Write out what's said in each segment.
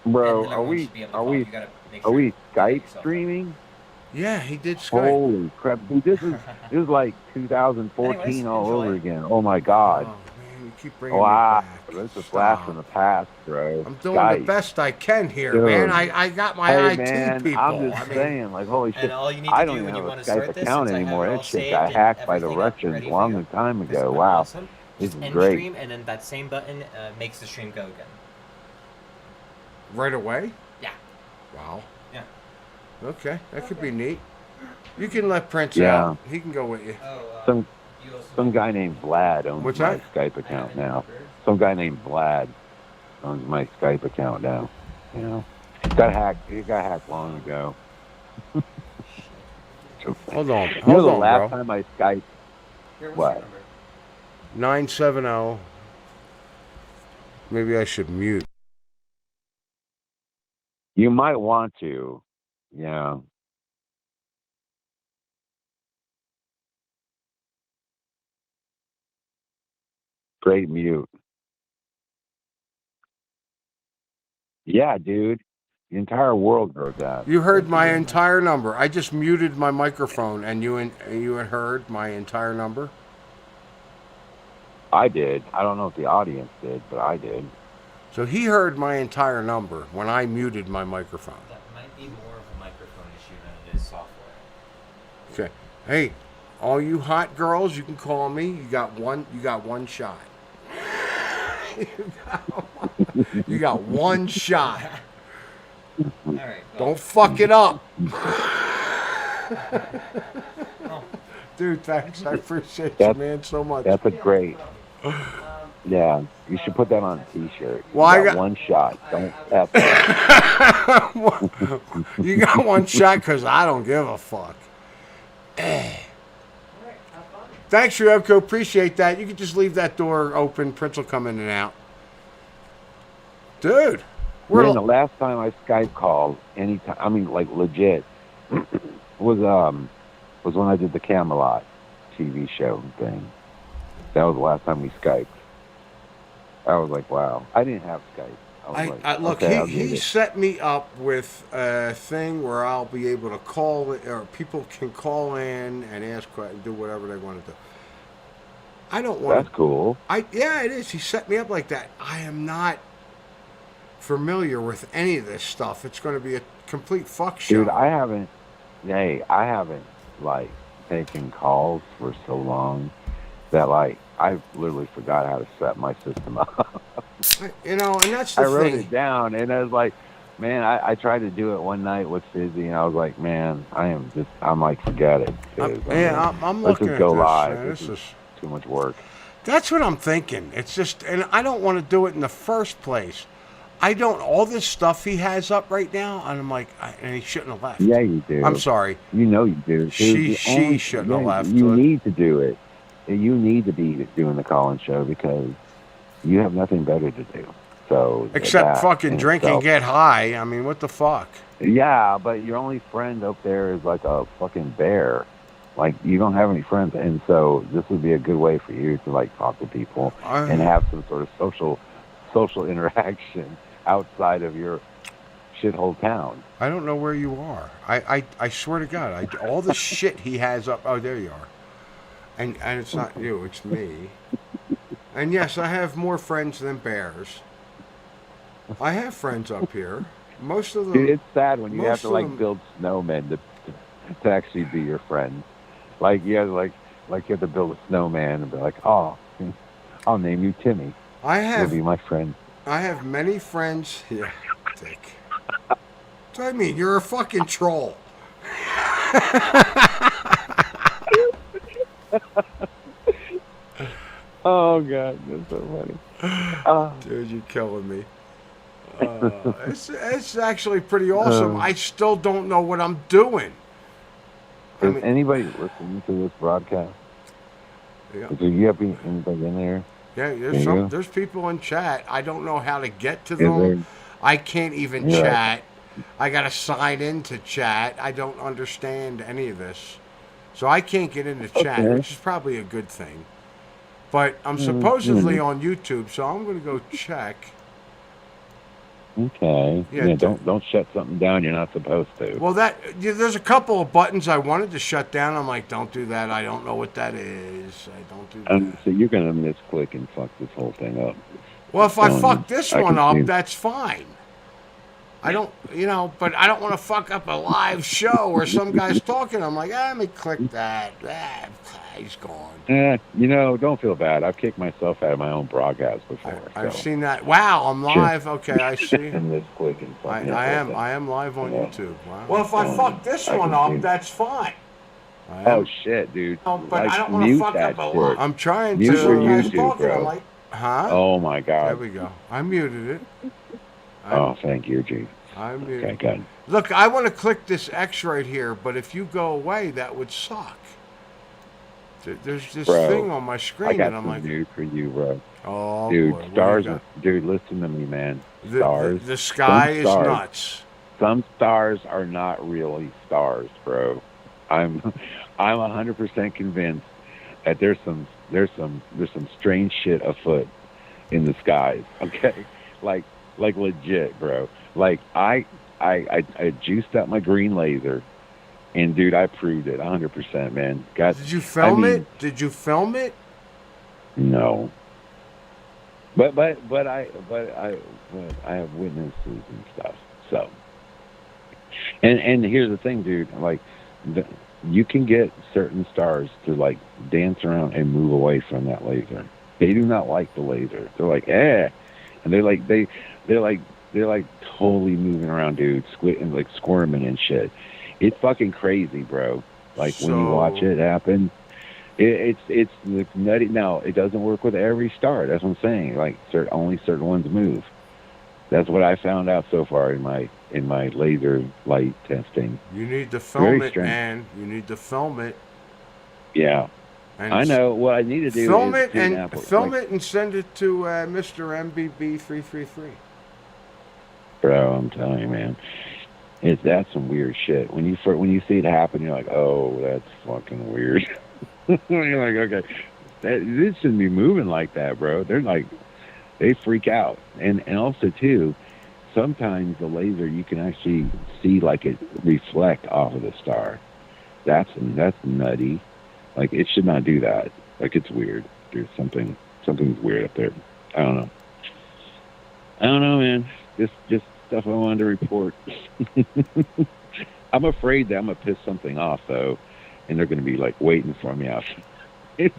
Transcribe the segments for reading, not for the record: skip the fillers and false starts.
And Bro, then everyone should be able to are call. we You gotta make are sure we you get Skype yourself in. streaming? Yeah, he did Skype. Holy crap, dude! This is like Anyways, 2014 all enjoy. over again. Oh my God! Oh man, you keep bringing me Wow, back. this is blast from Stop. the past, bro. I'm doing the Skype, best I can here, man. dude. I got my Hey IT man, I'm people. just I mean, saying, like, holy And shit! all you need to I don't do even when have you a want to Skype start this, account since I have anymore. it That all shit saved got and hacked by the everything Russians a ready for long you, time this ago. button Wow, awesome. this Just is end great. stream, and then that same button makes the stream go again. right away. Yeah. Wow. Yeah. Okay, that could be neat. You can let Prince out. Yeah, He can go with you. Oh, some you also some need guy named Vlad owns What's my that? Skype I have account any now. numbers. Some guy named Vlad owns my Skype account now. You know, got hacked. It got hacked long ago. Hold on. You know, Hold the on, last bro. time I Skyped, Here, what's your what? number? 970. Maybe I should mute. You might want to. Yeah. Great mute. Yeah, dude. The entire world heard that. You heard Thank you my very much. entire number. I just muted my microphone, and you had heard my entire number. I did. I don't know if the audience did, but I did. So he heard my entire number when I muted my microphone. That might be more of a microphone issue than it is software. Okay. Hey, all you hot girls, you can call me. You got one. You got one shot. You got one shot. All right. Well, Don't fuck it up, oh, dude. Thanks. I appreciate you, That's man, so much. that's a great. Yeah, you should put that on a T-shirt. Well, You I got got one shot. Don't F up. you got one shot because I don't give a fuck. Thanks, Ryoko. Appreciate that. You can just leave that door open. Prince will come in and out. Dude, Man, the we're last time I Skype called, anytime, I mean, like legit, was when I did the Camelot TV show thing. That was the last time we Skyped. I was like, wow. I didn't have Skype. I was like, I look. okay, I'll He get he it. set me up with a thing where I'll be able to call it, or people can call in and ask, do whatever they want to do. I don't want That's to. cool. Yeah, it is. He set me up like that. I am not familiar with any of this stuff. It's going to be a complete fuck Dude, show. I haven't, like, taken calls for so long that, like, I literally forgot how to set my system up. You know, and that's I the wrote thing. it down, and I was like, man, I tried to do it one night with Fizzy, and I was like, man, I'm like, forget it. 'Cause, I mean, I'm let's looking just at go this. live. This This is is. too much work. That's what I'm thinking. It's just, and I don't want to do it in the first place. I don't. All this stuff he has up right now, and I'm like, and he shouldn't have left. Yeah, you I'm do. sorry. You know you do. Dude, She shouldn't have left. you need to do it. You need to be doing the call-in show because you have nothing better to do. So Except that fucking in drink and itself- get high. I mean, what the fuck? Yeah, but your only friend up there is like a fucking bear. Like you don't have any friends, and so this would be a good way for you to like talk to people and have some sort of social interaction outside of your shithole town. I don't know where you are. I swear to God, all the shit he has up. Oh, there you are. And it's not you, it's me. And yes, I have more friends than bears. I have friends up here. Most of them. Dude, it's sad when you have most to of like them- build snowmen to actually be your friends. Like you have to like you have to build a snowman and be like, oh, I'll name you Timmy. I You'll have be my friend. I have many friends here, Dick. What do I mean? You're a fucking troll. Oh god, that's so funny. Dude, you're killing me. It's actually pretty awesome. I still don't know what I'm doing. Is anybody listening to this broadcast? Yeah. Do you have anybody in there? Yeah, Yeah. there's people in chat. I don't know how to get to Is them. there? I can't even Yeah. chat. I gotta sign into chat. I don't understand any of this, so I can't get into chat, Okay. which is probably a good thing. But I'm supposedly on YouTube, so I'm gonna go check. Okay. Yeah, Yeah. Don't shut something down you're not supposed to. Well, there's a couple of buttons I wanted to shut down. I'm like, don't do that. I don't know what that is. I don't do that. So you're gonna misclick and fuck this whole thing up. Well, I'm if I telling you. fuck this I one can up, see. that's fine. I don't, but I don't want to fuck up a live show where some guy's talking. I'm like, let me click that. He's gone. Don't feel bad. I've kicked myself out of my own broadcast before. I've So. seen that. Wow, I'm live. Okay, I see. And misclick and fuck me up. I am live on Yeah. YouTube. Wow. Well, if I fuck this I one can up, see. that's fine. Oh shit, dude! But I don't want to mute fuck that up a shit. lot. I'm trying Mute to. your Some guy's YouTube, talking. bro. I'm like, huh? Oh my There god! we go. I muted it. Oh, thank you, G. I muted. Okay, good. Look, I want to click this X right here, but if you go away, that would suck. There's this Bro, thing on my screen, I got and I'm some like, news for you, bro. oh, Dude, boy, what do you stars. got? Dude, listen to me, man. The Stars. sky is stars. nuts. Some stars are not really stars, bro. I'm 100% convinced that there's some strange shit afoot in the skies. Okay, like legit, bro. Like I juiced up my green laser, and dude, I proved it 100%, man. Did you film it? Did you film it? No. But I have witnesses and stuff. So. And here's the thing, dude. Like, you can get certain stars to like dance around and move away from that laser. They do not like the laser. They're like, and they're like totally moving around, dude, and like squirming and shit. It's fucking crazy, bro. Like when you watch it happen, it's nutty. Now it doesn't work with every star. That's what I'm saying. Like only certain ones move. That's what I found out so far in my laser light testing. You need to film it, man. You need to film it. Yeah, and I know. What I need to do film is it and send it to Mr. MBB333. Bro, I'm telling you, man, that's some weird shit. When you see it happen, you're like, oh, that's fucking weird. You're like, okay, this shouldn't be moving like that, bro. They're like. They freak out, and also too, sometimes the laser you can actually see like it reflect off of the star. That's nutty. Like it should not do that. Like it's weird. There's something's weird up there. I don't know, man. Just stuff I wanted to report. I'm afraid that I'm gonna piss something off though, and they're gonna be like waiting for me out.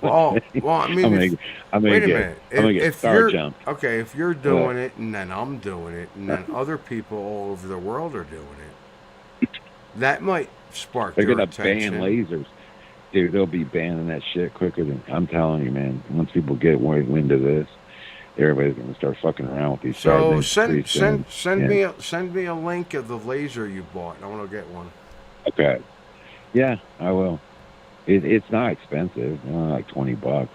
Well, I mean, wait a minute. I'm gonna get star jumped. Okay, if you're doing it, and then I'm doing it, and then other people all over the world are doing it, that might spark They're their gonna attention. ban lasers, dude. They'll be banning that shit quicker than I'm telling you, man. Once people get wind of this, everybody's gonna start fucking around with these. So send me a link of the laser you bought. I want to get one. Okay. Yeah, I will. It's not expensive, like $20.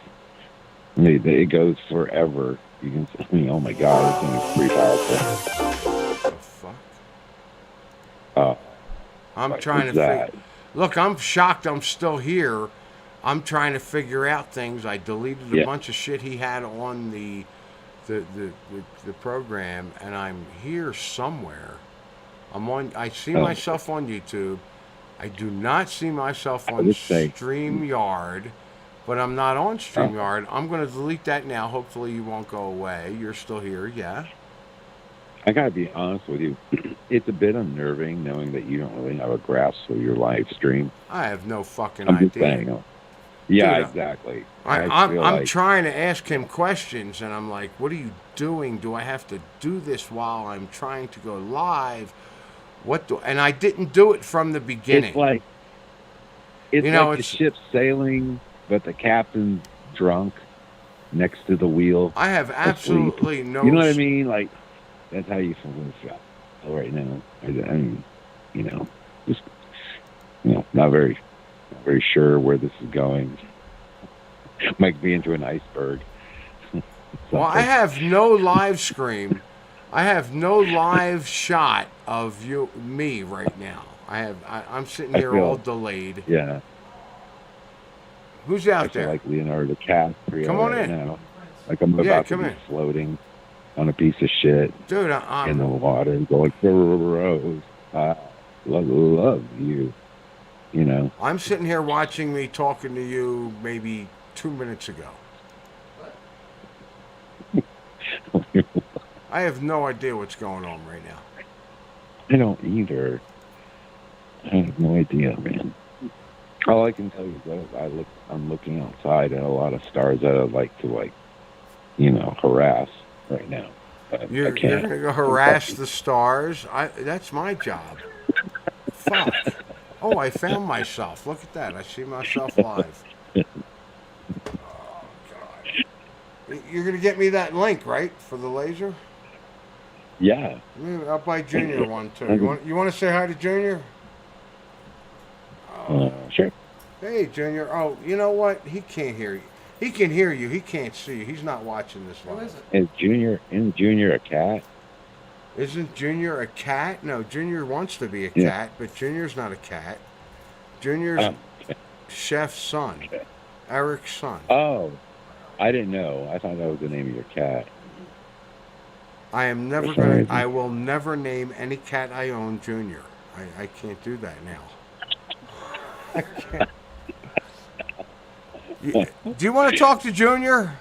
I mean, it goes forever. You can. I mean, oh my god, this thing is pretty powerful. What the fuck? I'm trying to figure. Look, I'm shocked. I'm still here. I'm trying to figure out things. I deleted a bunch of shit he had on the program, and I'm here somewhere. I see myself on YouTube. I do not see myself on StreamYard, but I'm not on StreamYard. I'm going to delete that now. Hopefully you won't go away. You're still here, yeah? I got to be honest with you. It's a bit unnerving knowing that you don't really have a grasp of your live stream. I have no fucking I'm idea. Just saying. Yeah, Dude, exactly. I'm trying to ask him questions, and I'm like, what are you doing? Do I have to do this while I'm trying to go live? And I didn't do it from the beginning. It's like the ship's sailing, but the captain's drunk next to the wheel. I have absolutely no. You know what I mean? Like that's how you feel right now. I mean, just not very sure where this is going. Might be into an iceberg. Well, I have no live stream. I have no live shot of me right now. I'm sitting here all delayed. Yeah. Who's out there? Like Leonardo DiCaprio. Come on in. Now. Like I'm about to be floating. on a piece of shit Dude, in the water, going gross. I love you. You know. I'm sitting here watching me talking to you maybe 2 minutes ago. I have no idea what's going on right now. I don't either. I have no idea, man. All I can tell you is that I'm looking outside at a lot of stars that I'd like to harass right now. But You're I can't. gonna go harass the stars? That's my job. Fuck. Oh, I found myself. Look at that. I see myself live. Oh God. You're gonna get me that link, right, for the laser? Yeah. I'll buy Junior one too. You want to say hi to Junior? Sure. Hey, Junior. Oh, you know what? He can't hear you. He can hear you. He can't see you. He's not watching this live. Who is it? Isn't Junior a cat? Isn't Junior a cat? No, Junior wants to be a cat, but Junior's not a cat. Junior's Chef's son, Eric's son. Oh, I didn't know. I thought that was the name of your cat. I will never name any cat I own Junior. I can't do that now. I can't. Do you want to talk to Junior?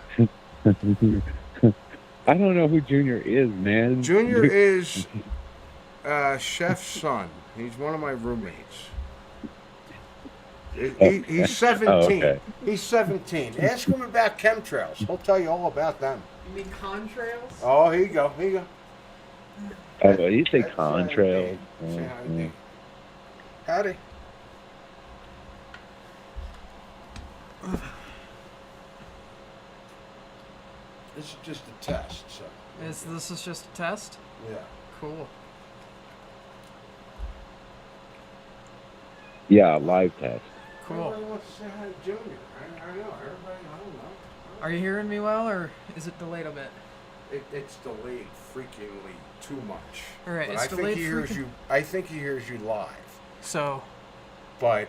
I don't know who Junior is, man. Junior is Chef's son. He's one of my roommates. He's 17. Oh, okay. He's 17. Ask him about chemtrails. He'll tell you all about them. You mean contrails? Oh, here you go. Here you go. Oh, you say contrails. Say howdy. Howdy. This is just a test, so. This is just a test? Yeah. Cool. Yeah, live test. Cool. Everybody wants to say hi to Junior. I know. Everybody, I don't know. Are you hearing me well, or is it delayed a bit? It's delayed freakingly too much. All right, But it's I think delayed he hears freaking- you. I think he hears you live, So, but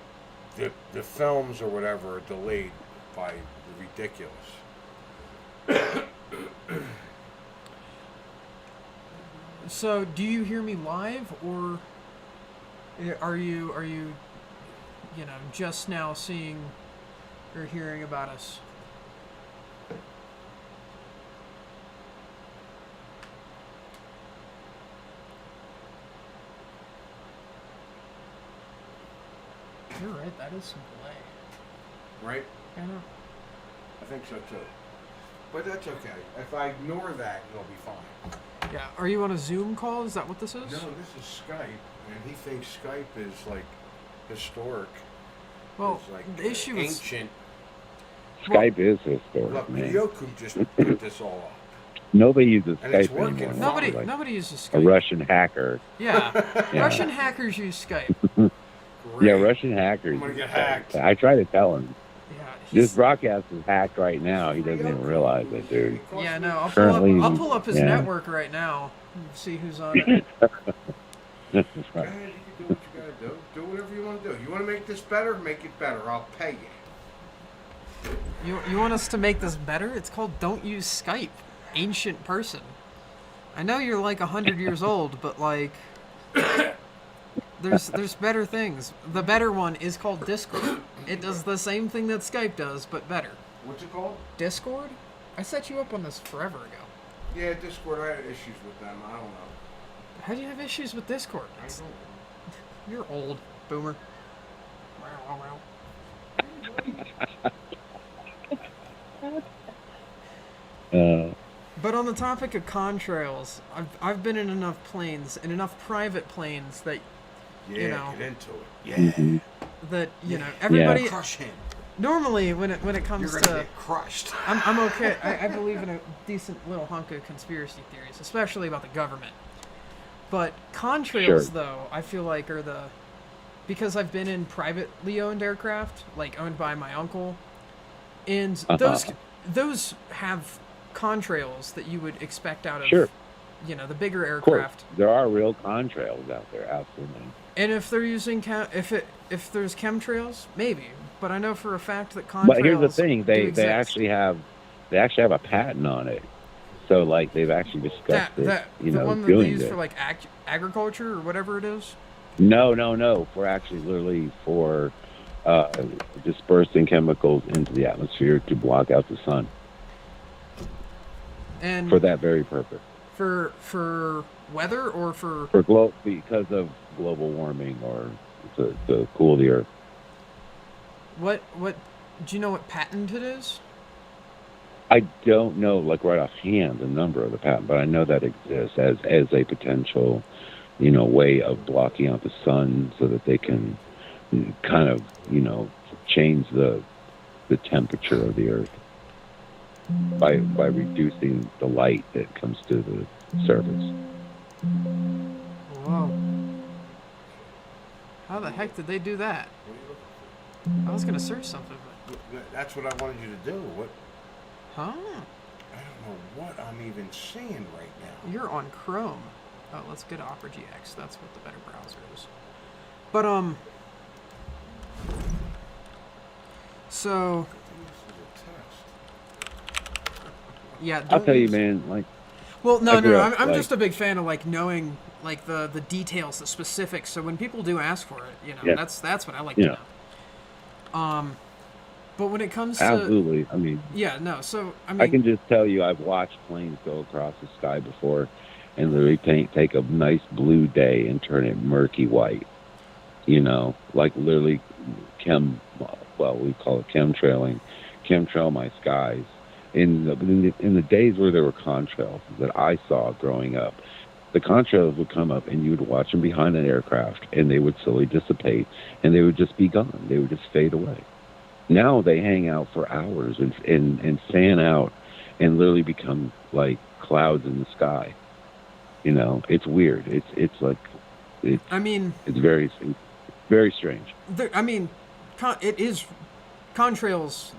the films or whatever are delayed by the ridiculous. so do you hear me live, or are you just now seeing or hearing about us? You're right, that is some delay. Right? I know. I think so too. But that's okay. If I ignore that, it'll be fine. Yeah, are you on a Zoom call? Is that what this is? No, this is Skype, and he thinks Skype is like historic. Well, it's like the issue is ancient. Skype is historic, Look, man. Ryoku just put this all up. Nobody uses And it's Skype working anymore. fine. nobody uses A Skype. Russian hacker. Yeah, Yeah. Russian hackers use Skype. Great. Yeah, Russian hackers. I'm gonna use get Skype. hacked. I try to tell him. Yeah, This he's, broadcast is hacked right now. He doesn't even realize it, dude. yeah, no. Currently, I'll pull up his yeah. network right now and see who's on it. Go ahead, you can do what you gotta do. Do whatever you want to do. You want to make this better? Make it better. I'll pay you. You want us to make this better? It's called Don't Use Skype. Ancient person. I know you're like 100 years old, but like, there's better things. The better one is called Discord. It does the same thing that Skype does, but better. What's it called? Discord? I set you up on this forever ago. Yeah, Discord. I had issues with them. I don't know. How do you have issues with Discord? I don't. You're old, boomer. But on the topic of contrails, I've been in enough planes, in enough private planes that Yeah, you know, get into it. Yeah. Mhm. everybody Crush him. normally when it You're comes gonna to get crushed. I'm okay. I believe in a decent little hunk of conspiracy theories, especially about the government. But contrails, Sure. though, I feel like are because I've been in privately owned aircraft, like owned by my uncle, and those have contrails that you would expect out of Sure. the bigger Of course, aircraft. there are real contrails out there, absolutely. And if they're using if there's chemtrails, maybe. But I know for a fact that contrails. But here's the thing: do they exist. actually have a patent on it. So like they've actually discussed it, the one that they doing use this. for like agriculture or whatever it is. No. For actually literally for dispersing chemicals into the atmosphere to block out the sun And for that very purpose. for weather or for Because of global warming or to cool the earth. what do you know what patent it is? I don't know, like right offhand, the number of the patent, but I know that exists as a potential, way of blocking out the sun so that they can kind of, change the temperature of the earth by reducing the light that comes to the surface. Whoa. How the heck did they do that? I was gonna search something, but That's what I wanted you to do. What? huh? I don't know what I'm even seeing right now. You're on Chrome. Oh, let's get Opera GX. That's what the better browser is. But so This is a test. yeah. I'll don't tell you, use- man, like Well, I grew no. up, I'm like- just a big fan of like knowing like the details, the specifics. So when people do ask for it, Yeah. that's what I like Yeah. to know. But when it comes to absolutely. I mean, yeah, no. So I I mean, can just tell you, I've watched planes go across the sky before, and literally take a nice blue day and turn it murky white. Like literally we call it chemtrail my skies. In the days where there were contrails that I saw growing up, the contrails would come up and you would watch them behind an aircraft, and they would slowly dissipate, and they would just be gone. They would just fade away. Now they hang out for hours and fan out and literally become like clouds in the sky. It's weird. It's like I mean, it's very very strange. I mean, it is contrails.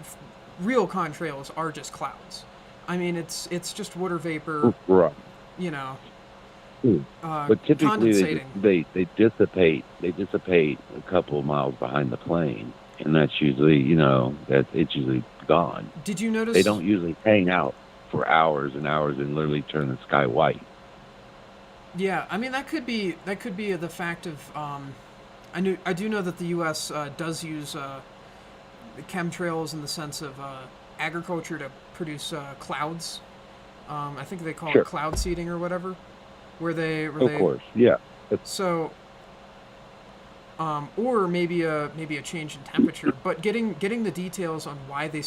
Real contrails are just clouds. I mean, it's just water vapor. Right. But typically condensating. they dissipate. They dissipate a couple of miles behind the plane, and that's usually it's usually gone. Did you notice? They don't usually hang out for hours and hours and literally turn the sky white. Yeah, I mean that could be the fact of I do know that the U.S. Does use chemtrails in the sense of agriculture to produce clouds. I think they call Sure. it cloud seeding or whatever, where they Of course, yeah. So, or maybe a change in temperature, but getting the details on why they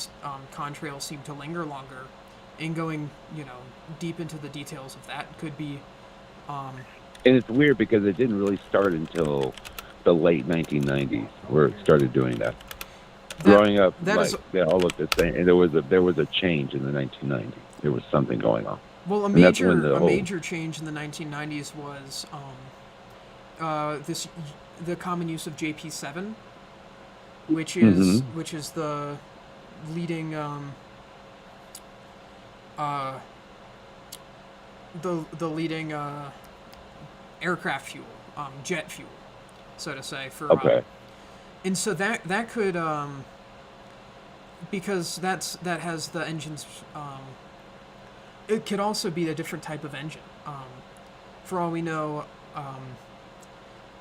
contrails seem to linger longer, and going deep into the details of that could be. And it's weird because it didn't really start until the late 1990s where it started doing that. Growing up, they all looked the same, and there was a change in the 1990s. There was something going on. Well, a And that's when major change in the 1990s was the common use of JP7, which is the leading the leading aircraft fuel, jet fuel, so to say. Okay. And so that could because that has the engines. It could also be a different type of engine. For all we know,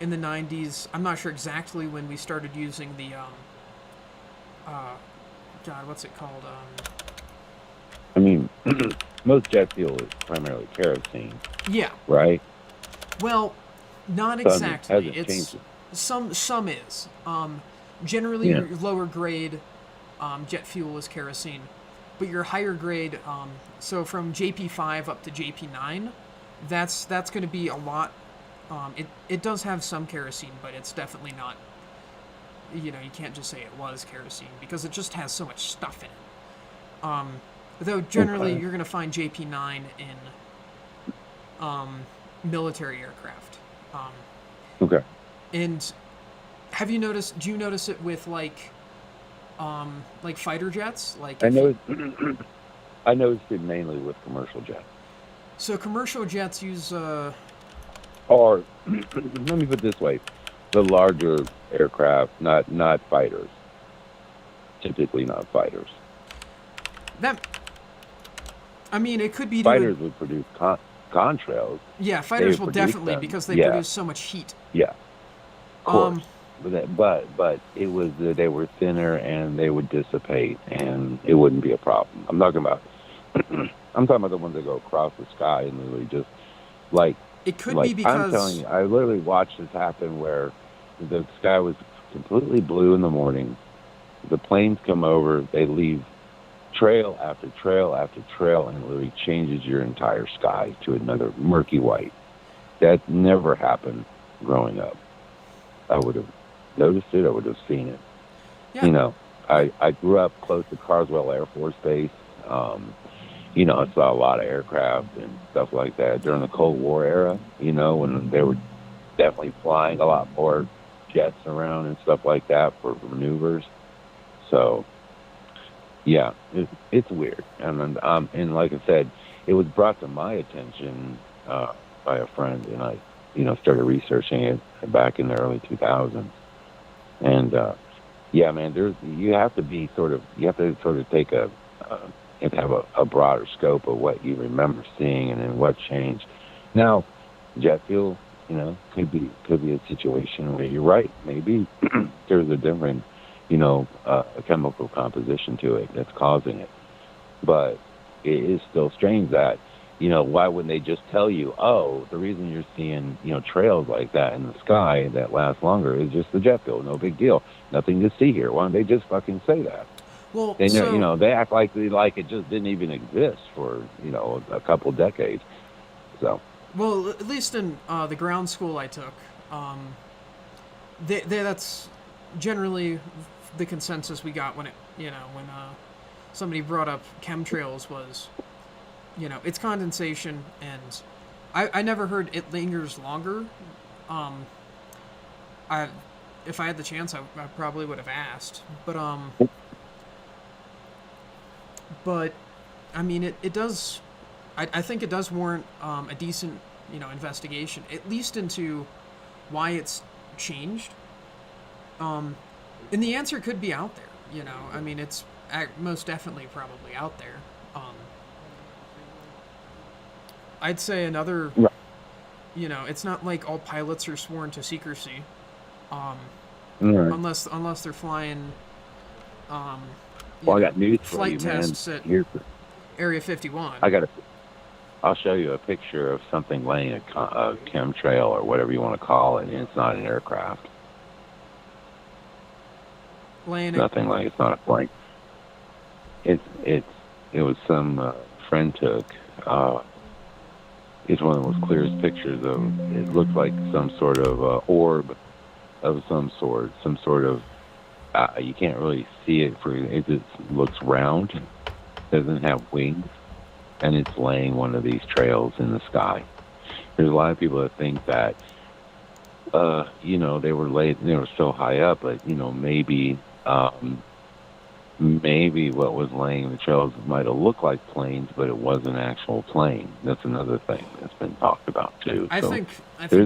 in the 90s, I'm not sure exactly when we started using the God, what's it called? I mean, most jet fuel is primarily kerosene, Yeah. right? Well, not So, I mean, exactly. hasn't It's changed. some is. Generally, Yeah. your lower grade jet fuel is kerosene, but your higher grade, so from JP5 up to JP9, that's going to be a lot. It does have some kerosene, but it's definitely not. You can't just say it was kerosene because it just has so much stuff in it. Though generally Okay. you're going to find JP9 in military aircraft. Okay. And do you notice it with like fighter jets? Like I noticed it mainly with commercial jets. So commercial jets use Or let me put it this way: the larger aircraft, not fighters. Typically, not fighters. that I mean, it could be to Fighters would produce contrails. yeah, fighters will produce definitely them. because they Yeah. produce so much heat. Yeah, of course. Um, But it was they were thinner and they would dissipate and it wouldn't be a problem. I'm talking about the ones that go across the sky and literally just like it could be I'm because telling you, I literally watched this happen where the sky was completely blue in the morning. The planes come over, they leave trail after trail after trail, and it literally changes your entire sky to another murky white. That never happened growing up. I would have noticed it. I would have seen it. yeah, You know, I grew up close to Carswell Air Force Base. You know, I saw a lot of aircraft and stuff like that during the Cold War era, you know, when they were definitely flying a lot more jets around and stuff like that for maneuvers. So, yeah, it's weird. And like I said, it was brought to my attention by a friend, and I, you know, started researching it back in the early 2000s. And yeah, man, you have to sort of take and have a broader scope of what you remember seeing and then what changed. Now, jet fuel, you know, could be a situation where you're right. Maybe there's a different, you know, chemical composition to it that's causing it. But it is still strange that, you know, why wouldn't they just tell you, oh, the reason you're seeing, you know, trails like that in the sky that last longer is just the jet fuel. No big deal. Nothing to see here. Why don't they just fucking say that? well, They, so you know, they act like it just didn't even exist for, you know, a couple decades. So, well, at least in the ground school I took, that's generally the consensus we got when somebody brought up chemtrails was, you know, it's condensation, and I never heard it lingers longer. Um, I if I had the chance, I probably would have asked, but I mean, it does. I think it does warrant a decent, you know, investigation, at least into why it's changed. And the answer could be out there. You know, I mean, it's most definitely probably out there. I'd say another. right. You know, it's not like all pilots are sworn to secrecy, Right. unless they're flying. Well, I got news for flight you, man. tests at Here's Area 51. I'll show you a picture of something laying a chemtrail or whatever you want to call it, and it's not an aircraft. Laying Nothing like it's not a plane. It was some friend took. It's one of the most clearest pictures of. It looked like some sort of orb of some sort of. You can't really see it it just looks round, doesn't have wings, and it's laying one of these trails in the sky. There's a lot of people that think that, you know, they were so high up, but you know, maybe what was laying the trails might have looked like planes, but it was an actual plane. That's another thing that's been talked about too. I So think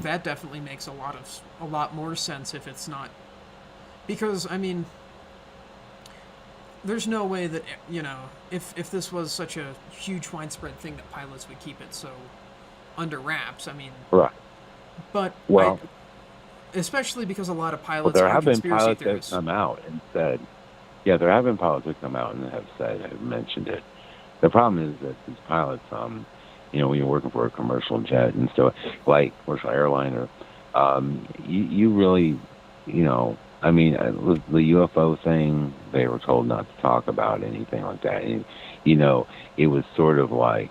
that definitely makes a lot more sense if it's not, because I mean, there's no way that, you know, if this was such a huge widespread thing that pilots would keep it so under wraps. I mean, right. but Well, especially because a lot of Well, pilots there are have been conspiracy pilots that have theorists. come out and said, yeah, there have been pilots that come out and have mentioned it. The problem is that these pilots, you know, when you're working for a commercial jet and stuff, like commercial airliner, you really, you know, I mean, the UFO thing, they were told not to talk about anything like that. And, you know, it was sort of like,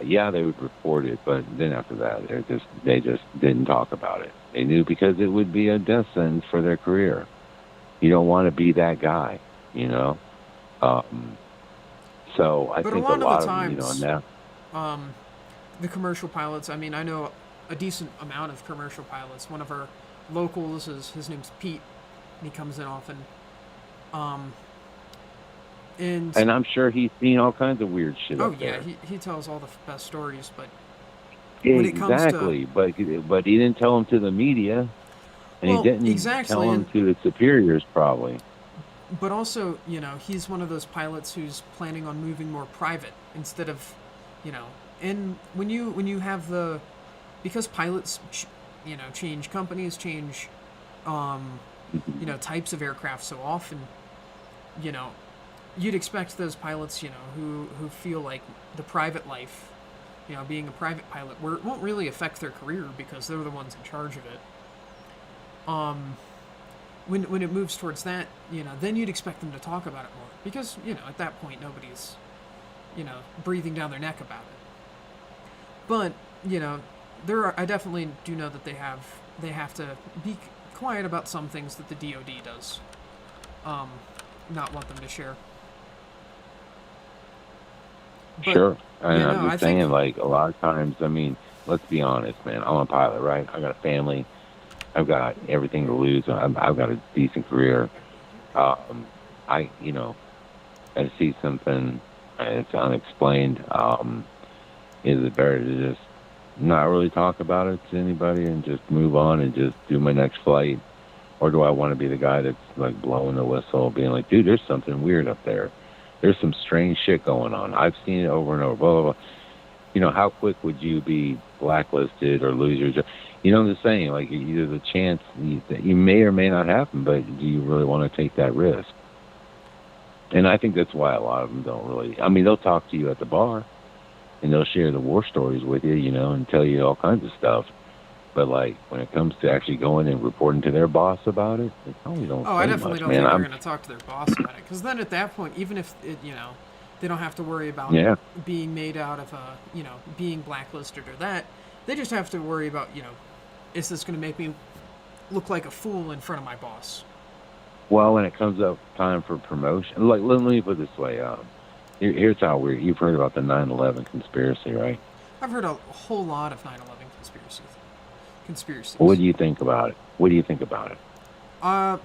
yeah, they would report it, but then after that, they just didn't talk about it. They knew because it would be a death sentence for their career. You don't want to be that guy, you know. So I But think a lot of the them, you know, times, now. the commercial pilots, I mean, I know a decent amount of commercial pilots. One of our locals, his name's Pete, and he comes in often. And I'm sure he's seen all kinds of weird shit oh up yeah, there. he tells all the best stories, but when it comes to Exactly, but he didn't tell them to the media, and well, he didn't exactly, tell them and to the superiors, probably. but also, he's one of those pilots who's planning on moving more private instead of, and when you have because pilots, change companies, change, types of aircraft so often, you know, you'd expect those pilots, who feel like the private life, being a private pilot, where it won't really affect their career because they're the ones in charge of it. When it moves towards that, then you'd expect them to talk about it more because, at that point nobody's, breathing down their neck about it. But, I definitely do know that they have to be quiet about some things that the DoD does, not want them to share. But, Sure. And I'm I just think saying, like, a lot of times, I mean, let's be honest, man. I'm a pilot, right? I got a family. I've got everything to lose. I've got a decent career. I see something and it's unexplained. Is it better to just not really talk about it to anybody and just move on and just do my next flight? Or do I want to be the guy that's like blowing the whistle, being like, dude, there's something weird up there. There's some strange shit going on. I've seen it over and over, blah, blah, blah. How quick would you be blacklisted or lose your job? I'm just saying, like, either the chance that you may or may not happen, but do you really want to take that risk? And I think that's why a lot of them don't really. I mean, they'll talk to you at the bar, and they'll share the war stories with you, and tell you all kinds of stuff. But, like, when it comes to actually going and reporting to their boss about it, they probably don't I definitely much, don't man. think they're going to talk to their boss about it. Because then at that point, even if, they don't have to worry about being made out of, being blacklisted or that, they just have to worry about, is this going to make me look like a fool in front of my boss? Well, when it comes up time for promotion, like, let me put it this way. Here's how weird. You've heard about the 9/11 conspiracy, right? I've heard a whole lot of 9/11 conspiracies. What do you think about it?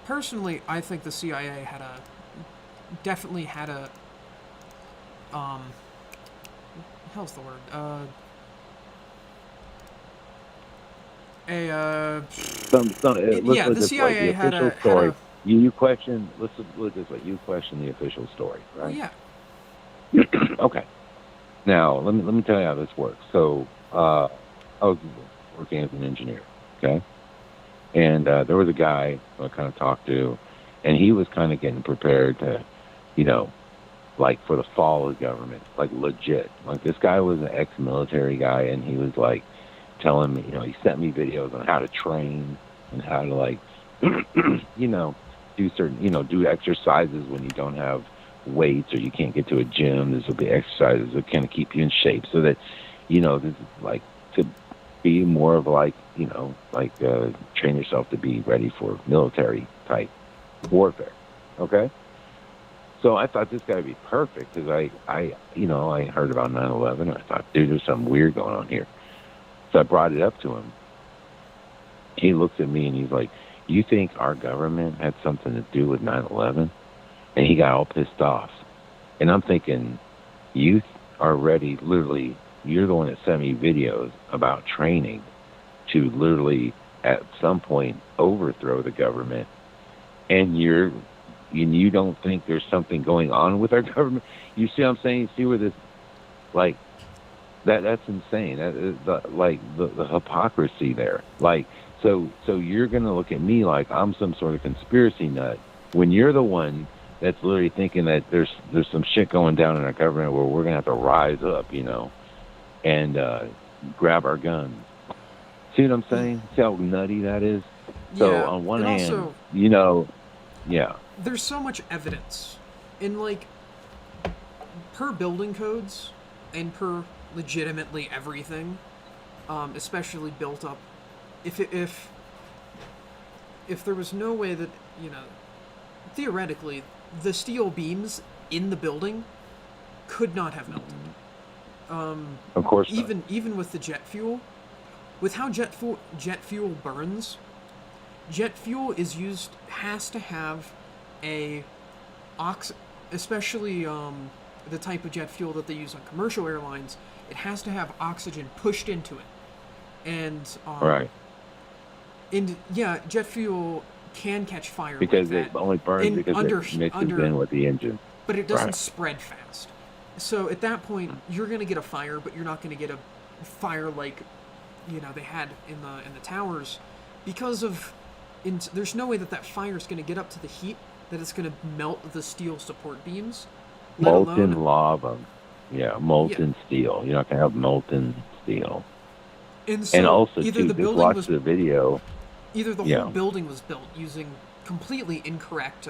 Personally, I think the CIA definitely had a, hell's the word? The CIA had a story. You question. Let's look this way. You question the official story, right? Yeah. Okay. Now let me tell you how this works. So I was working as an engineer, okay, and there was a guy who I kind of talked to, and he was kind of getting prepared to, like for the fall of government, like legit. Like this guy was an ex-military guy, and he was like telling me, he sent me videos on how to train and how to like, do certain, do exercises when you don't have weights or you can't get to a gym. This will be exercises that kind of keep you in shape so that, this is like to be more of like, train yourself to be ready for military type warfare. Okay. So I thought this guy would be perfect because I heard about 9/11 and I thought, dude, there's something weird going on here. So I brought it up to him. He looks at me and he's like, you think our government had something to do with 9/11? And he got all pissed off. And I'm thinking, you are ready, literally, you're the one that sent me videos about training to literally, at some point, overthrow the government. And you don't think there's something going on with our government? You see what I'm saying? You see where this, like, that's insane. That is the hypocrisy there. Like, so you're gonna look at me like I'm some sort of conspiracy nut when you're the one that's literally thinking that there's some shit going down in our government where we're gonna have to rise up, and grab our guns. See what I'm saying? See how nutty that is? So yeah, on one hand, also, yeah. There's so much evidence in like per building codes and per legitimately everything, especially built up. If there was no way that theoretically the steel beams in the building could not have melted. Of course not. Even with the jet fuel, with how jet fuel burns, jet fuel has to have especially the type of jet fuel that they use on commercial airlines. It has to have oxygen pushed into it, and right. And yeah, jet fuel can catch fire because like it that, only burns because under it mixes under, in with the engine. but it doesn't Right. spread fast. So at that point, you're gonna get a fire, but you're not gonna get a fire like, they had in the towers, because of, there's no way that fire is gonna get up to the heat that it's gonna melt the steel support beams. Let Molten alone, lava. Yeah, molten steel. You're not gonna have molten steel. and so And also either too, the just building watch was the video. either the Yeah. whole building was built using completely incorrect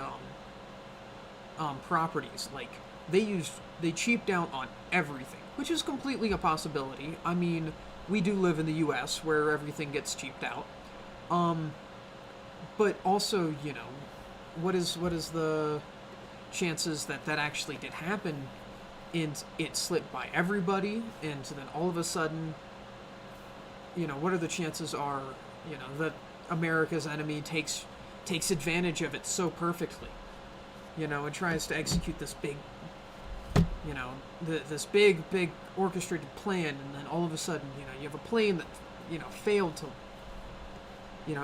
properties. Like they cheaped out on everything, which is completely a possibility. I mean, we do live in the U.S. where everything gets cheaped out. But also, what is the chances that actually did happen, and it slipped by everybody, and then all of a sudden, what are the chances are, that America's enemy takes advantage of it so perfectly, and tries to execute this big, this big orchestrated plan, and then all of a sudden, you have a plane that, failed to,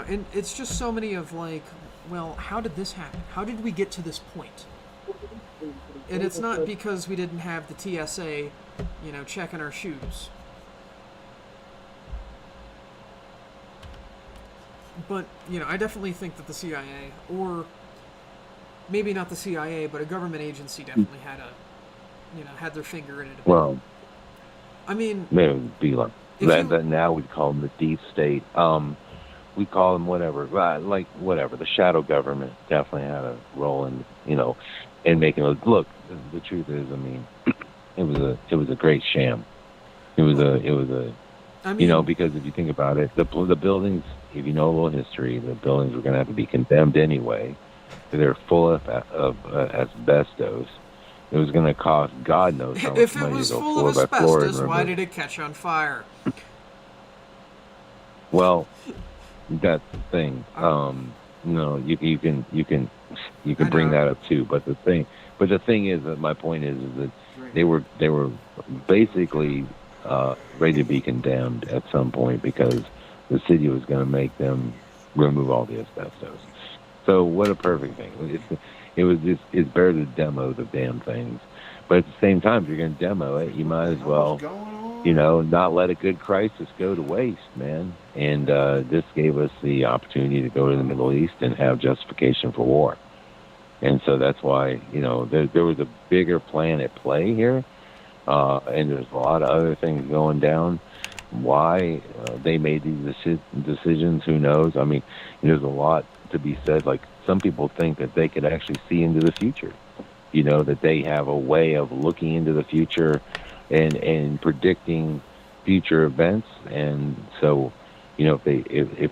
and it's just so many of like, well, how did this happen? How did we get to this point? And it's not because we didn't have the TSA, checking our shoes. But, I definitely think that the CIA, or maybe not the CIA, but a government agency definitely had their finger in it a bit. Well, I mean, it would be like that. Now we call them the deep state. We call them whatever, like whatever. The shadow government definitely had a role in, in making it look. The truth is, I mean, it was a great sham. It was a. I mean, because if you think about it, the buildings, if you know a little history, the buildings were going to have to be condemned anyway. They're full of asbestos. It was going to cost God knows how much if it money was to go full floor of by floor. asbestos, why did it catch on fire? Well, that's the thing. You can bring that up too. But the thing is that my point is that they were basically ready to be condemned at some point because the city was going to make them remove all the asbestos. So what a perfect thing! It's better to demo the damn things, but at the same time, if you're going to demo it, you might as well, not let a good crisis go to waste, man. And this gave us the opportunity to go to the Middle East and have justification for war. And so that's why, there was a bigger plan at play here. And there's a lot of other things going down. Why they made these decisions, who knows? I mean, there's a lot to be said. Like, some people think that they could actually see into the future. That they have a way of looking into the future and predicting future events. And so, if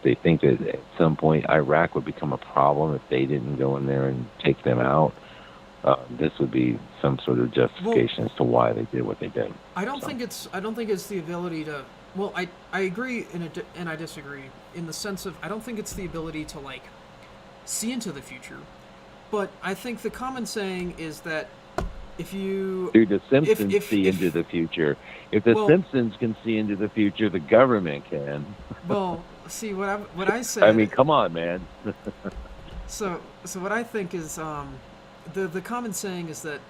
they think that at some point Iraq would become a problem if they didn't go in there and take them out, this would be some sort of justification as to why they did what they did. I don't think it's the ability to. Well, I agree and I disagree in the sense of I don't think it's the ability to like see into the future, but I think the common saying is that if you the Simpsons see into the future. If the Simpsons can see into the future, the government can. Well, see what I said. I mean, come on, man. So what I think is the common saying is that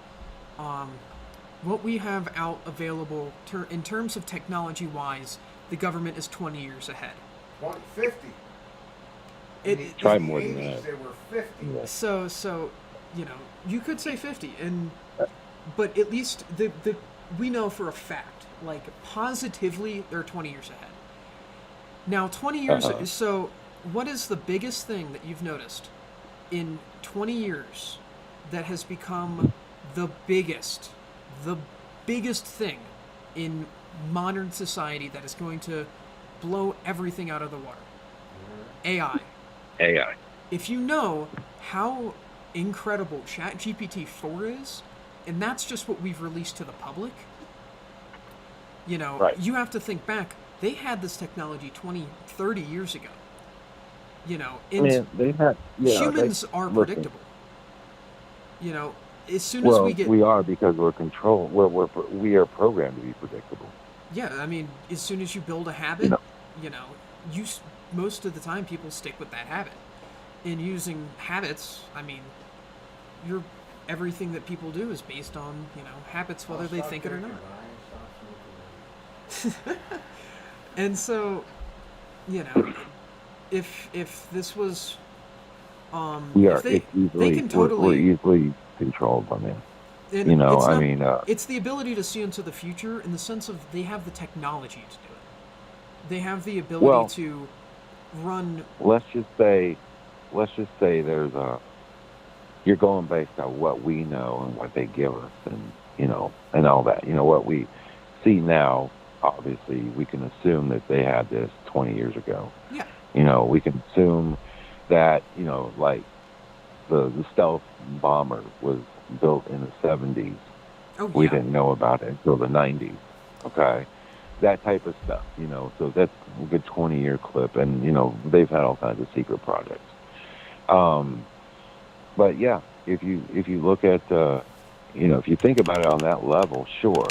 what we have out available in terms of technology wise, the government is 20 years ahead. 50. Try more than that. They were 50. Yeah. So you could say 50, but at least we know for a fact, like positively, they're 20 years ahead. Now, 20 years. So, what is the biggest thing that you've noticed in 20 years that has become the biggest thing in modern society that is going to blow everything out of the water? AI. If you know how incredible ChatGPT 4 is, and that's just what we've released to the public, right. You have to think back. They had this technology 20, 30 years ago. Humans are predictable. As soon as we get... we are, because we're controlled. We are programmed to be predictable. Yeah, I mean, as soon as you build a habit, most of the time people stick with that habit. in using habits, I mean, you're everything that people do is based on, habits, whether they think it or not. And so, you know, if this was, We if are they easily can we're totally, easily controlled by man. and You know, it's I not, mean, it's the ability to see into the future in the sense of they have the technology to do it. They have the ability well, to run. let's just say, there's a you're going based on what we know and what they give us, and and all that. What we see now. Obviously, we can assume that they had this 20 years ago. Yeah. We can assume that like the stealth bomber was built in the 70s. Oh We yeah. didn't know about it until the 90s. Okay, that type of stuff. So that's a good 20-year clip, and they've had all kinds of secret projects. Um, but yeah, if you look at if you think about it on that level, sure.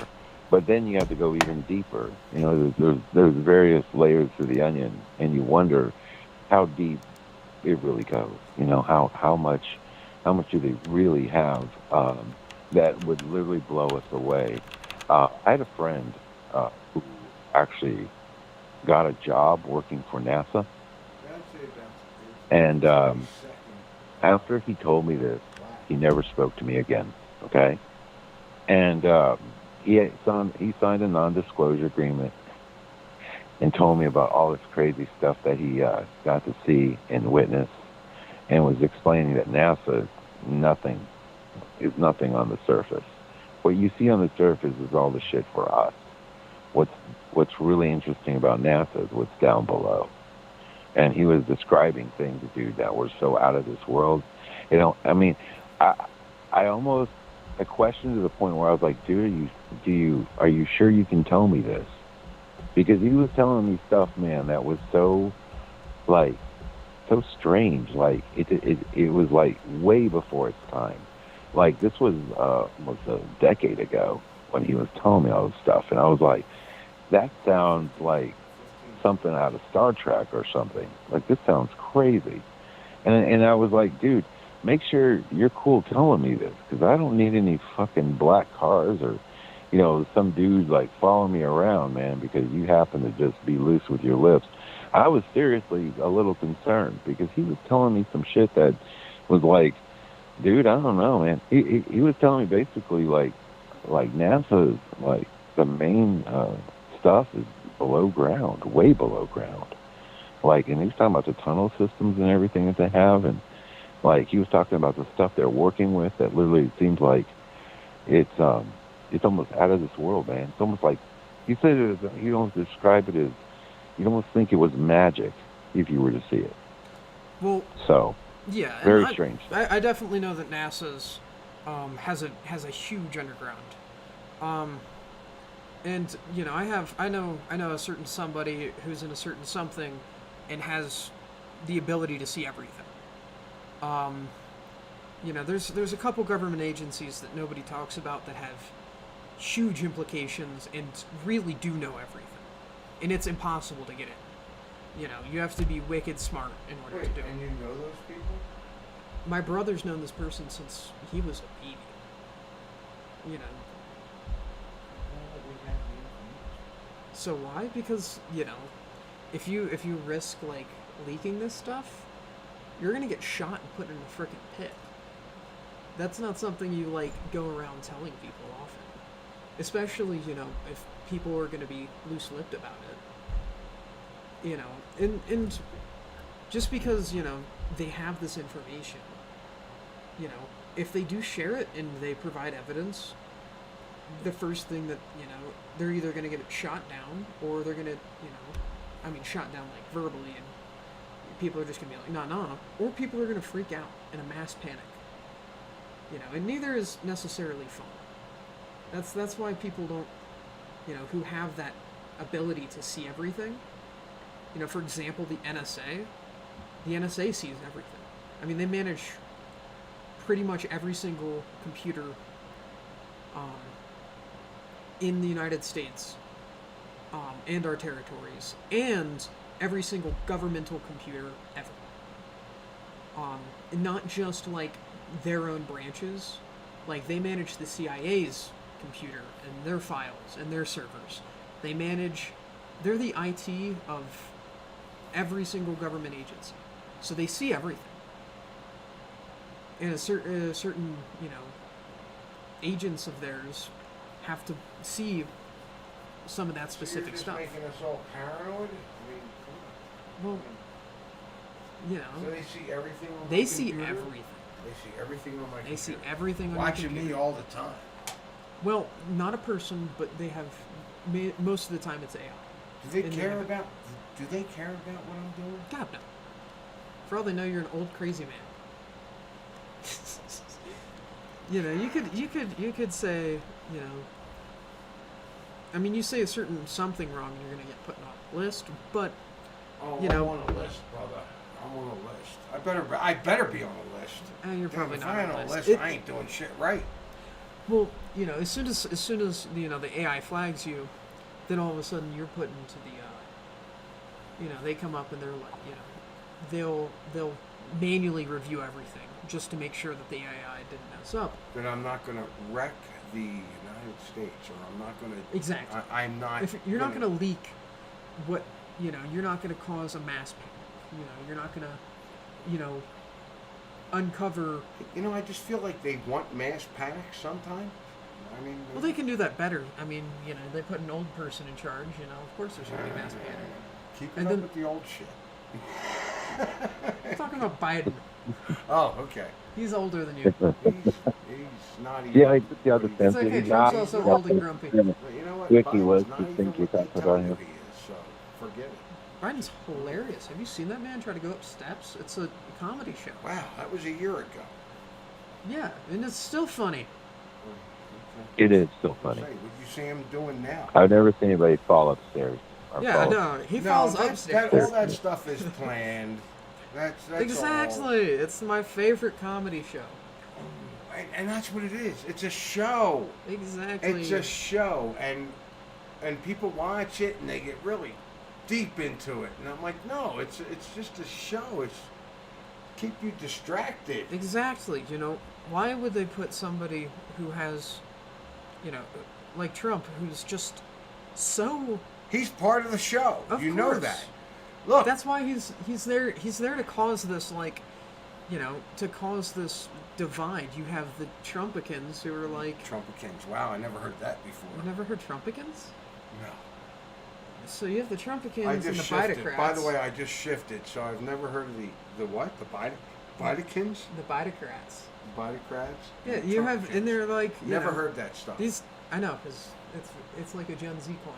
But then you have to go even deeper. There's various layers to the onion, and you wonder how deep it really goes. How much do they really have that would literally blow us away? I had a friend who actually got a job working for NASA, and after he told me this, he never spoke to me again. Okay, and he signed a non-disclosure agreement and told me about all this crazy stuff that he got to see and witness, and was explaining that NASA nothing is nothing on the surface. What you see on the surface is all the shit for us. What's really interesting about NASA is what's down below. And he was describing things, dude, that were so out of this world. I mean, I I almost I questioned to the point where I was like, dude, are you sure you can tell me this? Because he was telling me stuff, man, that was so like so strange. Like it was like way before its time. Like this was almost a decade ago when he was telling me all this stuff, and I was like, that sounds like something out of Star Trek or something. Like this sounds crazy. And I was like, dude, make sure you're cool telling me this, because I don't need any fucking black cars or some dude like following me around, man, because you happen to just be loose with your lips. I was seriously a little concerned because he was telling me some shit that was like, dude, I don't know, man. He was telling me basically like NASA is like the main stuff is below ground, way below ground. Like, and he was talking about the tunnel systems and everything that they have, and like he was talking about the stuff they're working with that literally seems like it's almost out of this world, man. It's almost like he said it as, he almost described it as, you'd almost think it was magic if you were to see it. Well, so yeah, very strange. I definitely know that NASA's has a huge underground, and I know a certain somebody who's in a certain something, and has the ability to see everything. There's a couple government agencies that nobody talks about that have huge implications and really do know everything, and it's impossible to get in. You have to be wicked smart in order to do it. And you know those people? My brother's known this person since he was a baby. So why? Because if you risk like leaking this stuff, you're gonna get shot and put in a frickin' pit. That's not something you like go around telling people often, especially if people are gonna be loose-lipped about it. And just because they have this information, if they do share it and they provide evidence, the first thing that they're either gonna get it shot down, or they're gonna shot down like verbally, and people are just gonna be like, nah, or people are gonna freak out in a mass panic. And neither is necessarily fun. That's why people don't, who have that ability to see everything. For example, the NSA. The NSA sees everything. I mean, they manage pretty much every single computer in the United States and our territories, and every single governmental computer ever. and not just like their own branches. Like they manage the CIA's computer and their files and their servers. They're the IT of every single government agency. So they see everything. And a certain, agents of theirs have to see some of that specific stuff. Making us all paranoid? Well, So they see everything on my they see computer? everything. They see everything on my computer. They see everything on your Watching computer. me all the time. Well, not a person, but they have. Most of the time, it's AI. Do they And care they- about? Do they care about what I'm doing? God no. For all they know, you're an old crazy man. You could say, I mean, you say a certain something wrong, you're gonna get put on a list. But Oh, You know- I'm on a list, brother. I'm on a list. I better be on a list. you're probably if not I on ain't a on a list. list, I ain't doing shit right. Well, as soon as the AI flags you, then all of a sudden you're put into the, they come up and they're like, they'll manually review everything just to make sure that the AI didn't mess up. That I'm not going to wreck the United States, or I'm not going to. Exactly. I'm not. If you're not going to leak what, you're not going to cause a mass panic. You're not going to, uncover. I just feel like they want mass panic sometime. I mean. Well, they can do that better. I mean, they put an old person in charge. Of course there's going to be mass panic. Keep and it up then- with the old shit. I'm talking about Biden. Oh, okay. He's older than you. He's not even. Yeah, the other he's- It's sense okay. he's Trump's not- also old and grumpy. But you know what? Wiki Biden's was not to even think you what they talked tell about you him. he is, so forget it. Biden's hilarious. Have you seen that man try to go up steps? It's a comedy show. Wow, that was a year ago. Yeah, and it's still funny. Okay. It is still funny. Say, what you see him doing now? I've never seen anybody fall upstairs. or Yeah, fall- no, he No, falls all upstairs. that stuff is planned. That's Exactly. It's my favorite comedy show. all. And that's what it is. It's a show. Exactly. It's a show, and people watch it and they get really deep into it. And I'm like, no, it's just a show. It's keep you distracted. Exactly. Why would they put somebody who has, like Trump, who's just so. He's part of the show. Of You know course. that. Look, That's why he's there. He's there to cause this, to cause this divide. You have the Trumpicans who are like. Trumpicans. Wow, I never heard that before. You never heard Trumpicans? No. So you have the Trumpicans I and just the shifted. Bidocrats. By the way, I just shifted, so I've never heard of the what? The Bidocrats? The Bidocrats. Bidocrats? Yeah, you have, and they're like. Never heard that stuff. These, I know, because it's like a Gen Z coin.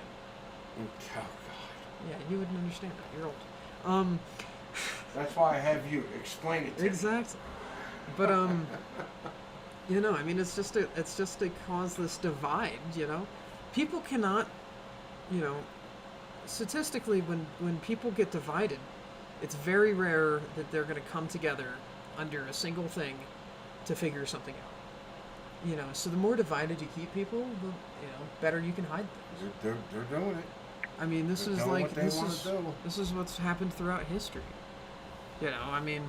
Oh God. Yeah, you wouldn't understand that. You're old. That's why I have you explain it to me. Exactly. But I mean, it's just to cause this divide. People cannot, statistically, when people get divided, it's very rare that they're going to come together under a single thing to figure something out. So the more divided you keep people, the better you can hide things. They're doing it. I mean, this They're is doing like what they this wanna is do. this is what's happened throughout history. I mean,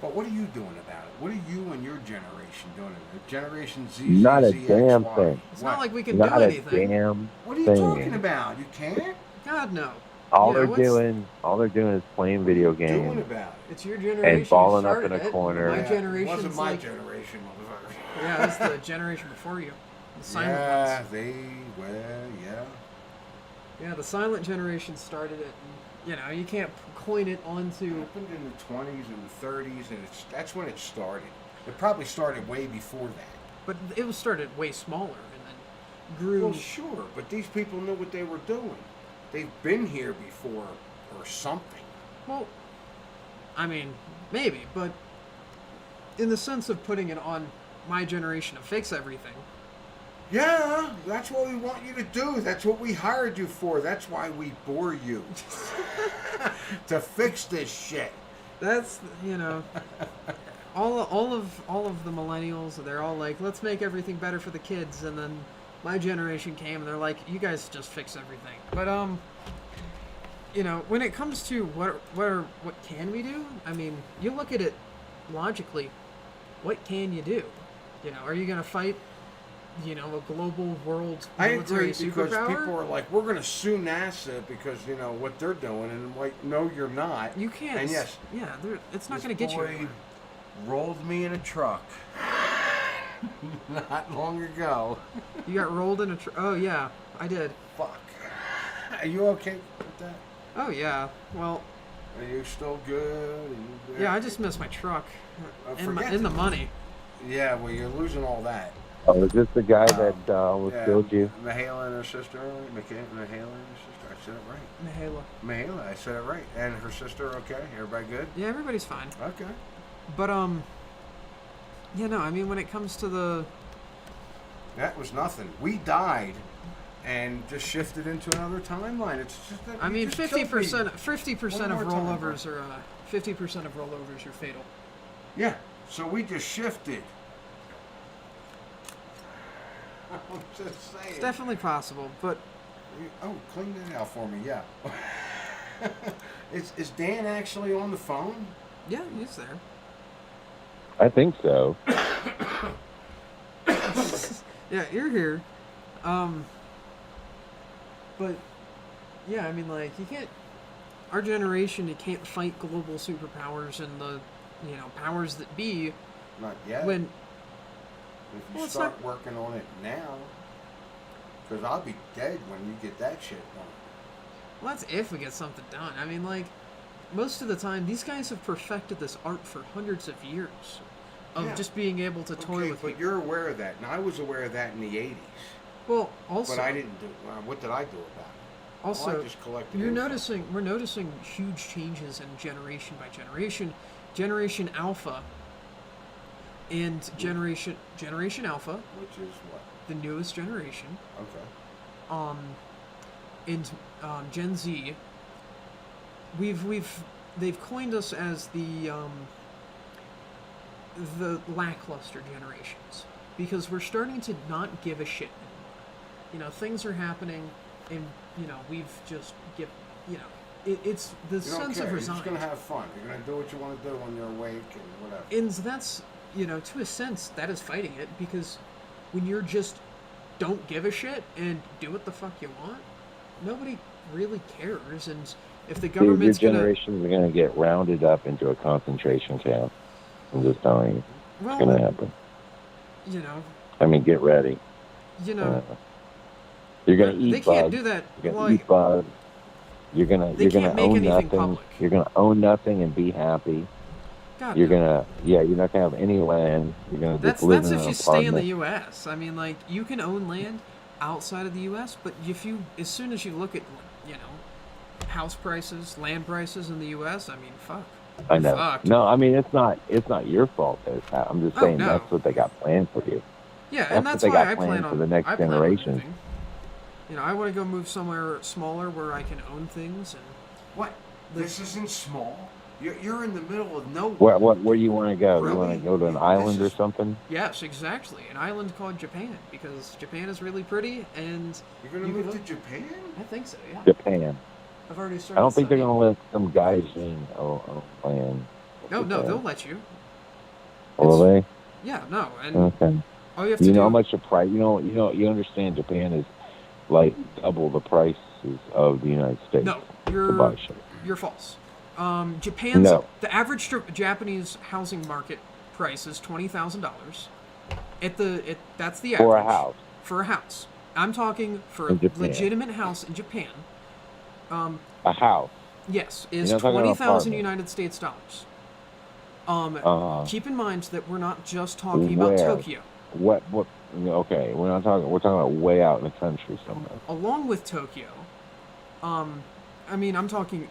But what are you doing about it? What are you and your generation doing about it? Generation Z, Not a Z, damn X, Y. thing. it's What? not like we can Not do a anything. damn What are you thing. talking about? You can't? God no. All You know, they're what's- all they're doing is playing video Doing games. about it. It's your generation. falling who up in started a it. corner. My Yeah, It generation's wasn't my like, generation, motherfucker. yeah, that's the generation before you. The silent Yeah, ones. yeah. Yeah, the silent generation started it. And, you can't coin it It onto. happened in the 20s and the 30s, and that's when it started. It probably started way before that. But it was started way smaller and then grew. Well, sure, but these people knew what they were doing. They've been here before or something. Well, I mean, maybe, but in the sense of putting it on my generation to fix everything. Yeah, that's what we want you to do. That's what we hired you for. That's why we bore you. To fix this shit. That's all of the millennials, they're all like, let's make everything better for the kids, and then my generation came and they're like, you guys just fix everything. But you know, when it comes to what can we do? I mean, you look at it logically. What can you do? You know, are you gonna fight? You know, a global world I military agree because superpower? people are like, we're going to sue NASA because you know what they're doing, and I'm like, no, you're not. You can't. And yes, Yeah, it's not this going to get you boy anywhere. rolled me in a truck not long ago. You got rolled in a oh yeah, I did. Fuck. Are you okay with that? Oh yeah. Well, Are you still good? Are you good? yeah, I just missed my truck and forget the the- money. Yeah, well, you're losing all that. Oh, is this the guy that was Yeah, killed you? Mahala and her sister. Mahala and her sister. I said it right. Mihaela. Mahala, I said it right. And her sister, okay? Everybody good? Yeah, everybody's fine. Okay. But yeah, no, I mean when it comes to the That was nothing. We died and just shifted into another timeline. It's just that I you mean, just killed me. 50% One of more time, rollovers are 50% of rollovers are fatal. Yeah. So we just shifted. I'm just saying. It's definitely possible, but Oh, clean that out for me. Yeah. Is Dan actually on the phone? yeah, he's there. I think so. Yeah, you're here. But yeah, I mean, like you can't. Our generation, you can't fight global superpowers and the, you know, powers that be Not yet. when. If you Well, it's start working on it now, because I'll be dead when you get that shit done. Well, that's if we get something done. I mean, like most of the time, these guys have perfected this art for hundreds of years of Yeah. just being able to toy Okay, with but people. you're aware of that, and I was aware of that in the '80s. Well, also, But I didn't do. What did I do about it? also, I just collected. You're info. noticing we're noticing huge changes in generation by generation. Generation Alpha and Generation Alpha, Which is what? the newest generation, Okay. and Gen Z. They've coined us as the lackluster generations because we're starting to not give a shit anymore. You know, things are happening, and you know we've just it's the You don't sense care. of You're resigned. just gonna have fun. You're gonna do what you want to do when you're awake and whatever. And that's, you know, to a sense, that is fighting it because when you're just don't give a shit and do what the fuck you want, nobody really cares. And if the Dude, your government's gonna, generations are going to get rounded up into a concentration camp. I'm just telling you. It's going to well, happen. you know, I mean, get ready. you know, You're going to eat they bugs. can't do that. You're going to Like, eat bugs. You're gonna They you're can't gonna make own anything nothing. public. You're gonna own nothing and be happy. God, You're no. you're not gonna have any land. You're gonna That's just live that's in if an you stay in the apartment. U.S. I mean, like you can own land outside of the U.S., but as soon as you look at, you know, house prices, land prices in the U.S., I mean, fuck. I know. Fucked. No, I mean it's not your fault that it's I'm just Oh, saying no. that's what they got planned for you. Yeah, That's and what that's they why got I plan planned on for the next I plan on generation. moving. You know, I want to go move somewhere smaller where I can own things and What? This isn't small. You're in the middle of nowhere. Where you want to go? You want Really? to go to an This island or is- something? yes, exactly, an island called Japan because Japan is really pretty and You're gonna you move can- to Japan? I think so. Yeah, Japan. I've already started. I don't think they're studying. gonna let some guys in land. No, Japan. they'll let you. Will they? Yeah, no, and Okay. all you have to You do. know how much the price? You understand Japan is like double the prices of the United States. No, to buy shit. you're false. Japan's No. the average Japanese housing market price is $20,000. That's the average For a house. For a house. I'm talking for a In Japan. legitimate house in Japan. A house. Yes, is You're not talking about 20,000 apartment. United States dollars. Keep in mind that we're not just talking about Where? Tokyo. What? Okay, we're not talking. We're talking about way out in the country somewhere. Along with Tokyo, I mean, I'm talking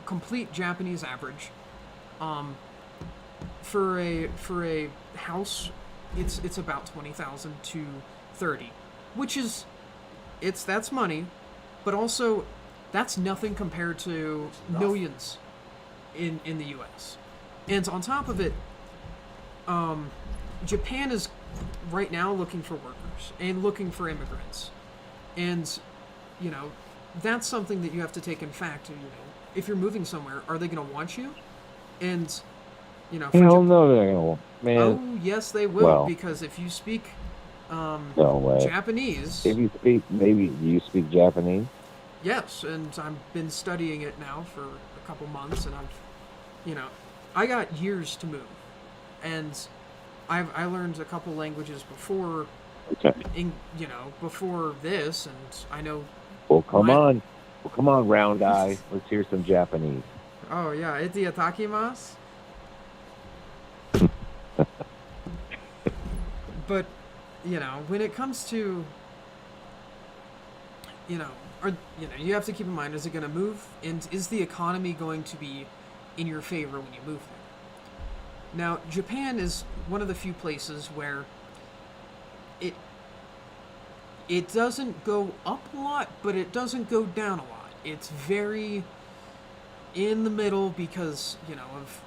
complete Japanese average. For a house, it's about 20,000 to 30, which is that's money, but also that's nothing compared to millions in the U.S. And on top of it, Japan is right now looking for workers and looking for immigrants, and you know that's something that you have to take in fact. You know, if you're moving somewhere, are they going to want you? And you know, for Hell no, they're gonna, man. oh yes, they will, Well, because if you speak no way. Japanese, If you speak, maybe you speak Japanese. yes, and I've been studying it now for a couple months, and you know, I got years to move, and I learned a couple languages before, Okay. you know, before this, and I know. Well, come my- on. Well, come on, round eye. Let's hear some Japanese. Oh yeah, iti atakimasu. But you know, when it comes to, you know, you have to keep in mind: is it going to move, and is the economy going to be in your favor when you move there? Now, Japan is one of the few places where it doesn't go up a lot, but it doesn't go down a lot. It's very in the middle because, you know, of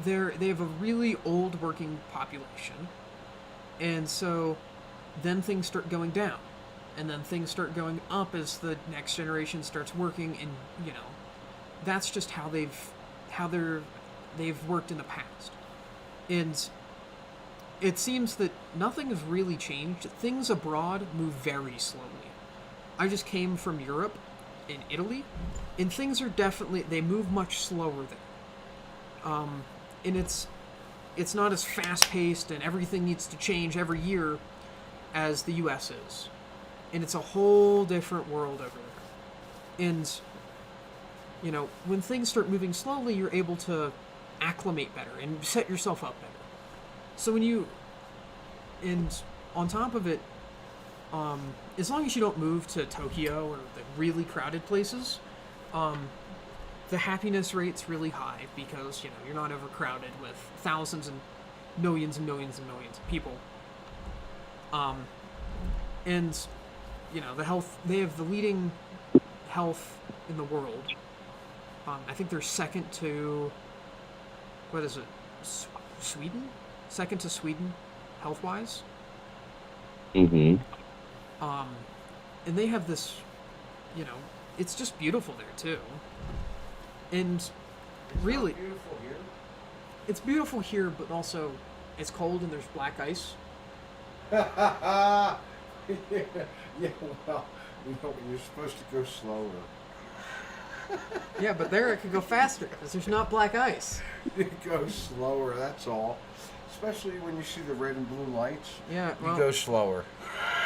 they have a really old working population, and so then things start going down, and then things start going up as the next generation starts working, and you know, that's just how they've worked in the past. And it seems that nothing has really changed. Things abroad move very slowly. I just came from Europe, in Italy, and things are they move much slower there. And it's not as fast paced, and everything needs to change every year as the U.S. is. And it's a whole different world over there. And you know, when things start moving slowly, you're able to acclimate better and set yourself up better. So and on top of it, as long as you don't move to Tokyo or the really crowded places, the happiness rate's really high because, you know, you're not overcrowded with thousands and millions and millions and millions of people. And, you know, they have the leading health in the world. I think they're second to, what is it, Sweden? Second to Sweden, health-wise. Mm-hmm. And they have this, you know, it's just beautiful there too. And really, Beautiful here. it's beautiful here, but also it's cold and there's black ice. Yeah, well, you know, you're supposed to go slower. Yeah, but there it could go faster because there's not black ice. You go slower, that's all. Especially when you see the red and blue lights. Yeah, You well, go slower.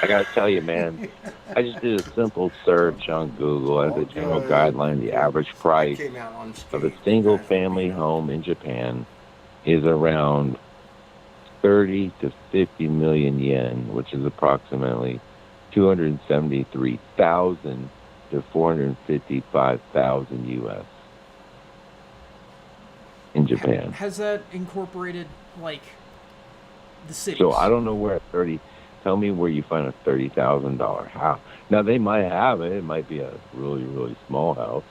I gotta tell you, man. I just did a simple search on Google as a general guideline. The average I price came out of unscathed. a single-family home in Japan is around 30 to 50 million yen, which is approximately 273,000 to 455,000 U.S. in Japan. has that incorporated like the cities? So I don't know where 30. Tell me where you find a $30,000 house. Now they might have it. It might be a really, really small house,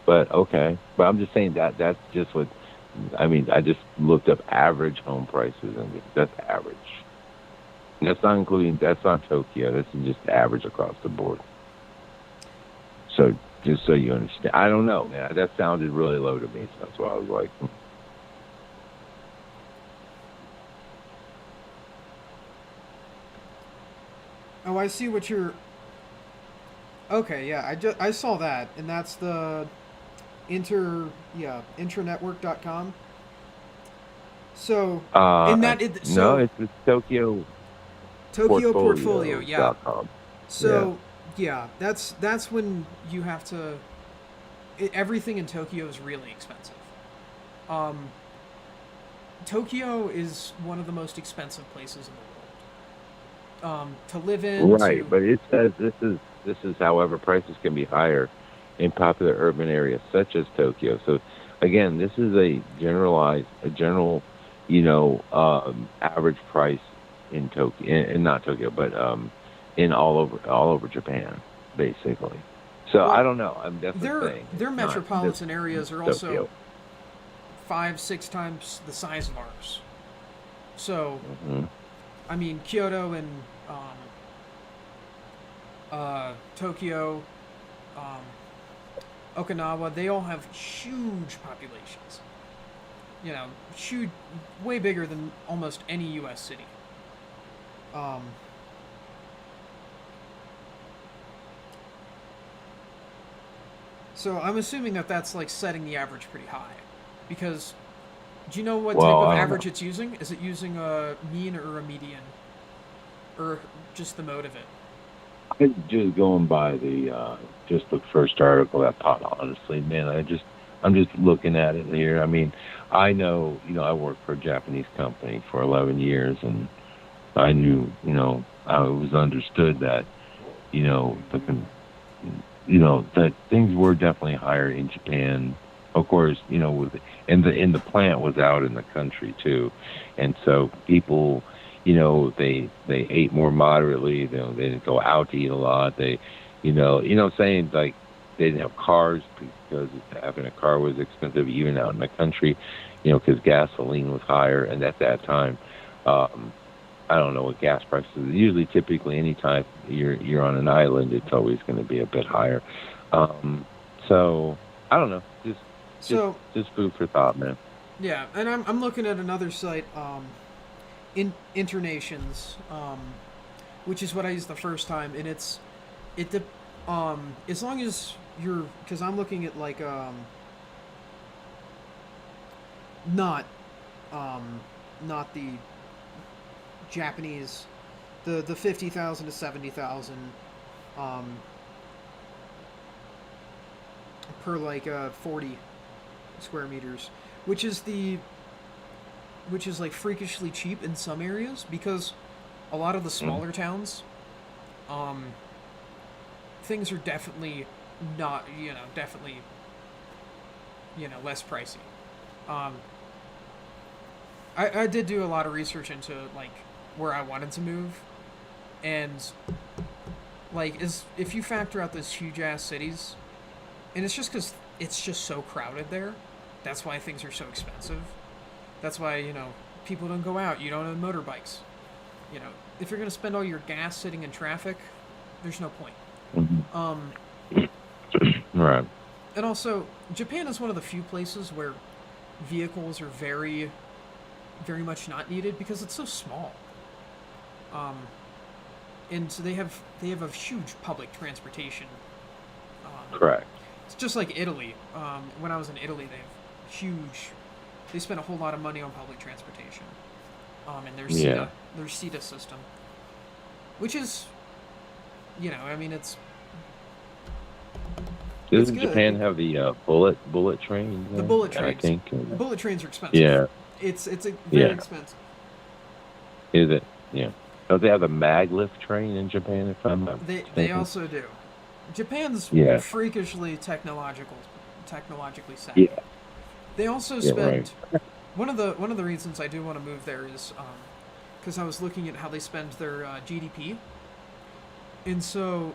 but okay. But I'm just saying that's just what. I mean, I just looked up average home prices, and that's average. And that's not Tokyo. This is just average across the board. So just so you understand, I don't know, man. That sounded really low to me. So that's why I was like. Oh, I see what you're. Okay, yeah, I saw that, and that's the intranetwork.com. So in that no, it's Tokyo Portfolio, yeah. .com. So yeah, that's when you have to. Everything in Tokyo is really expensive. Tokyo is one of the most expensive places in the world to live in. Right, but it says this is however prices can be higher in popular urban areas such as Tokyo. So again, this is a general, average price in Tokyo, in not Tokyo, but in all over Japan, basically. So I don't know. I'm definitely saying their metropolitan areas are also Tokyo. 5-6 times the size of ours. So Mhm. I mean, Kyoto and Tokyo, um, Okinawa, they all have huge populations. You know, huge, way bigger than almost any U.S. city. Um, so I'm assuming that that's like setting the average pretty high, because do you know what type Well, of I don't average know. it's using? Is it using a mean or a median, or just the mode of it? I'm just going by the just the first article that popped. Honestly, man, I'm just looking at it here. I mean, I know, I worked for a Japanese company for 11 years, and I knew, I was understood that, the that things were definitely higher in Japan. Of course, with and the plant was out in the country too, and so people, they ate more moderately. They didn't go out to eat a lot. They, saying like they didn't have cars because having a car was expensive even out in the country, because gasoline was higher, and at that time, um, I don't know what gas prices. Usually, typically, anytime you're on an island, it's always going to be a bit higher. Um, so I don't know. Just So just food for thought, man. yeah, and I'm looking at another site, in Internations, which is what I used the first time, and it de- as long as you're, because I'm looking at like not um not the Japanese, the 50,000 to 70,000 um per like 40 square meters, which is the which is like freakishly cheap in some areas, because a lot of the Mm. smaller towns, um things are definitely not, definitely, less pricey. um I did do a lot of research into like where I wanted to move, and like, is if you factor out those huge ass cities, and it's just because it's just so crowded there, that's why things are so expensive. That's why, people don't go out. You don't have motorbikes. You know, if you're gonna spend all your gas sitting in traffic, there's no point. Mhm. Um, Right. and also, Japan is one of the few places where vehicles are very, very much not needed because it's so small. Um, and so they have a huge public transportation. Um, Correct. it's just like Italy. When I was in Italy, they have huge. They spend a whole lot of money on public transportation. And Yeah. their CETA system, which is, I mean, it's Doesn't good. Japan have the bullet train The bullet there? I trains. think. Bullet trains are expensive. Yeah. It's a very Yeah. expensive. Is it? Yeah. Don't they have the maglev train in Japan? If I'm not They mistaken. also do. Japan's Yeah. freakishly technologically savvy. Yeah. They also Yeah. Right. spend one of the reasons I do want to move there is because I was looking at how they spend their GDP, and so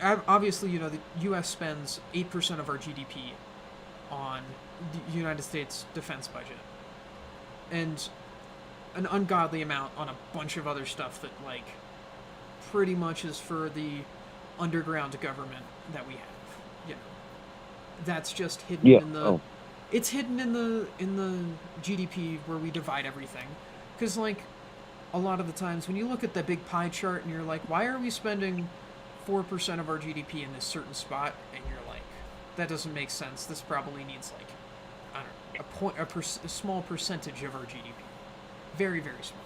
obviously, the U.S. spends 8% of our GDP on the United States defense budget, and an ungodly amount on a bunch of other stuff that like pretty much is for the underground government that we have. You know, that's just hidden Yeah. in the Oh. it's hidden in the GDP where we divide everything. Because like a lot of the times when you look at the big pie chart and you're like, why are we spending 4% of our GDP in this certain spot? And you're like, that doesn't make sense. This probably needs like, I don't know, a small percentage of our GDP, very very small.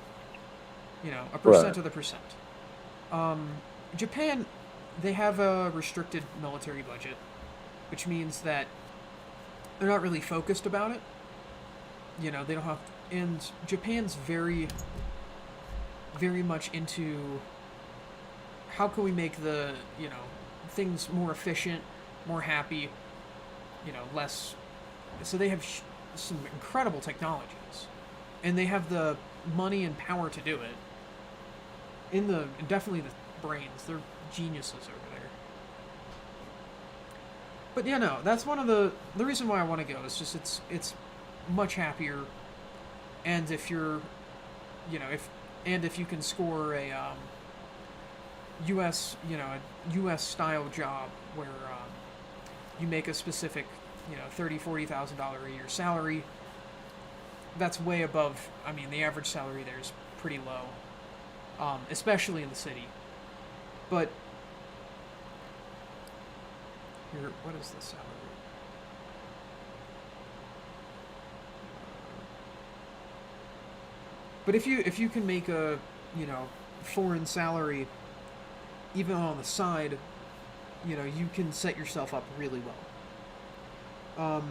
A Right. percent of the percent. Um, Japan, they have a restricted military budget, which means that they're not really focused about it. They don't have. And Japan's very, very much into how can we make the things more efficient, more happy, less. So they have some incredible technologies, and they have the money and power to do it. Definitely the brains, they're geniuses over there. But yeah, no, that's one of the reason why I want to go is just it's much happier, and if you're, if and if you can score U.S. A U.S. style job where you make a specific, $30,000-$40,000 a year salary. That's way above. I mean, the average salary there is pretty low, especially in the city. But here, what is the salary? But if you can make a foreign salary even on the side, you can set yourself up really well.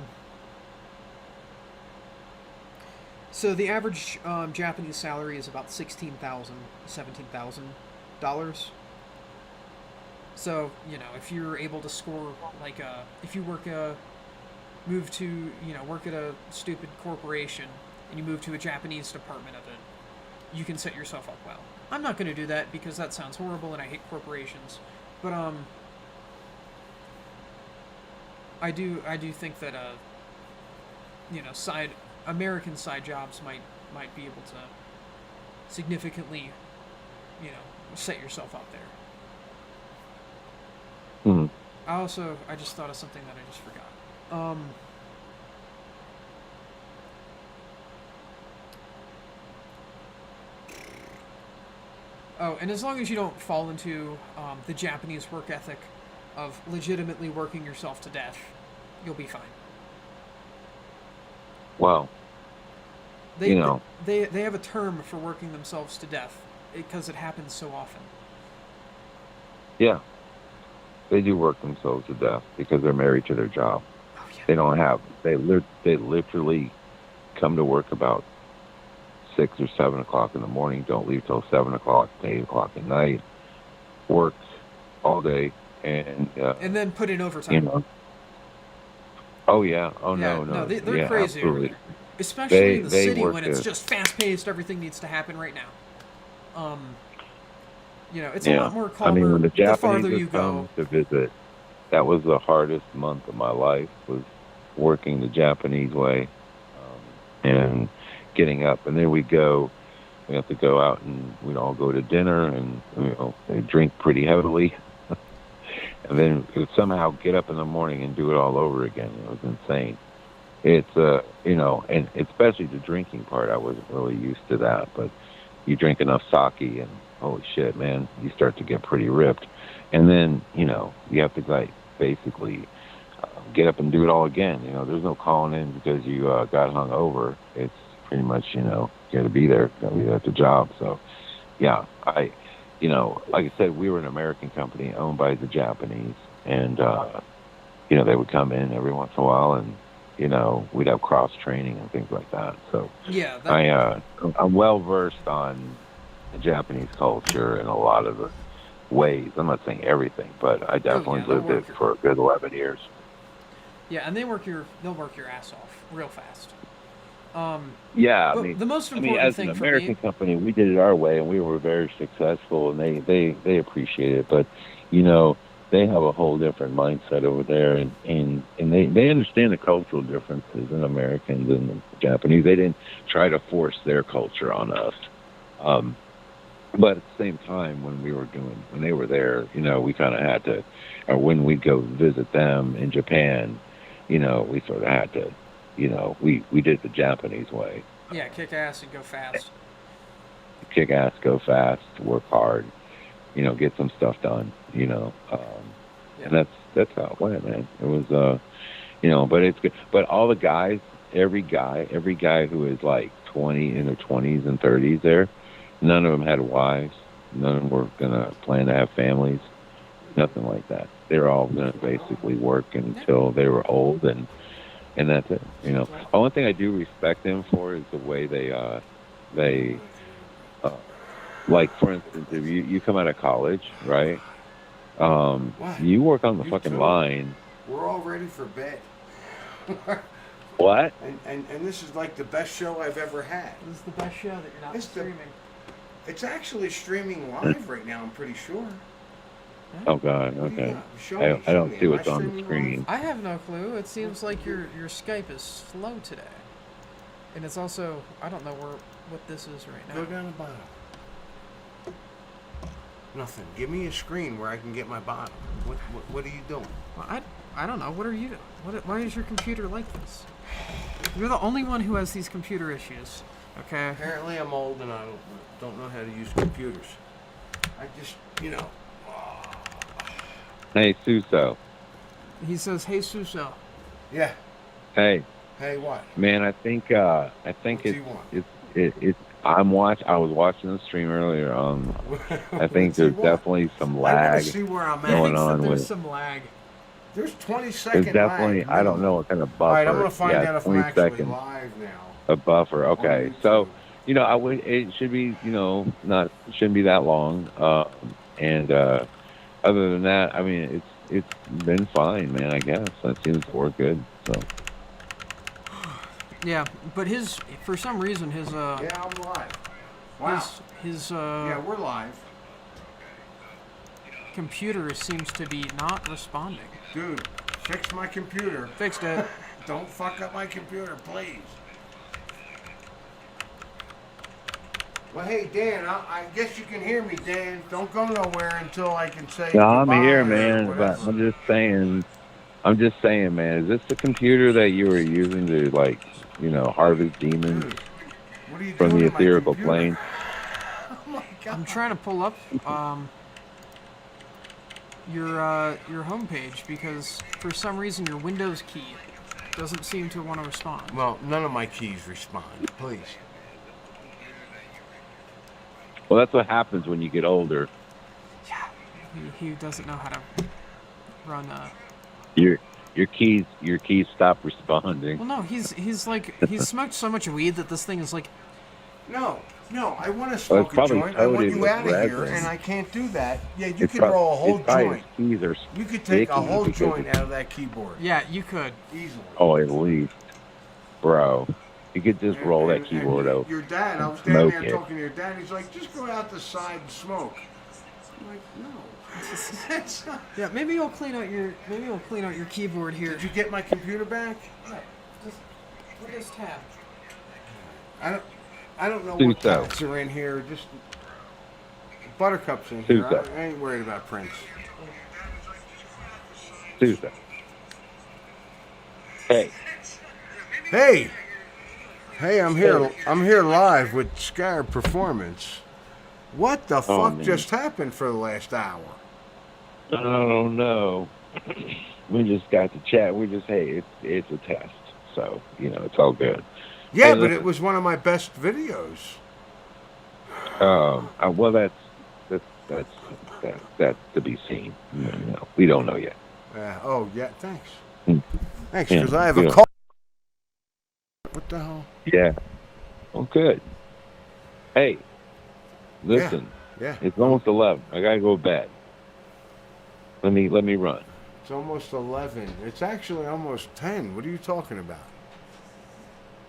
So the average Japanese salary is about $17,000. So if you're able to score if you work work at a stupid corporation and you move to a Japanese department of it, you can set yourself up well. I'm not going to do that because that sounds horrible and I hate corporations. But I do think that American side jobs might be able to significantly set yourself up there. Hmm. I just thought of something that I just forgot. Oh, and as long as you don't fall into the Japanese work ethic of legitimately working yourself to death, you'll be fine. Well, They have a term for working themselves to death because it happens so often. yeah, they do work themselves to death because they're married to their job. Oh yeah. They literally come to work about 6 or 7 o'clock in the morning, don't leave till 7 o'clock, 8 o'clock at night, work all day, and then put in overtime. Oh yeah. Oh yeah, no. They're yeah, crazy. Absolutely. Especially in the city work when it's just fast paced, everything needs to happen right now. It's a lot more calmer. I mean, when the the farther Japanese you would come go. to visit, that was the hardest month of my life, was working the Japanese way, and getting up. And then we have to go out and we'd all go to dinner and, they drink pretty heavily. And then we'd somehow get up in the morning and do it all over again. It was insane. It's, and especially the drinking part, I wasn't really used to that. But you drink enough sake and holy shit, man, you start to get pretty ripped. And then, you have to basically get up and do it all again. There's no calling in because you got hung over. It's pretty much, you got to be there, got to be at the job. So, yeah, like I said, we were an American company owned by the Japanese, and they would come in every once in a while, and we'd have cross training and things like that. So yeah, I'm well versed on the Japanese culture and a lot of the ways. I'm not saying everything, but I definitely lived it for a good 11 years. Yeah, and they'll work your ass off real fast. Yeah, but I mean, the most important as thing an for American me, company, we did it our way, and we were very successful, and they appreciate it. But they have a whole different mindset over there, and they understand the cultural differences in Americans and the Japanese. They didn't try to force their culture on us. But at the same time, when they were there, we kind of had to, or when we'd go visit them in Japan, we sort of had to, we did the Japanese way. Yeah, kick ass and go fast. Kick ass, go fast, work hard, get some stuff done, and that's how it went, man. It was, but it's good. But all the guys, every guy who is like 20 in their 20s and 30s there, none of them had wives. None of them were gonna plan to have families. Nothing like that. They were all gonna basically work until they were old, and that's it. The only thing I do respect them for is the way they like, for instance, if you come out of college, right? You work on the fucking line. We're all ready for bed. What? And this is like the best show I've ever had. This is the best show that you're not streaming. It's actually streaming live right now, I'm pretty sure. Oh God, okay. I don't see what's on the screen. I have no clue. It seems like your Skype is slow today. And it's also, I don't know what this is right now. Go down the bottom. Nothing. Give me a screen where I can get my bottom. What are you doing? Well, I don't know. What are you doing? Why is your computer like this? You're the only one who has these computer issues. Okay. Apparently I'm old and I don't know how to use computers. I just, Hey, Suso. He says, "Hey, Suso." Yeah. Hey, Hey, what? man. I think What's he want? it's. I was watching the stream earlier. I think What's he there's want? definitely some I want lag to see where I'm He at. going thinks that on there's with. some lag. There's 20 There's second definitely. lag. I don't know what kind of buffer. All right, I'm gonna find yeah, out if I'm 20 actually seconds. live now. A buffer. Okay, YouTube. so I would. It should be. Not shouldn't be that long. And other than that, I mean, it's been fine, man. I guess that seems to work good. So Yeah, but for some reason his Yeah, I'm live. Wow. his Yeah, we're live. computer seems to be not responding. Dude, fix my computer. Fixed it. Don't fuck up my computer, please. Well, hey, Dan, I guess you can hear me, Dan. Don't go nowhere until I can say no, I'm goodbye here, or man. But whatever. I'm just saying. Man. Is this the computer that you were using to harvest demons Dude, what are you from doing the to my ethereal computer? plane? Oh my God. I'm trying to pull up your homepage because for some reason your Windows key doesn't seem to want to respond. Well, none of my keys respond. Please. Well, that's what happens when you get older. He doesn't know how to run. Your keys stop responding. Well, no, he's smoked so much weed that this thing is like. No, I want to smoke a probably joint. I want coated you with out of here, resin. and I can't do that. Yeah, you It's can prob- roll a whole it's probably joint. his keys are You could take a sticky whole because joint it's- out of that keyboard. Yeah, you could. Easily. Oh, at least, bro. You could just roll that keyboard out. Your dad, I was down there Smoke it. talking to your dad. He's like, just go out the side and smoke. I'm like, no. That's not. Yeah, maybe you'll clean out your keyboard here. Did you get my computer back? Yeah, just look at this tab. I don't know Do what so. cats are in here. Just Buttercup's in here. Do so. I ain't worried about Prince. Tuesday. Hey, Hey, I'm here. I'm here live with Scarabperformance. What the fuck man. just happened for the last hour? I don't know. We just got to chat. We just it's a test, so it's all good. Yeah, Hey, but listen. it was one of my best videos. Well, that's to be seen. We don't know yet. Oh yeah, thanks. Hmm. Thanks, Yeah, because I have yeah. a call. What the hell? Yeah. Well, good. Hey, listen. Yeah, It's almost 11. I gotta go to bed. Let me run. it's almost 11. It's actually almost 10. What are you talking about?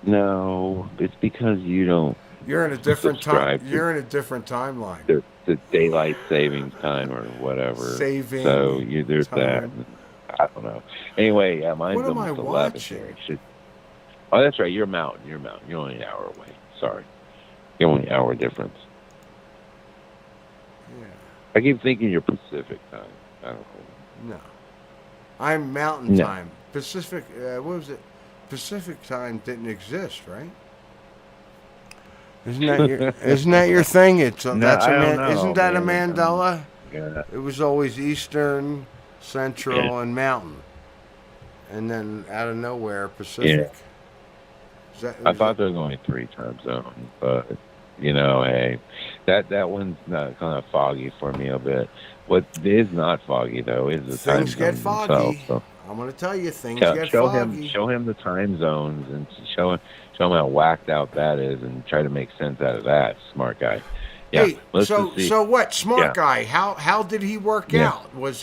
No, it's because you don't. You're in a different time. Subscribe to- You're in a different timeline. The daylight savings time or whatever. Saving So there's time. that. I don't know. Anyway, yeah, mine's What am I almost 11 watching? here. Oh, that's right. You're Mountain. You're only an hour away. Sorry. You're only an hour difference. Yeah. I keep thinking you're Pacific time. I don't know. No. I'm Mountain No. Time. Pacific. What was it? Pacific Time didn't exist, right? Isn't that your thing? It's No, that's I don't know, isn't that a man. Mandela? Yeah. It was always Eastern, Central, and Mountain, and then out of nowhere Pacific. I thought there was only 3 time zones, but hey, that one's not kind of foggy for me a bit. What is not foggy though is the time things get zones foggy. themselves. So I'm gonna tell you, things show get foggy. show him the time zones and show him how whacked out that is, and try to make sense out of that. Smart guy. Yeah. Hey, let's just see. so what? Smart Yeah. guy. How did he work Yeah. out? Was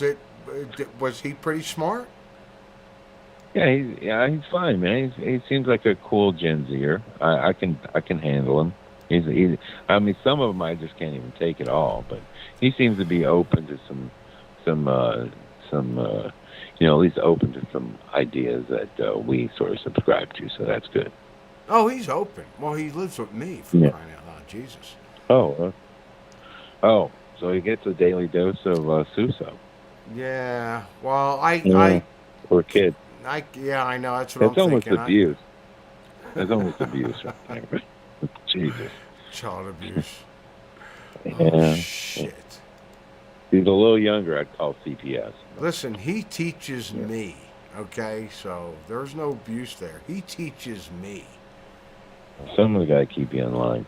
he pretty smart? Yeah, he's fine, man. He seems like a cool Gen Zer. I can handle him. He's I mean, some of them I just can't even take it all, but he seems to be open to some at least open to some ideas that we sort of subscribe to. So that's good. Oh, he's open. Well, he lives with me for Yeah. crying out loud, Jesus. Oh, So he gets a daily dose of Suso. Yeah. Well, Yeah. Poor kid. yeah, I know. That's what It's I'm almost thinking. abuse. It's almost abuse right there. Jesus. Child abuse. Oh Yeah. shit. He's a little younger. I'd call CPS. Listen, he teaches Yeah. me. Okay, so there's no abuse there. He teaches me. Someone's got to keep you in line.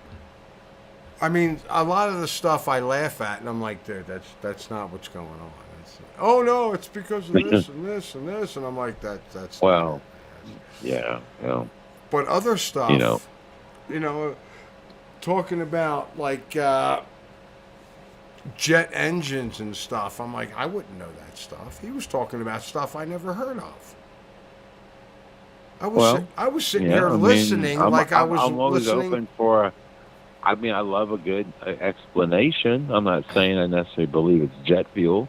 I mean, a lot of the stuff I laugh at, and I'm like, dude, that's not what's going on. Oh no, it's because of this and this and this, and I'm like, that's Well, not it. yeah. Well, But other stuff, you know. you know, talking about like jet engines and stuff. I'm like, I wouldn't know that stuff. He was talking about stuff I never heard of. I was sitting here listening, I'm was always listening. open for. I mean, I love a good explanation. I'm not saying I necessarily believe it's jet fuel,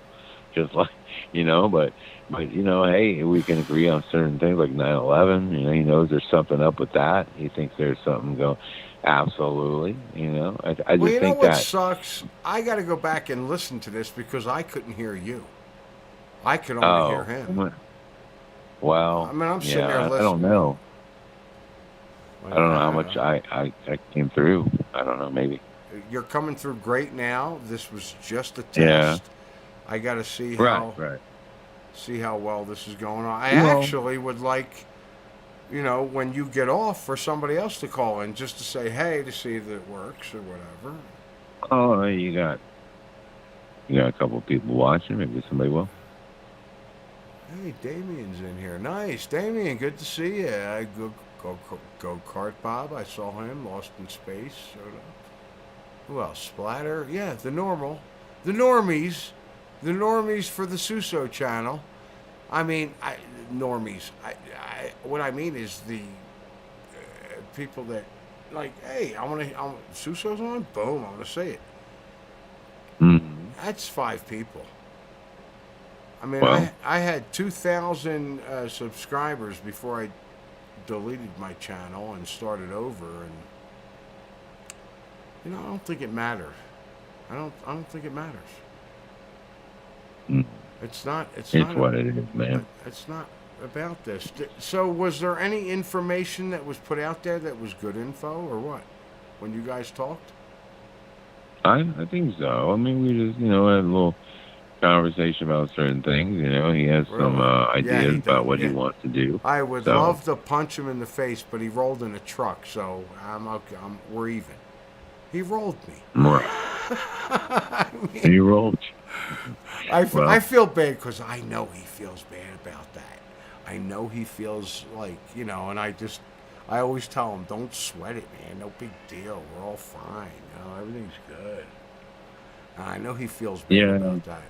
just like but hey, we can agree on certain things like 9/11. He knows there's something up with that. He thinks there's something going. Absolutely, I just Well, you know think what that sucks? I got to go back and listen to this because I couldn't hear you. I could only hear him. Well, I mean, I'm sitting yeah, there listening. I don't know. I don't know how much I came through. I don't know, maybe. You're coming through great now. This was just a test. Yeah. I got to see how Right. see how well this is going on. I actually would like, when you get off, for somebody else to call in just to say hey to see if it works or whatever. Oh, you got a couple of people watching. Maybe somebody will. Hey, Damien's in here. Nice, Damien. Good to see you. Go kart Bob. I saw him. Lost in Space. Showed up. Who else? Splatter. Yeah, the normies for the Suso channel. I mean, normies. What I mean is the people that like, hey, Suso's on. Boom, I'm gonna say it. Mm-hmm. That's 5 people. I mean, Well, I had 2,000 subscribers before I deleted my channel and started over, and I don't think it matters. I don't think it matters. mm, It's not. it's what it is, man. It's not about this. So, was there any information that was put out there that was good info, or what? When you guys talked? I think so. I mean, we just had a little conversation about certain things. He has some ideas about what he wants to do. I would love to punch him in the face, but he rolled in a truck, so I'm okay. We're even. He rolled me. Right. He rolled. I feel bad because I know he feels bad about that. I know he feels like, and I always tell him, don't sweat it, man. No big deal. We're all fine. Everything's good. And I know he feels bad about that.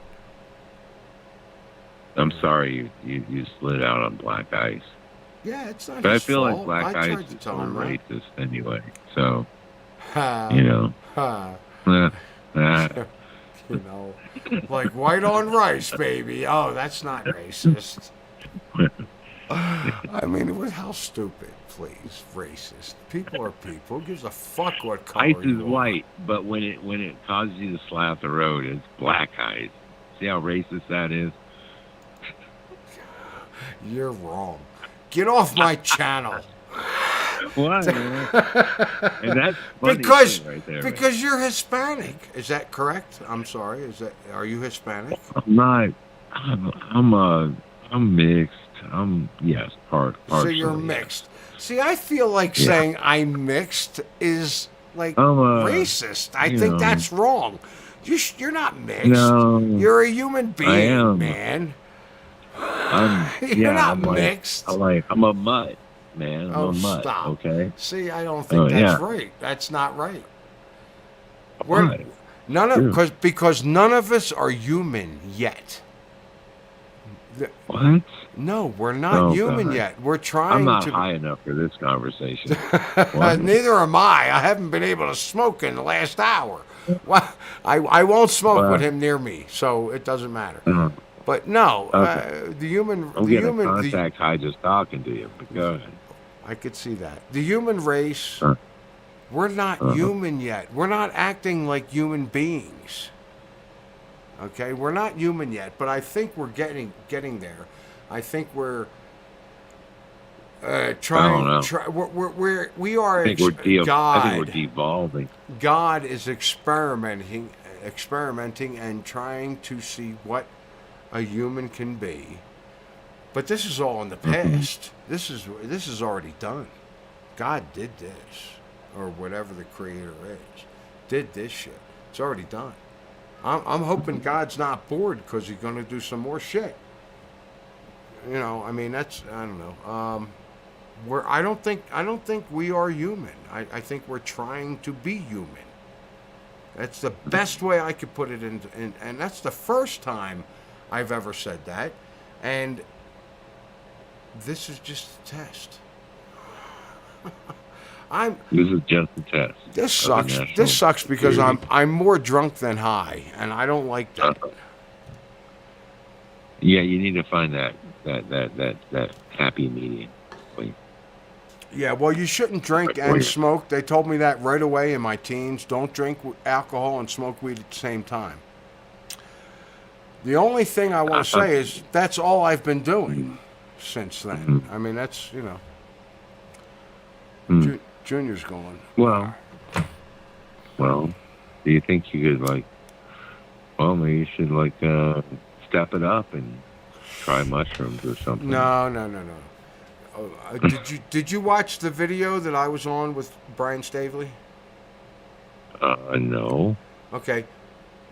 I'm sorry you slid out on black ice. Yeah, it's not But his I feel fault. like black I ice tried to is tell him that. racist anyway. So, Ha. Like white on rice, baby. Oh, that's not racist. I mean, how stupid, please. Racist. People are people. Who gives a fuck what color ice you is are? white, but when it causes you to slap the road, it's black ice. See how racist that is? You're wrong. Get off my channel. What? And that's funny Because shit right there, because you're Hispanic. Is that correct? I'm sorry. Are you Hispanic? I'm not. I'm mixed. Yes, partially. So you're mixed. See, I feel like saying I'm mixed is like racist. I think that's wrong. You're not mixed. No, You're a human being, I am. man. You're not mixed. I'm a mutt, man. I'm a mutt. Stop. Okay. See, I don't think that's right. That's not right. Because none of us are human yet. What? No, we're not human yet. We're trying to. I'm not high enough for this conversation. Neither am I. I haven't been able to smoke in the last hour. Well, I won't smoke with him near me, so it doesn't matter. But no, the human. I'm getting a contact high just talking to you. But go ahead. I could see that. The human race, we're not human yet. We're not acting like human beings. Okay, we're not human yet, but I think we're getting there. I think we're don't know. we are I think we're God. devolving. God is experimenting and trying to see what a human can be. But this is all in the past. This is already done. God did this, or whatever the creator is, did this shit. It's already done. I'm hoping God's not bored because he's going to do some more shit. You know, I mean, that's, I don't know. I don't think we are human. I think we're trying to be human. That's the best way I could put it in, and that's the first time I've ever said that. And this is just a test. This is just a test. This sucks. This sucks because I'm more drunk than high, and I don't like that. Yeah, you need to find that happy medium. Please. Yeah, well, you shouldn't drink and smoke. They told me that right away in my teens. Don't drink alcohol and smoke weed at the same time. The only thing I want to say is that's all I've been doing since then. I mean, that's, you know, Junior's going. Well, do you think you could, like, well, maybe you should, like, step it up and try mushrooms or something? No. Did you watch the video that I was on with Brian Stavely? No. Okay.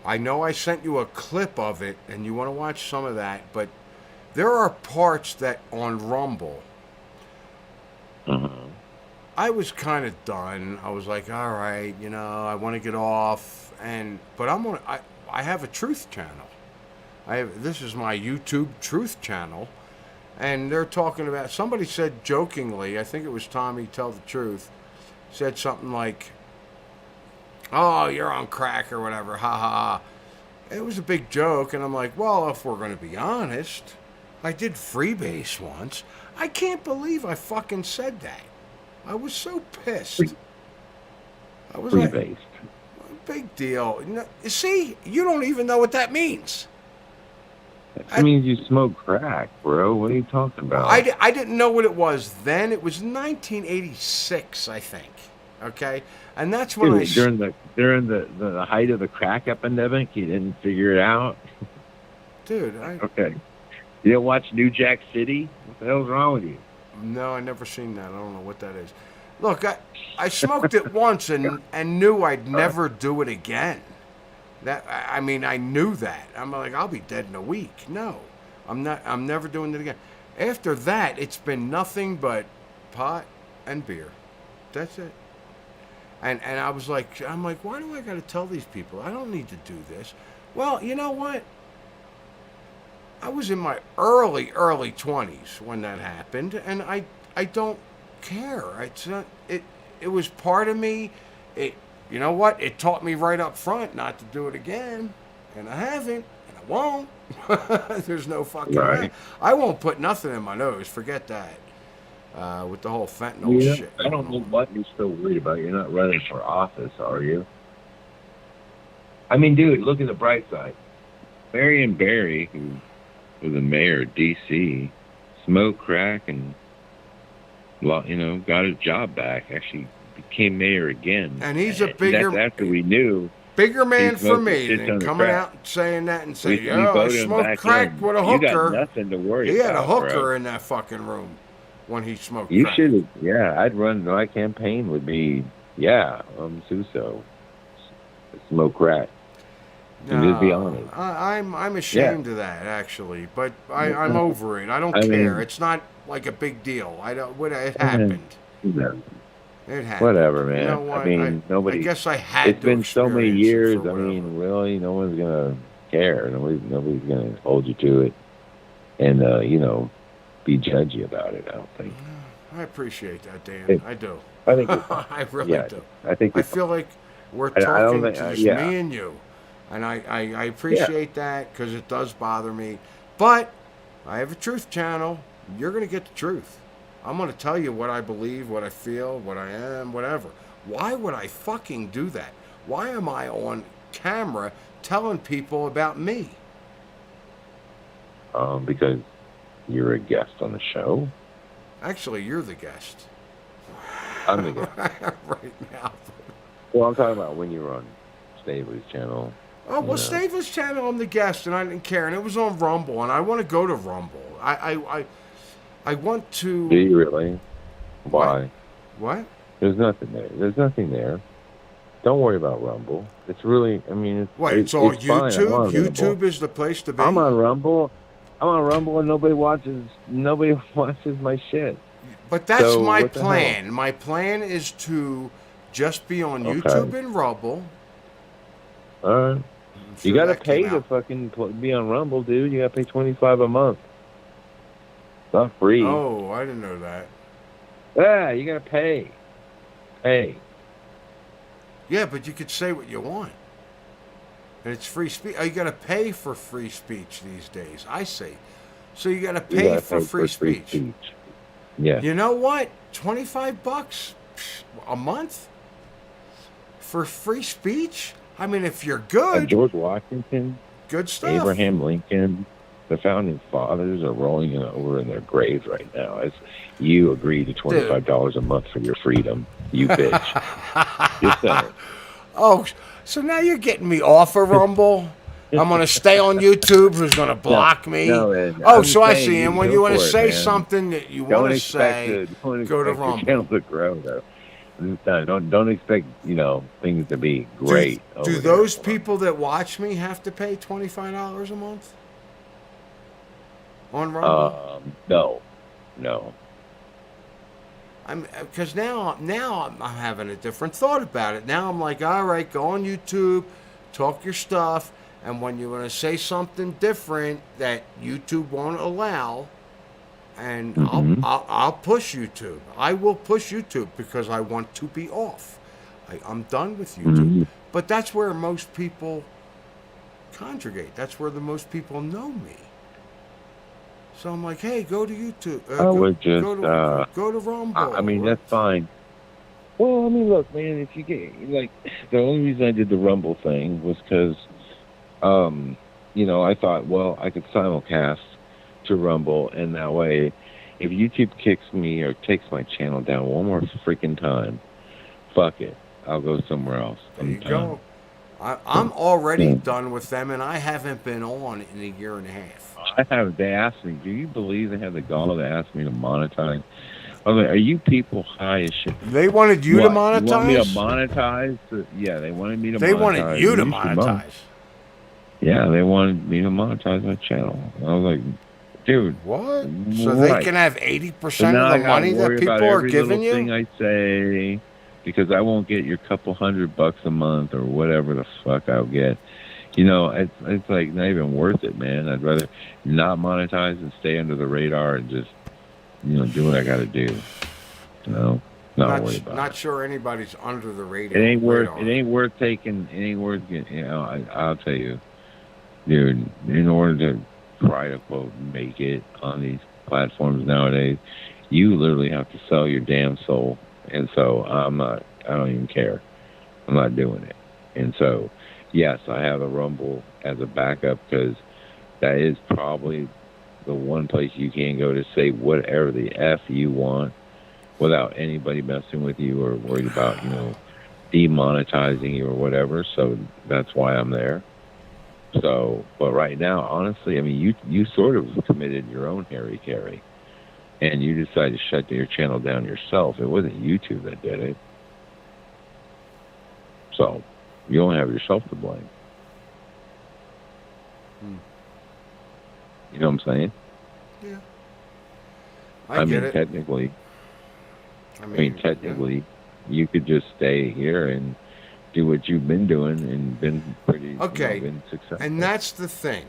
I know I sent you a clip of it, and you want to watch some of that, but there are parts that on Rumble, I was kind of done. I was like, all right, you know, I want to get off, but I have a truth channel. This is my YouTube truth channel, and they're talking about, somebody said jokingly, I think it was Tommy Tell the Truth, said something like, oh, you're on crack or whatever, ha ha ha. It was a big joke, and I'm like, well, if we're going to be honest, I did freebase once. I can't believe I fucking said that. I was so pissed. I was like, Freebased. big deal. You see, you don't even know what that means. That means you smoke crack, bro. What are you talking about? I didn't know what it was then. It was 1986, I think. Okay, and that's when during the height of the crack epidemic, you didn't figure it out. Dude, okay. You didn't watch New Jack City? What the hell's wrong with you? No, I never seen that. I don't know what that is. Look, I smoked it once and knew I'd never do it again. I mean, I knew that. I'm like, I'll be dead in a week. No, I'm not. I'm never doing it again. After that, it's been nothing but pot and beer. That's it. And I'm like, why do I got to tell these people? I don't need to do this. Well, you know what? I was in my early 20s when that happened, and I don't care. It was part of me. You know what? It taught me right up front not to do it again, and I haven't, and I won't. There's no fucking way. I won't put nothing in my nose. Forget that. With the whole fentanyl shit. I don't know what you're still worried about. You're not running for office, are you? I mean, dude, look at the bright side. Marion Barry, who was the mayor of D.C., smoked crack and, got his job back. Actually became mayor again. And he's a bigger... That's after we knew. Bigger man for me than coming out and saying that and saying, I smoked crack with a hooker. You got nothing to worry about. He had a hooker in that fucking room when he smoked crack. You should have, I'd run, my campaign would be, Suso, smoke crack. No, just be honest. I'm ashamed of that, actually, but I'm over it. I don't care. It's not like a big deal. It happened. It happened. Whatever, man. You know what? I mean, nobody. I guess I had. It's been so many years. I mean, really, no one's gonna care. Nobody's gonna hold you to it, and be judgy about it. I don't think. I appreciate that, Dan. I do. I think. I really do. I feel like we're talking to just me and you. And I appreciate that because it does bother me. But I have a truth channel. You're going to get the truth. I'm going to tell you what I believe, what I feel, what I am, whatever. Why would I fucking do that? Why am I on camera telling people about me? Because you're a guest on the show. Actually, you're the guest. I'm the guest. Right now. Well, I'm talking about when you were on Stabler's channel. Oh, well, Stabler's channel, I'm the guest, and I didn't care. And it was on Rumble, and I want to go to Rumble. I want to... Do you really? Why? What? There's nothing there. There's nothing there. Don't worry about Rumble. It's really, I mean, it's... What, it's all fine. I'm on YouTube? Rumble. YouTube is the place to be? I'm on Rumble. And nobody watches my shit. But that's So, my what the plan. hell? My plan is to just be on Okay. YouTube and Rumble. All right. I'm You sure gotta that came pay to out. fucking be on Rumble, dude. You gotta pay $25 a month. It's not free. Oh, I didn't know that. Yeah, you gotta pay. Pay. Yeah, but you could say what you want. And it's free speech. Oh, you got to pay for free speech these days, I see. So you got to You pay gotta for free speech. Yeah. You know what? $25 a month for free speech? I mean, if you're good, George Washington, good stuff. Abraham Lincoln, the founding fathers are rolling over in their graves right now as you agree to $25 a month for your freedom. You bitch. Just saying. Oh, so now you're getting me off of Rumble? I'm going to stay on YouTube. Who's going to block me? No, man. Oh, I'm so I saying see. And when go you want to for it, say man. something that you Don't want to expect say, don't go to expect your Rumble. channel to grow, though. Don't expect, things to be great. Do over those there. people that watch me have to pay $25 a month on Rumble? No. Because now I'm having a different thought about it. Now I'm like, all right, go on YouTube, talk your stuff, and when you want to say something different that YouTube won't allow, and Mhm. I'll push YouTube. I will push YouTube because I want to be off. I'm done with YouTube. Mhm. But that's where most people congregate. That's where the most people know me. So I'm like, hey, go to YouTube. I would just, go to Rumble. I mean, that's fine. Well, I mean, look, man, if you get, the only reason I did the Rumble thing was because, I thought, well, I could simulcast to Rumble, and that way, if YouTube kicks me or takes my channel down one more freaking time, fuck it. I'll go somewhere else. There you go. I'm already done with them, and I haven't been on in a year and a half. They asked me, do you believe they had the gall to ask me to monetize? I was like, are you people high as shit? They wanted you to What, monetize? You want me to monetize? Yeah, they wanted me to monetize. They wanted you to should monetize. Yeah, they wanted me to monetize my channel. I was like, dude. What? So they can have 80% now of the money that people are giving you? Thing I say, because I won't get your couple $100 a month or whatever the fuck I'll get. It's like not even worth it, man. I'd rather not monetize and stay under the radar and just, do what I got to do. Not worry about it. Not sure anybody's under the radar. It ain't worth taking. It ain't worth getting. I'll tell you, dude. In order to try to quote make it on these platforms nowadays, you literally have to sell your damn soul. And so I don't even care. I'm not doing it. And so, yes, I have a Rumble as a backup because that is probably the one place you can go to say whatever the F you want without anybody messing with you or worried about, demonetizing you or whatever. So that's why I'm there. So, but right now, honestly, I mean, you sort of committed your own Harry Carey. And you decided to shut your channel down yourself. It wasn't YouTube that did it. So, you only have yourself to blame. You know what I'm saying? Yeah. I get mean, it. technically, you could just stay here and do what you've been doing and been pretty been successful. And that's the thing.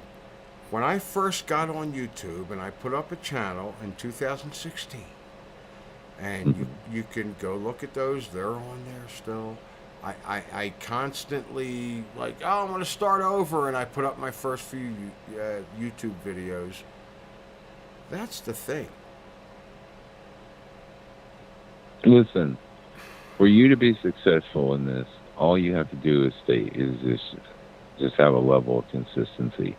When I first got on YouTube and I put up a channel in 2016, and you can go look at those, they're on there still. I constantly I want to start over, and I put up my first few YouTube videos. That's the thing. Listen, for you to be successful in this, all you have to do is just have a level of consistency.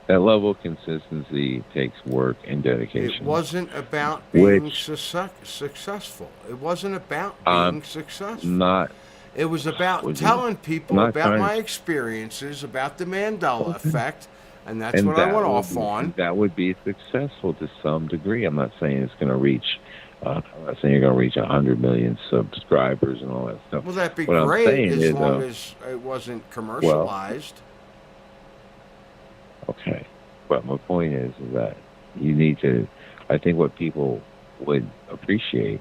That level of consistency takes work and It dedication. wasn't about being Which successful. It wasn't about I'm being successful. not. It was about Would you? telling I'm people not about trying my to. experiences, about the Mandela Okay. effect, and that's what I went off on. And that would be successful to some degree. I'm not saying it's going to reach. I'm not saying you're going to reach 100 million subscribers and all that stuff. Well, that'd be What I'm great saying as is, long as it wasn't well, commercialized. okay. But my point is that you need to. I think what people would appreciate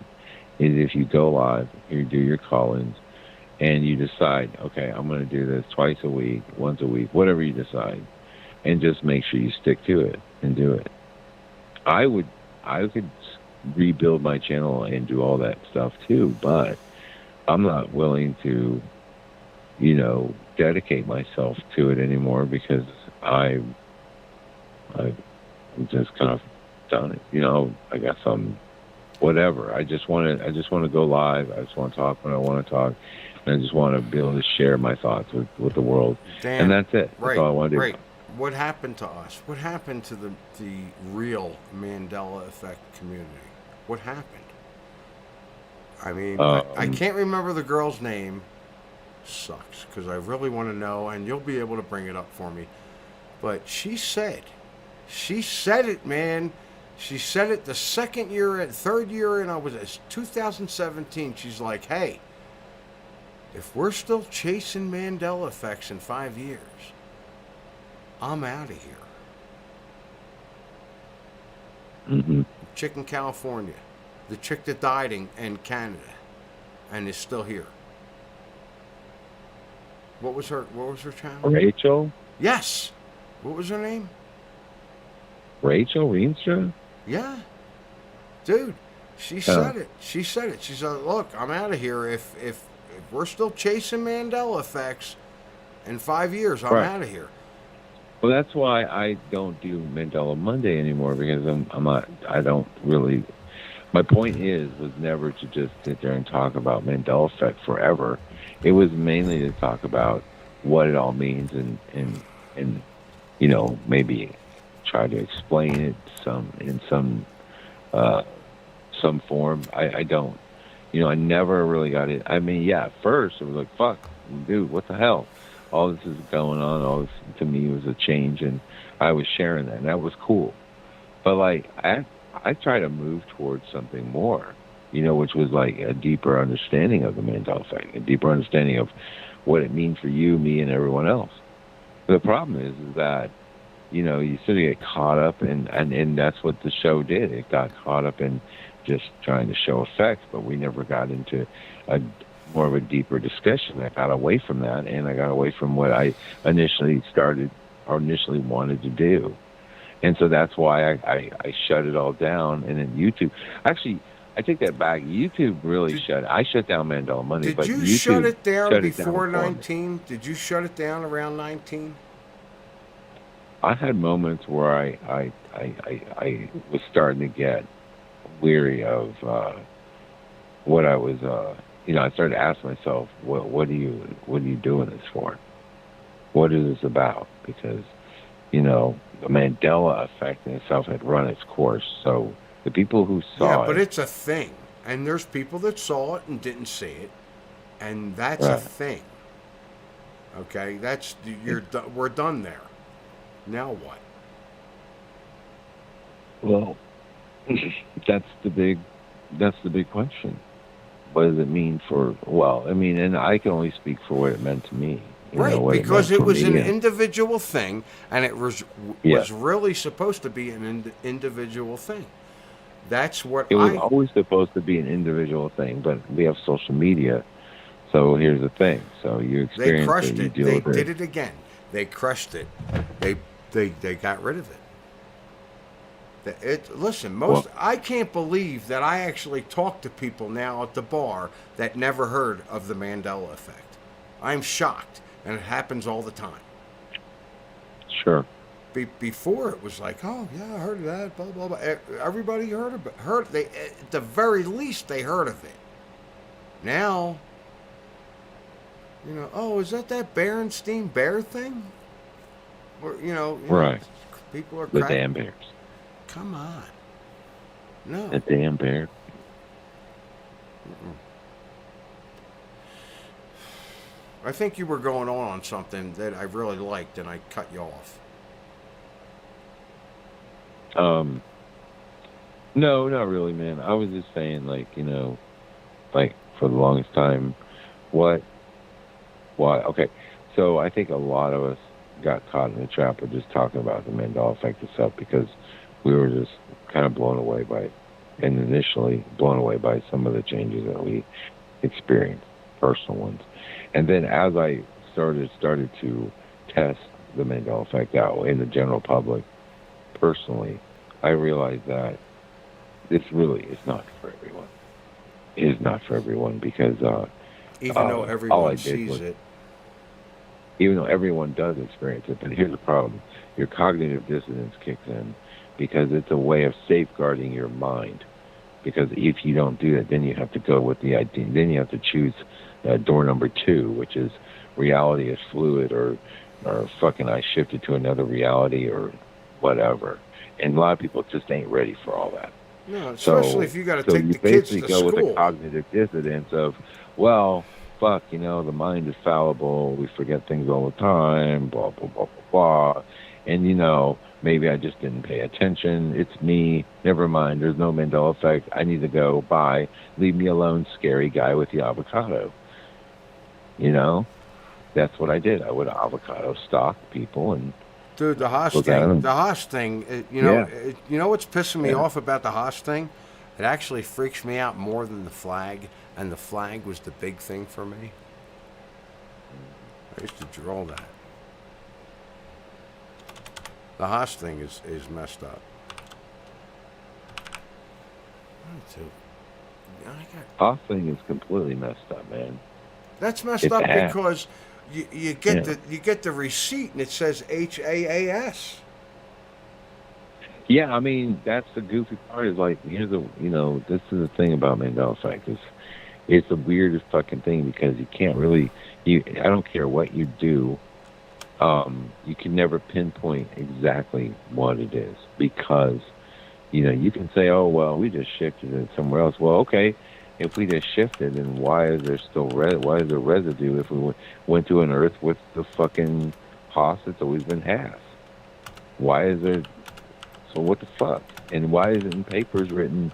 is if you go live, you do your call-ins, and you decide, okay, I'm going to do this twice a week, once a week, whatever you decide, and just make sure you stick to it and do it. I could rebuild my channel and do all that stuff too, but I'm not willing to, dedicate myself to it anymore because I'm just kind of done it. I guess I'm whatever. I just want to go live. I just want to talk when I want to talk. And I just want to be able to share my thoughts with the world. Dan, And that's it. right, That's all I want to do. right. What happened to us? What happened to the real Mandela effect community? What happened? I mean, I can't remember the girl's name. Sucks, because I really want to know, and you'll be able to bring it up for me. But she said it, man. She said it the third year, and it's 2017. She's like, hey, if we're still chasing Mandela effects in 5 years, I'm out of here. Mm-hmm. Chick in California. The chick that died in Canada and is still here. What was her channel? Rachel? Yes. What was her name? Rachel Reenstra? Yeah. Dude, she said it. She said it. She said, look, I'm out of here. If we're still chasing Mandela effects in 5 years, I'm out of here. Well, that's why I don't do Mandela Monday anymore, because I don't really. My point was never to just sit there and talk about Mandela effect forever. It was mainly to talk about what it all means and maybe try to explain it in some form. I don't. I never really got it. I mean, yeah, at first it was like, fuck, dude, what the hell? All this is going on. All this, to me, was a change, and I was sharing that, and that was cool. But, like, I try to move towards something more, which was, like, a deeper understanding of the Mandela effect, a deeper understanding of what it means for you, me, and everyone else. The problem is that, you sort of get caught up, and that's what the show did. It got caught up in just trying to show effects, but we never got into more of a deeper discussion. I got away from that, and I got away from what I initially wanted to do. And so that's why I shut it all down. And then YouTube, actually, I take that back. YouTube really I shut down Mandela Monday. Did but you YouTube shut it down before it down 19? Did you shut it down around 19? I had moments where I was starting to get weary of what I was. I started to ask myself, what are you doing this for? What is this about? Because, the Mandela effect in itself had run its course. So the people who saw but it's a thing. And there's people that saw it and didn't see it. And that's a thing. Okay? We're done there. Now what? Well, that's the big question. What does it mean and I can only speak for what it meant to me. Because it was an individual thing, and it was really supposed to be an individual thing. That's what it was always supposed to be an individual thing, but we have social media. So here's the thing. So you experience they crushed it. They did it again. They crushed it. They got rid of it. Listen, I can't believe that I actually talk to people now at the bar that never heard of the Mandela effect. I'm shocked, and it happens all the time. Sure. Before it was like, oh yeah, I heard of that, blah blah blah. Everybody heard of it. They at the very least they heard of it. Now, You know, oh, is that Berenstein Bear thing? Or Right. people are The cracking. damn bears. Come on, no. The damn bear. Mm-mm. I think you were going on something that I really liked, and I cut you off. Um, no, not really, man. I was just saying, like, like for the longest time, what, why? Okay, so I think a lot of us got caught in the trap of just talking about the Mandela effect and stuff because we were just kind of blown away by it, and initially blown away by some of the changes that we experienced, personal ones. And then as I started to test the Mandela effect out in the general public, personally, I realized that this really is not for everyone. It is not for everyone because Even though all I everyone did sees was, it, even though everyone does experience it, but here's the problem: your cognitive dissonance kicks in because it's a way of safeguarding your mind. Because if you don't do that, then you have to go with the idea. Then you have to choose door number 2, which is reality is fluid, or fucking I shifted to another reality, or whatever. And a lot of people just ain't ready for all that. no, especially So, if you got to so take you the kids basically to go with a school. cognitive dissonance of, well, fuck, the mind is fallible. We forget things all the time. Blah blah blah blah blah. And maybe I just didn't pay attention. It's me. Never mind. There's no Mandela effect. I need to go. Bye. Leave me alone, scary guy with the avocado. That's what I did. I would avocado stalk people and Dude, the Haas look at thing. them. The Haas thing. Yeah, You know what's pissing me yeah. off about the Haas thing? It actually freaks me out more than the flag, and the flag was the big thing for me. I used to draw that. The Haas thing is messed up. Our thing is completely messed up, man. That's messed It's up bad. because you get Yeah. the receipt and it says HAAS. Yeah, I mean that's the goofy part. Is like here's this is the thing about Mandela effect is it's the weirdest fucking thing because you can't really I don't care what you do, you can never pinpoint exactly what it is because you can say, oh well, we just shifted it somewhere else. Well, okay, if we just shifted, then why is there still why is there residue if we went to an Earth with the fucking Haas that's always been Haas? Why is there So what the fuck? And why is it in papers written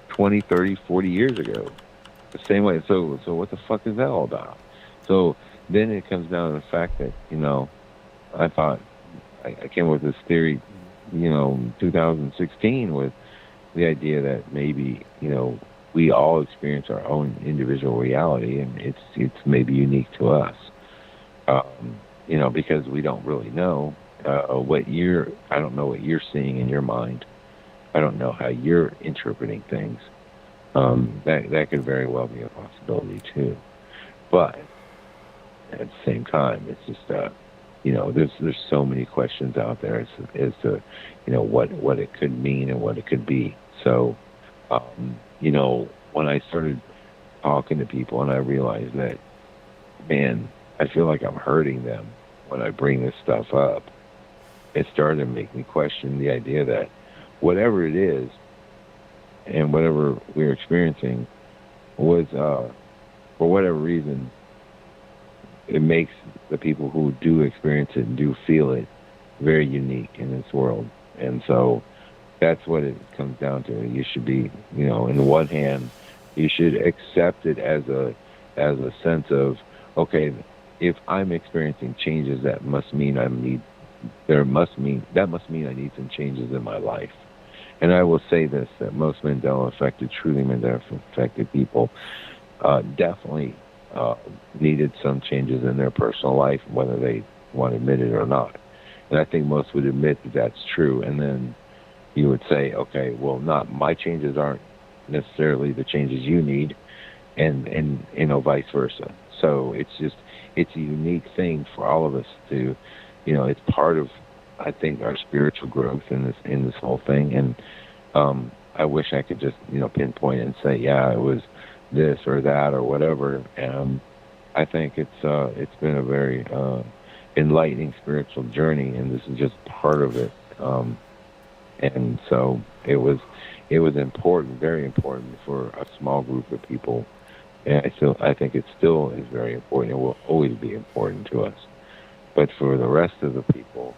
20, 30, 40 years ago? The same way. So what the fuck is that all about? So then it comes down to the fact that, I thought I came up with this theory, 2016 with the idea that maybe, we all experience our own individual reality and it's maybe unique to us. Because we don't really know I don't know what you're seeing in your mind. I don't know how you're interpreting things. That could very well be a possibility too. But at the same time, it's just there's so many questions out there as to what it could mean and what it could be. So when I started talking to people and I realized that, man, I feel like I'm hurting them when I bring this stuff up. It started to make me question the idea that whatever it is and whatever we're experiencing was, for whatever reason, it makes the people who do experience it and do feel it very unique in this world. And so that's what it comes down to. You should be, in one hand, you should accept it as a sense of, okay, if I'm experiencing changes, that must mean I need some changes in my life. And I will say this, that most truly Mandela affected people definitely needed some changes in their personal life, whether they want to admit it or not. And I think most would admit that that's true. And then you would say, okay, well, not my changes aren't necessarily the changes you need, and vice versa. So it's a unique thing for all of us to, it's part of, I think, our spiritual growth in this whole thing. And I wish I could just pinpoint it and say, yeah, it was this or that or whatever. I think it's been a very enlightening spiritual journey, and this is just part of it. And so it was important, very important for a small group of people. And I think it still is very important. It will always be important to us. But for the rest of the people,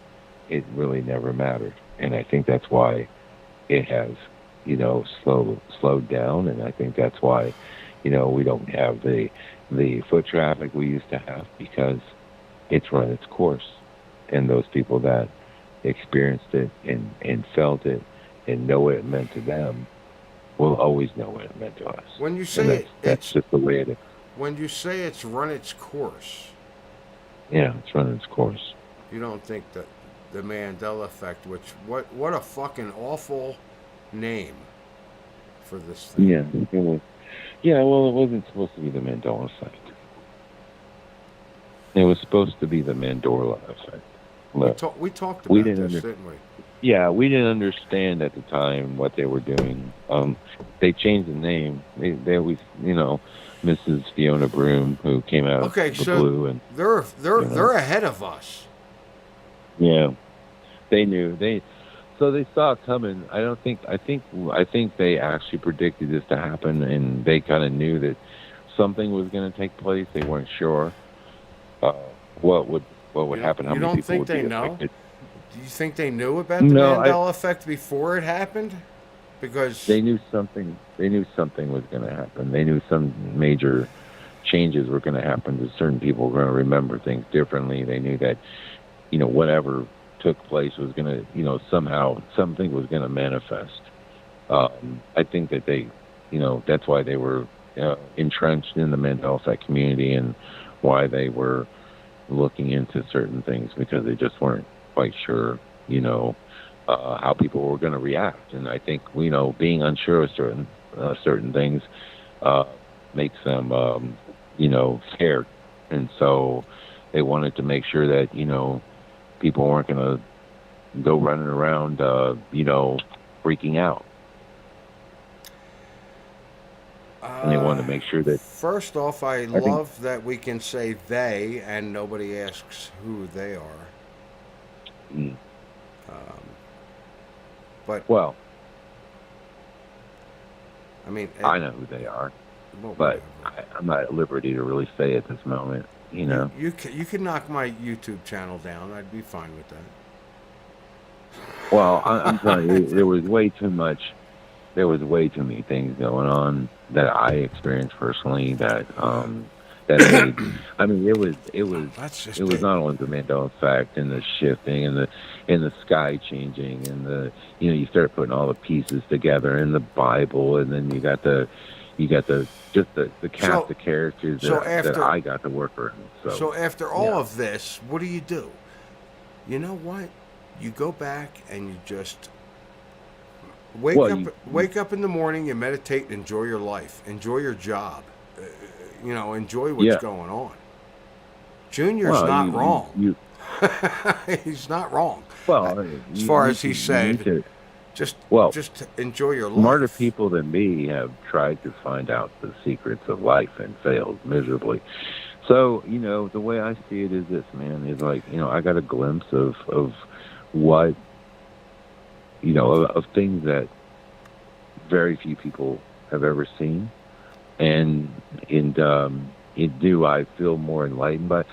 it really never mattered. And I think that's why it has, slowed down. And I think that's why, we don't have the foot traffic we used to have, because it's run its course. And those people that experienced it and felt it and know what it meant to them will always know what it meant to us. When you And say that's just the way it is. when you say it's run its course, Yeah, it's run its course. you don't think that the Mandela effect, which what a fucking awful name for this thing. Yeah, it was. Yeah, well, it wasn't supposed to be the Mandela effect. It was supposed to be the Mandorla effect. Look, We talked we about didn't this, under, didn't we? yeah, we didn't understand at the time what they were doing. They changed the name. They always, Mrs. Fiona Broom, who came out Okay, of the so blue, and they're ahead of us. yeah, they knew so they saw it coming. I think they actually predicted this to happen, and they kind of knew that something was going to take place. They weren't sure uh, what would happen, how You many don't people think would they be know? affected. Do you think they knew about the No, Mandela effect before it happened? Because they knew something. They knew something was going to happen. They knew some major changes were going to happen. That certain people were going to remember things differently. They knew that whatever took place was going to somehow something was going to manifest. I think that that's why they were entrenched in the Mandela effect community, and why they were looking into certain things, because they just weren't quite sure, how people were going to react. And I think, being unsure of certain things makes them, scared. And so they wanted to make sure that, people weren't going to go running around, freaking out. And they wanted to make sure that. First off, I love that we can say they and nobody asks who they are. Mm, But well, I mean, I know who they are, well, but whatever. I'm not at liberty to really say at this moment. You can knock my YouTube channel down. I'd be fine with that. Well, I'm telling you, there was way too much. There was way too many things going on that I experienced personally. That made. I mean, it was That's just it was not only the Mandela effect and the shifting and the sky changing and you start putting all the pieces together in the Bible, and then you got the cast of characters that I got to work around. So after all of this, what do? You know what? You go back and you just wake up in the morning, you meditate, and enjoy your life, enjoy your job, enjoy what's going on. Junior's not wrong. He's not wrong. Well, as far as he said, just enjoy your life. Smarter people than me have tried to find out the secrets of life and failed miserably. So, the way I see it is this, man, is like, I got a glimpse of what, of things that very few people have ever seen. And do I feel more enlightened by?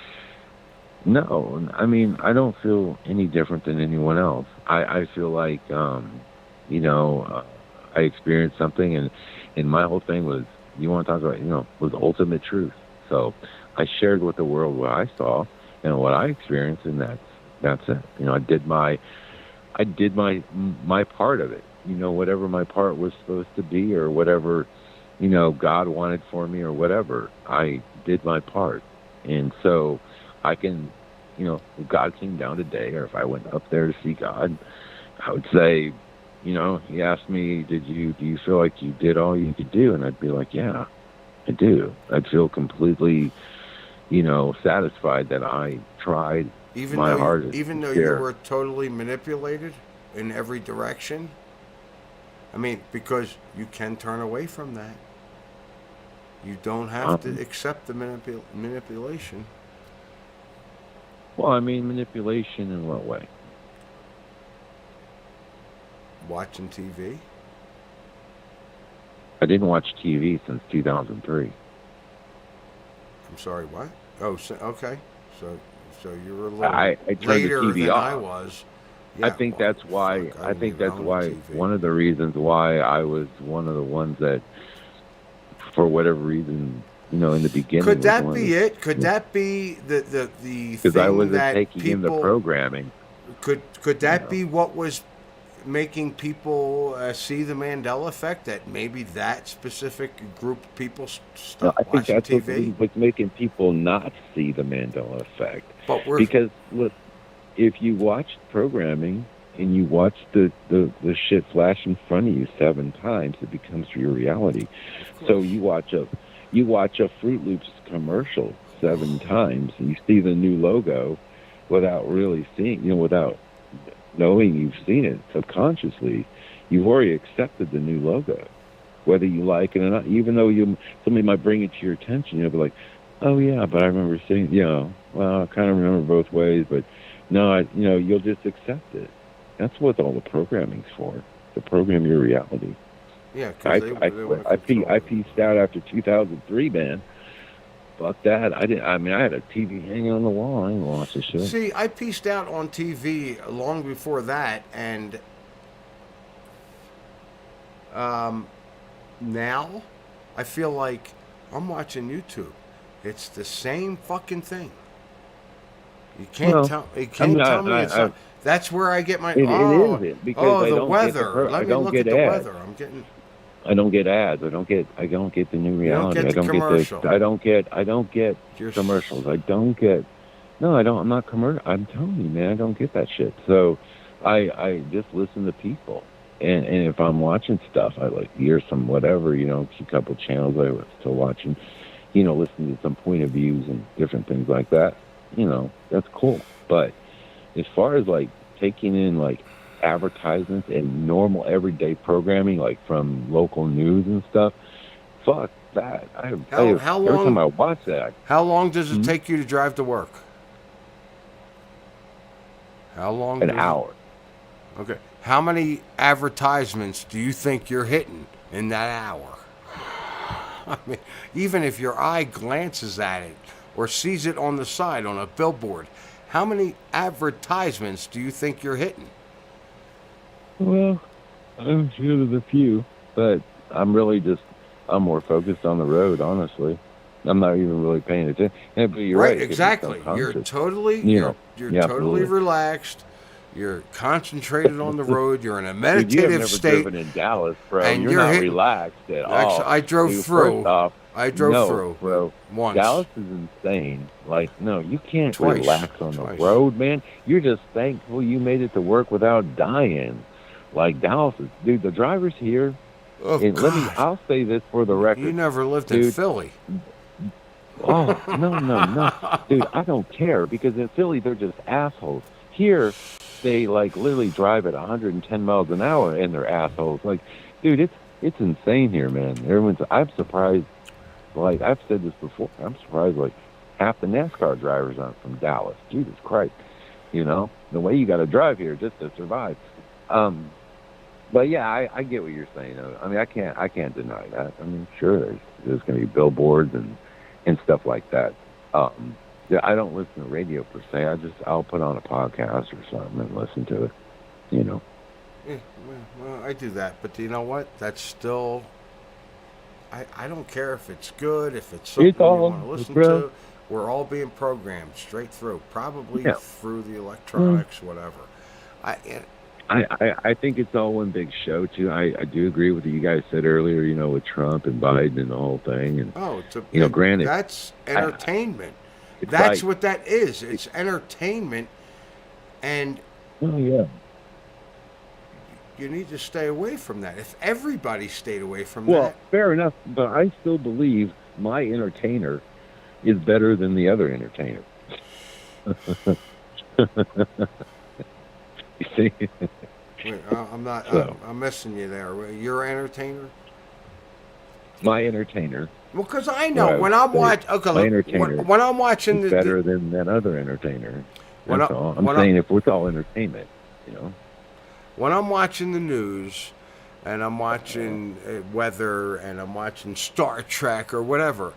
No, I mean, I don't feel any different than anyone else. I feel like, I experienced something, and my whole thing was, you want to talk about, was ultimate truth. So I shared with the world what I saw and what I experienced, and that's it. I did my part of it. Whatever my part was supposed to be, or whatever, God wanted for me, or whatever. I did my part. And so I can, if God came down today, or if I went up there to see God, I would say, he asked me, do you feel like you did all you could do? And I'd be like, yeah, I do. I'd feel completely, satisfied that I tried my hardest. Even though you were totally manipulated in every direction? I mean, because you can turn away from that. You don't have to accept the manipulation. Well, I mean, manipulation in what way? Watching TV. I didn't watch TV since 2003. I'm sorry, what? Oh, so, okay. So you were a little I turned the later TV than off. I was. I Yeah, think well, that's why. fuck, I don't think even that's own a why. TV. One of the reasons why I was one of the ones that, for whatever reason, in the beginning. Could that be it? Could that be the Because I thing wasn't that taking in the people programming. could that be what was making people see the Mandela effect? That maybe that specific group of people stopped I think watching that's TV. what's making people not see the Mandela effect. But Because look, if you watch programming and you watch the shit flash in front of you 7 times, it becomes your reality. So you watch a Fruit Loops commercial 7 times, and you see the new logo without really seeing, without knowing you've seen it subconsciously, you've already accepted the new logo, whether you like it or not. Even though somebody might bring it to your attention, you'll be like, "Oh yeah, but I remember seeing, well, I kind of remember both ways, but no, you'll just accept it." That's what all the programming's for, to program your reality. Yeah, I because pieced out after 2003, man. Fuck that. I had a TV hanging on the wall. I didn't watch the shit. See, I pieced out on TV long before that, and now I feel like I'm watching YouTube. It's the same fucking thing. You can't tell me it's not. That's where I get my. It isn't, because I the don't weather. Let me look at the ads. weather. I'm getting. I don't get ads. I don't get the new reality. get the commercial. I don't get commercials. I don't get. No, I don't. I'm not commercial. I'm telling you, man, I don't get that shit. So, I just listen to people, and if I'm watching stuff, I hear some whatever, a couple channels I was still watching, listening to some point of views and different things like that. That's cool. But as far as taking in advertisements and normal everyday programming, from local news and stuff, fuck that. Every time I watch that. How long does it take you to drive to work? How long? An hour. Okay. How many advertisements do you think you're hitting in that hour? I mean, even if your eye glances at it or sees it on the side on a billboard, how many advertisements do you think you're hitting? Well, I'm sure there's a few, but I'm more focused on the road, honestly. I'm not even really paying attention. Yeah, but you're right. Exactly. You're totally, you're totally relaxed. You're concentrated on the road. You're in a meditative you have never state. Driven in Dallas, bro. And you're not relaxed at all. Actually, I drove through. I drove through, bro. Once. Dallas is insane. No, you can't Twice. relax on the road, man. You're just thankful you made it to work without dying. Dallas is, dude. The drivers here. Oh, and I'll say this for the record. You never lived dude, in Philly. Oh no, dude. I don't care, because in Philly they're just assholes. Here, they literally drive at 110 miles an hour and they're assholes. Dude, it's insane here, man. I'm surprised. I've said this before. I'm surprised. Half the NASCAR drivers aren't from Dallas. Jesus Christ, the way you got to drive here just to survive. But yeah, I get what you're saying. I mean, I can't deny that. I mean, sure, there's going to be billboards and stuff like that. Yeah, I don't listen to radio per se. I'll put on a podcast or something and listen to it. Yeah, well, I do that, but you know what? That's still. I don't care if it's good, if it's something you want to listen to. We're all being programmed straight through, probably through the electronics, whatever. I think it's all one big show too. I do agree with what you guys said earlier. With Trump and Biden and the whole thing. And granted, that's entertainment. That's what that is. It's entertainment, and you need to stay away from that. If everybody stayed away from that. Well, fair enough, but I still believe my entertainer is better than the other entertainer. You see? Wait, I'm not. I'm missing you there. Your entertainer? My entertainer Well, because I know Right. when I'm So watching. Okay, my look, entertainer when I'm watching is the better than that other entertainer. when That's I, all. I'm when I, saying if it's all entertainment, you know. when I'm watching the news, and I'm watching weather, and I'm watching Star Trek or whatever,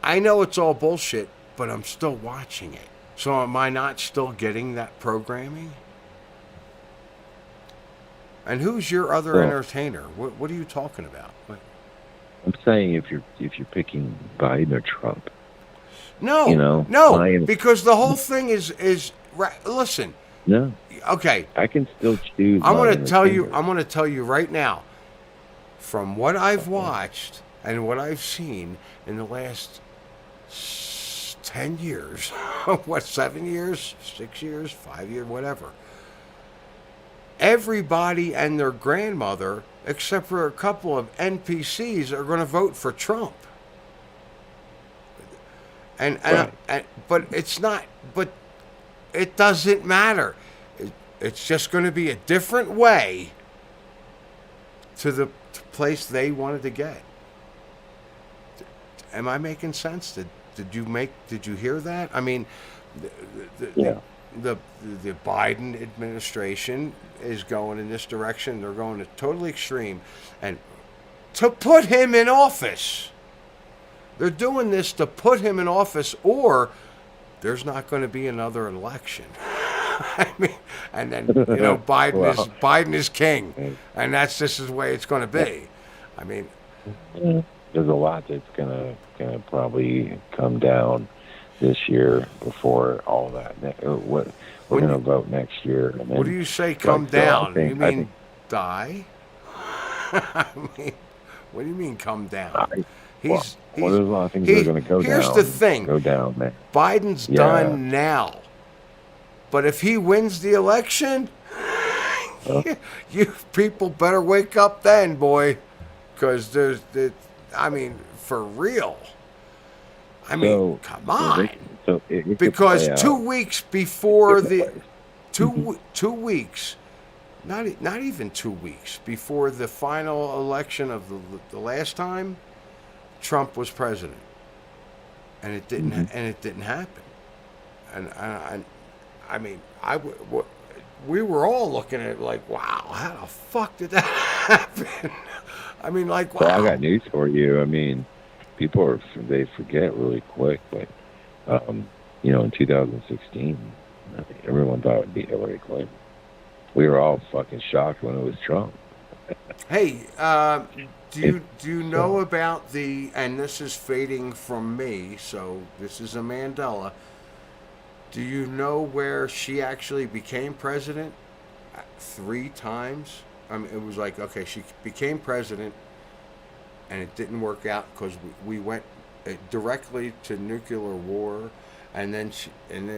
I know it's all bullshit, but I'm still watching it. So am I not still getting that programming? And who's your other Well, entertainer? What are you talking about? I'm saying if you're picking Biden or Trump, you No, know, no, because the whole thing is right. Listen, no, okay, I can still choose I'm my gonna tell you. entertainer. I'm gonna tell you right now, from what I've watched and what I've seen in the last 10 years, what 7 years, 6 years, 5 years, whatever. Everybody and their grandmother, except for a couple of NPCs, are going to vote for Trump. Right. But it's not. But it doesn't matter. It's just going to be a different way to the place they wanted to get. Am I making sense? Did you hear that? I mean, the, Yeah. the the Biden administration is going in this direction. They're going to totally extreme, and to put him in office. They're doing this to put him in office, or there's not going to be another election. I mean, and then Well, Biden is king, and that's just the way it's going to be. I mean, there's a lot that's gonna probably come down this year before all that. What we're When gonna you- vote next year. And then, what do you say? Come so I down? think- You I mean think- die? I mean, what do you mean come down? well, there's a lot of things that are going to go down. Here's the thing. Go down, man. Biden's Yeah. done now. But if he wins the election, you people better wake up then, boy. Because I mean, for real. I mean, So- come so on. it could Because play 2 out weeks before the different ways. 2 weeks, not even 2 weeks before the final election of the last time, Trump was president, and it didn't happen. And I mean, we were all looking at it like, wow, how the fuck did that happen? I mean, like, wow. Well, I got news for you. I mean, they forget really quick, but in 2016, everyone thought it would be Hillary Clinton. We were all fucking shocked when it was Trump. Hey, do you know about the? And this is fading from me, so this is a Mandela. Do you know where she actually became president? 3 times. I mean, it was like, okay, she became president, and it didn't work out because we went directly to nuclear war, and then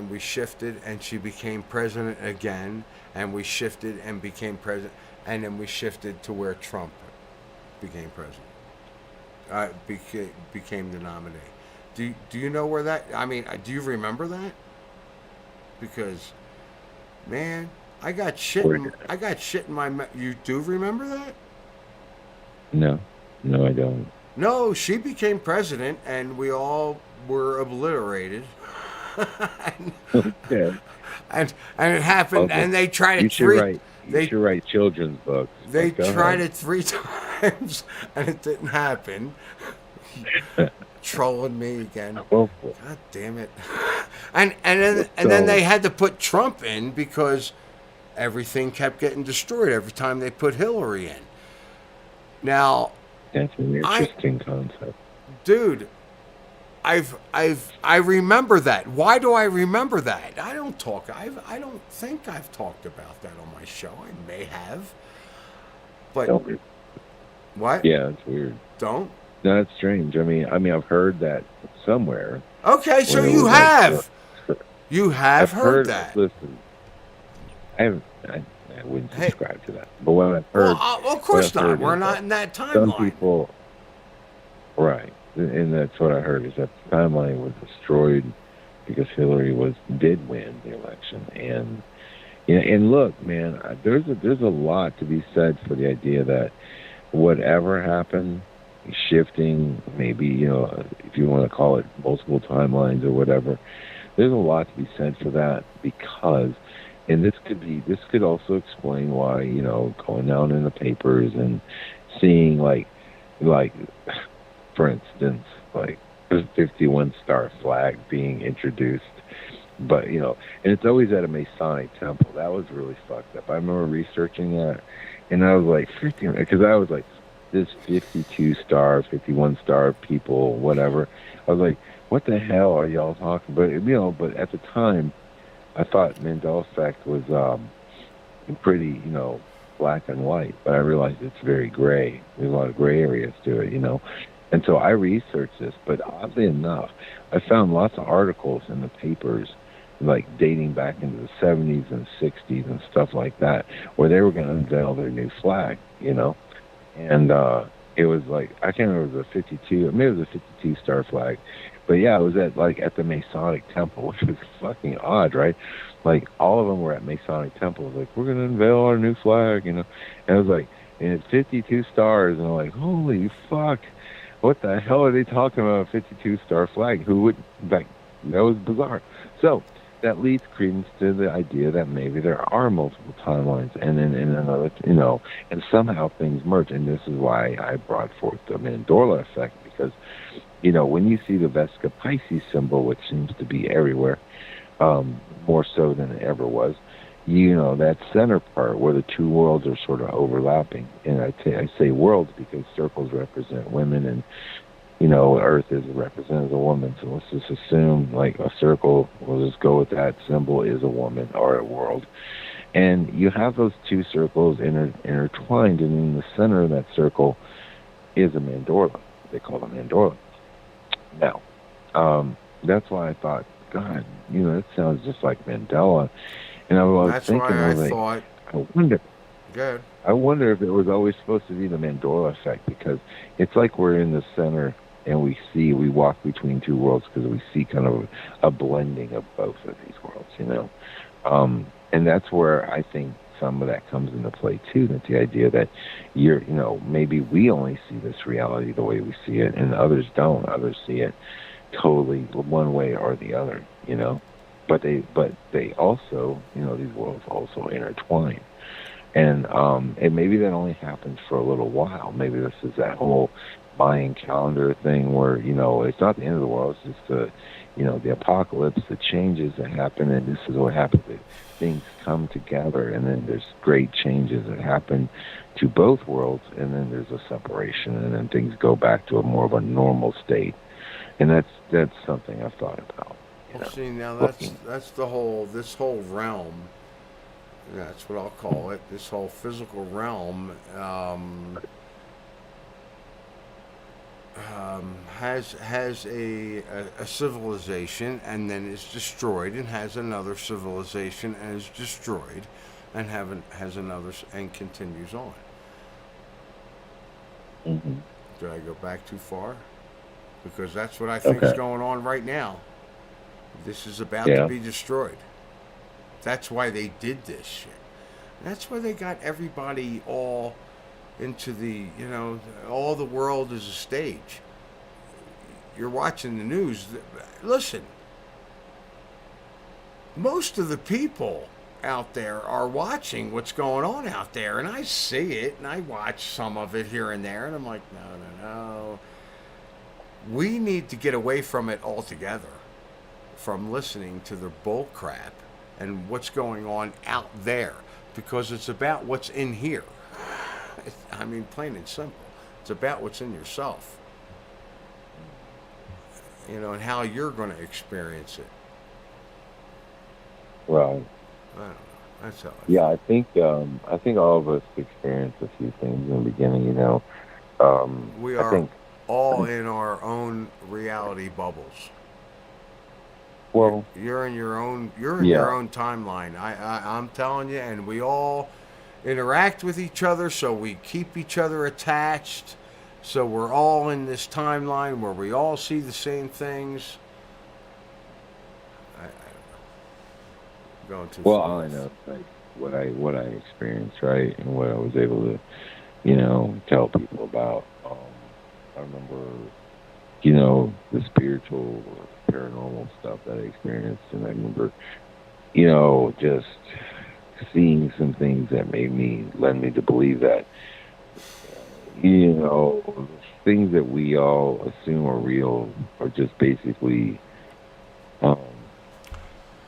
we shifted, and she became president again, and we shifted and became president, and then we shifted to where Trump became president. Became the nominee. Do you know where that? I mean, do you remember that? Because, man, I got shit in my. You do remember that? No, I don't. No, she became president, and we all were obliterated. Okay. And it happened, Okay. and they tried You it should write children's books. They Go tried ahead. it 3 times, and it didn't happen. Trolling me again. Go for it. God damn it! And then they had to put Trump in because everything kept getting destroyed every time they put Hillary in. Now, That's an interesting concept. dude, I remember that. Why do I remember that? I don't think I've talked about that on my show. I may have, but Don't- what? Yeah, it's weird. Don't. No, that's strange. I mean, I've heard that somewhere. Okay, so When it you was like, have. You have I've heard that. Listen, I wouldn't Hey. subscribe to that. But what I've heard, Well, of course what I've not. heard We're is not that in that some timeline. people, right, and that's what I heard is that the timeline was destroyed because Hillary did win the election, and look, man, there's a lot to be said for the idea that whatever happened shifting, maybe, if you want to call it multiple timelines or whatever. There's a lot to be said for that because, and this could also explain why, going down in the papers and seeing like, for instance, like the 51 star flag being introduced, but and it's always at a Masonic temple. That was really fucked up. I remember researching that, and I was like 50, because I was like, this 52 star, 51 star people, whatever. I was like, what the hell are y'all talking about? But at the time, I thought Mandela effect was pretty, black and white, but I realized it's very gray. There's a lot of gray areas to it, And so I researched this, but oddly enough, I found lots of articles in the papers, like dating back into the 70s and 60s and stuff like that, where they were going to unveil their new flag, And it was like, I can't remember if it was a 52, maybe it was a 52 star flag. But yeah, it was at the Masonic temple, which was fucking odd, right? Like, all of them were at Masonic temples, like, we're going to unveil our new flag, And it was like, and it's 52 stars, and I'm like, holy fuck, what the hell are they talking about, a 52 star flag? Who would, like, that was bizarre. So, that leads credence to the idea that maybe there are multiple timelines, and then in another, and somehow things merge. And this is why I brought forth the Mandela effect, because, when you see the Vesca Pisces symbol, which seems to be everywhere, more so than it ever was, that center part where the two worlds are sort of overlapping. And I say worlds because circles represent women, and Earth is represented as a woman. So let's just assume, like, a circle, we'll just go with that symbol, is a woman or a world. And you have those two circles intertwined, and in the center of that circle is a mandorla. They call it a mandorla. Now, that's why I thought, God, that sounds just like Mandela. And I was That's thinking, why I like, thought. I wonder. Good. I wonder if it was always supposed to be the Mandela effect, because it's like we're in the center and we walk between two worlds, because we see kind of a blending of both of these worlds, And that's where I think some of that comes into play too. That's the idea that maybe we only see this reality the way we see it, and others don't. Others see it totally one way or the other, But they also, these worlds also intertwine. And maybe that only happens for a little while. Maybe this is that whole Mayan calendar thing where, it's not the end of the world. It's just the apocalypse, the changes that happen, and this is what happens. Things come together, and then there's great changes that happen to both worlds, and then there's a separation, and then things go back to a more of a normal state. And that's something I've thought about. Well, see, now this whole realm. That's what I'll call it. This whole physical realm has a civilization, and then is destroyed, and has another civilization, and is destroyed, and has another, and continues on. Mm-hmm. Did I go back too far? Because that's what I think is going on right now. This is about to be destroyed. That's why they did this shit. That's why they got everybody all into all the world is a stage. You're watching the news. Listen, most of the people out there are watching what's going on out there, and I see it, and I watch some of it here and there, and I'm like, no. We need to get away from it altogether, from listening to the bull crap and what's going on out there, because it's about what's in here. I mean, plain and simple. It's about what's in yourself, and how you're going to experience it. Right. I don't know. That's how I think all of us experience a few things in the beginning. We are all in our own reality bubbles. Well, you're in your own your own timeline. I'm telling you, and we all interact with each other, so we keep each other attached. So we're all in this timeline where we all see the same things. I'm going too well, far. all I know is like what I experienced, right, and what I was able to, tell people about. I remember, the spiritual or paranormal stuff that I experienced, and I remember, just seeing some things that led me to believe that, things that we all assume are real are just basically um,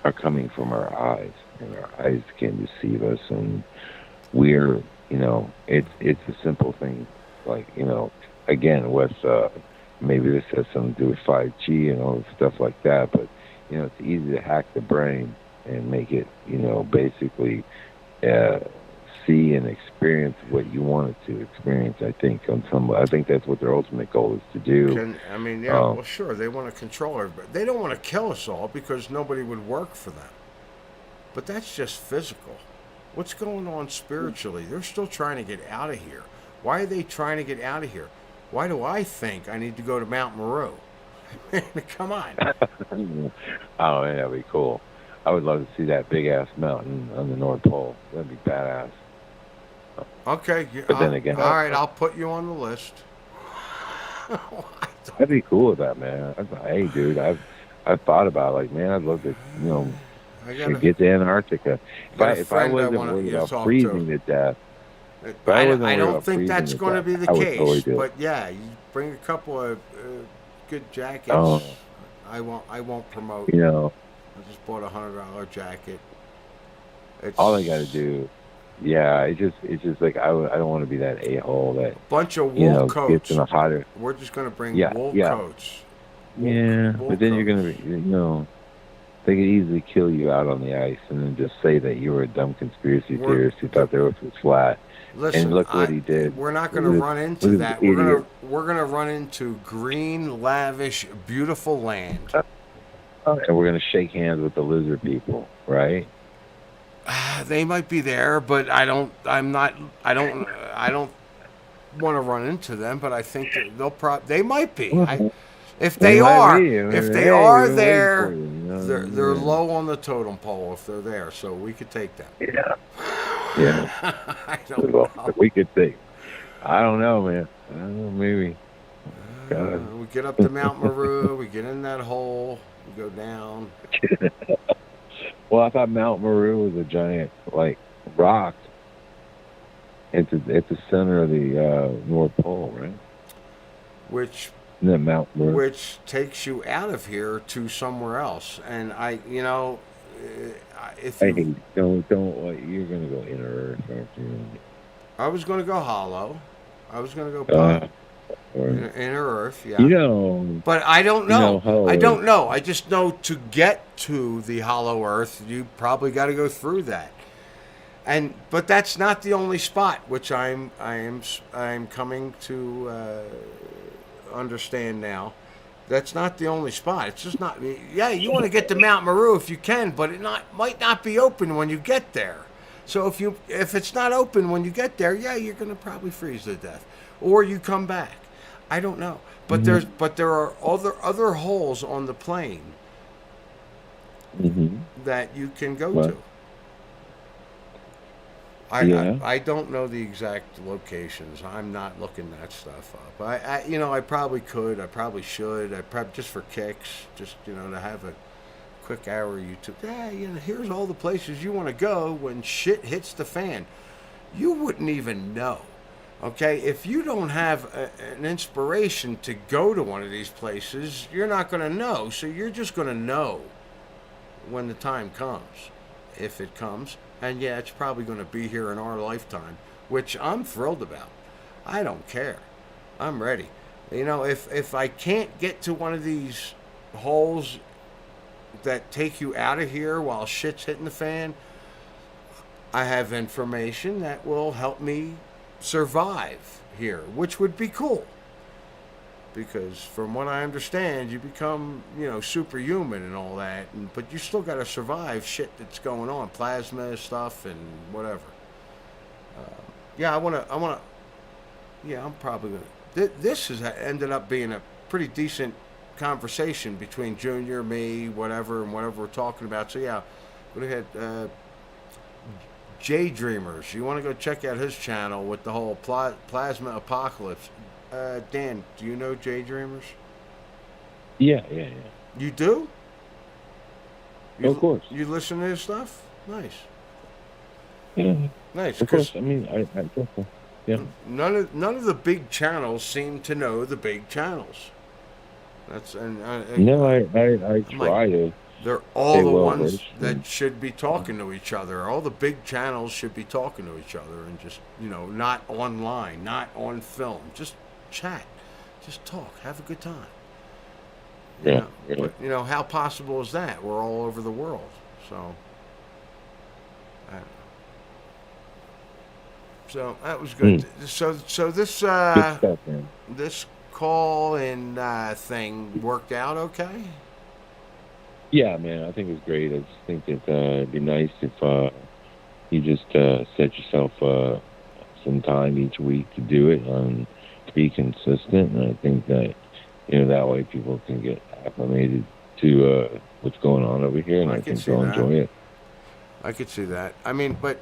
are coming from our eyes, and our eyes can deceive us, and we're, it's a simple thing, like, again, with maybe this has something to do with 5G and all stuff like that, but it's easy to hack the brain and make it, basically uh, see and experience what you want it to experience. I think that's what their ultimate goal is to do. Well, sure, they want to control everybody. They don't want to kill us all because nobody would work for them. But that's just physical. What's going on spiritually? They're still trying to get out of here. Why are they trying to get out of here? Why do I think I need to go to Mount Meru? Come on. Oh, man, that'd be cool. I would love to see that big ass mountain on the North Pole. That'd be badass. Okay. But then again, all right, I'll put you on the list. I'd be cool with that, man. Hey, dude, I've thought about it, like, man, I'd love to, get to Antarctica. If I wasn't worried about freezing to death. I don't think that's going to be the case. Totally, but yeah, you bring a couple of good jackets. Oh. I won't promote. I just bought $100 jacket. All I got to do. Yeah, it's just like I don't want to be that a-hole that bunch of wool coats. Gets in a hotter. We're just going to bring wool coats. Wool but then you're going to be, they could easily kill you out on the ice and then just say that you were a dumb conspiracy theorist who thought the Earth was flat. Listen, and look what he did. We're not going to run into that. We're going to run into green, lavish, beautiful land. And we're going to shake hands with the lizard people, right? They might be there, but I don't want to run into them, but I think that they might be. If they are there, they're low on the totem pole if they're there, so we could take them. Yeah. I don't know. We could take. I don't know, man. I don't know, maybe. We get up to Mount Meru, we get in that hole, we go down. Well, I thought Mount Meru was a giant, rock at the center of the North Pole, right? Which Mount Meru. Which takes you out of here to somewhere else. And if you... don't, you're going to go inner Earth, aren't you? I was going to go hollow. I was going to go inner Earth, yeah. But I don't know. I don't know. I just know to get to the hollow Earth, you probably got to go through that. But that's not the only spot, which I'm coming to understand now. That's not the only spot. It's just not. Yeah, you want to get to Mount Meru if you can, but it might not be open when you get there. So if it's not open when you get there, yeah, you're going to probably freeze to death, or you come back. I don't know, but there are other holes on the plane that you can go to. I don't know the exact locations. I'm not looking that stuff up. I probably could. I probably should. Just for kicks, just to have a quick hour YouTube. Yeah, here's all the places you want to go when shit hits the fan. You wouldn't even know. Okay, if you don't have an inspiration to go to one of these places, you're not going to know. So you're just going to know when the time comes, if it comes. And yeah, it's probably going to be here in our lifetime, which I'm thrilled about. I don't care. I'm ready. If I can't get to one of these holes that take you out of here while shit's hitting the fan, I have information that will help me survive here, which would be cool. Because from what I understand, you become, superhuman and all that, but you still got to survive shit that's going on, plasma stuff and whatever. I'm probably gonna. This has ended up being a pretty decent conversation between Junior, me, whatever we're talking about. So yeah, go ahead. J Dreamers, you want to go check out his channel with the whole plasma apocalypse. Dan, do you know Jay Dreamers? Yeah. You do? Of course. You listen to his stuff? Nice. Yeah. Nice. Of course. Because I mean, I guess so. Yeah. none of the big channels seem to know the big channels. That's No, I I'm try like, to they're all stay the well ones versed. that should be talking to each other. All the big channels should be talking to each other and just, not online, not on film. Just chat. Just talk. Have a good time. Yeah. But, how possible is that? We're all over the world. So, I don't know. So that was good. So this Good stuff, man. this call in thing worked out okay? Yeah, man. I think it's great. I just think that it'd be nice if you just set yourself some time each week to do it and be consistent. And I think that that way people can get acclimated to what's going on over here, and I can think see they'll that. enjoy it. I could see that. I mean, but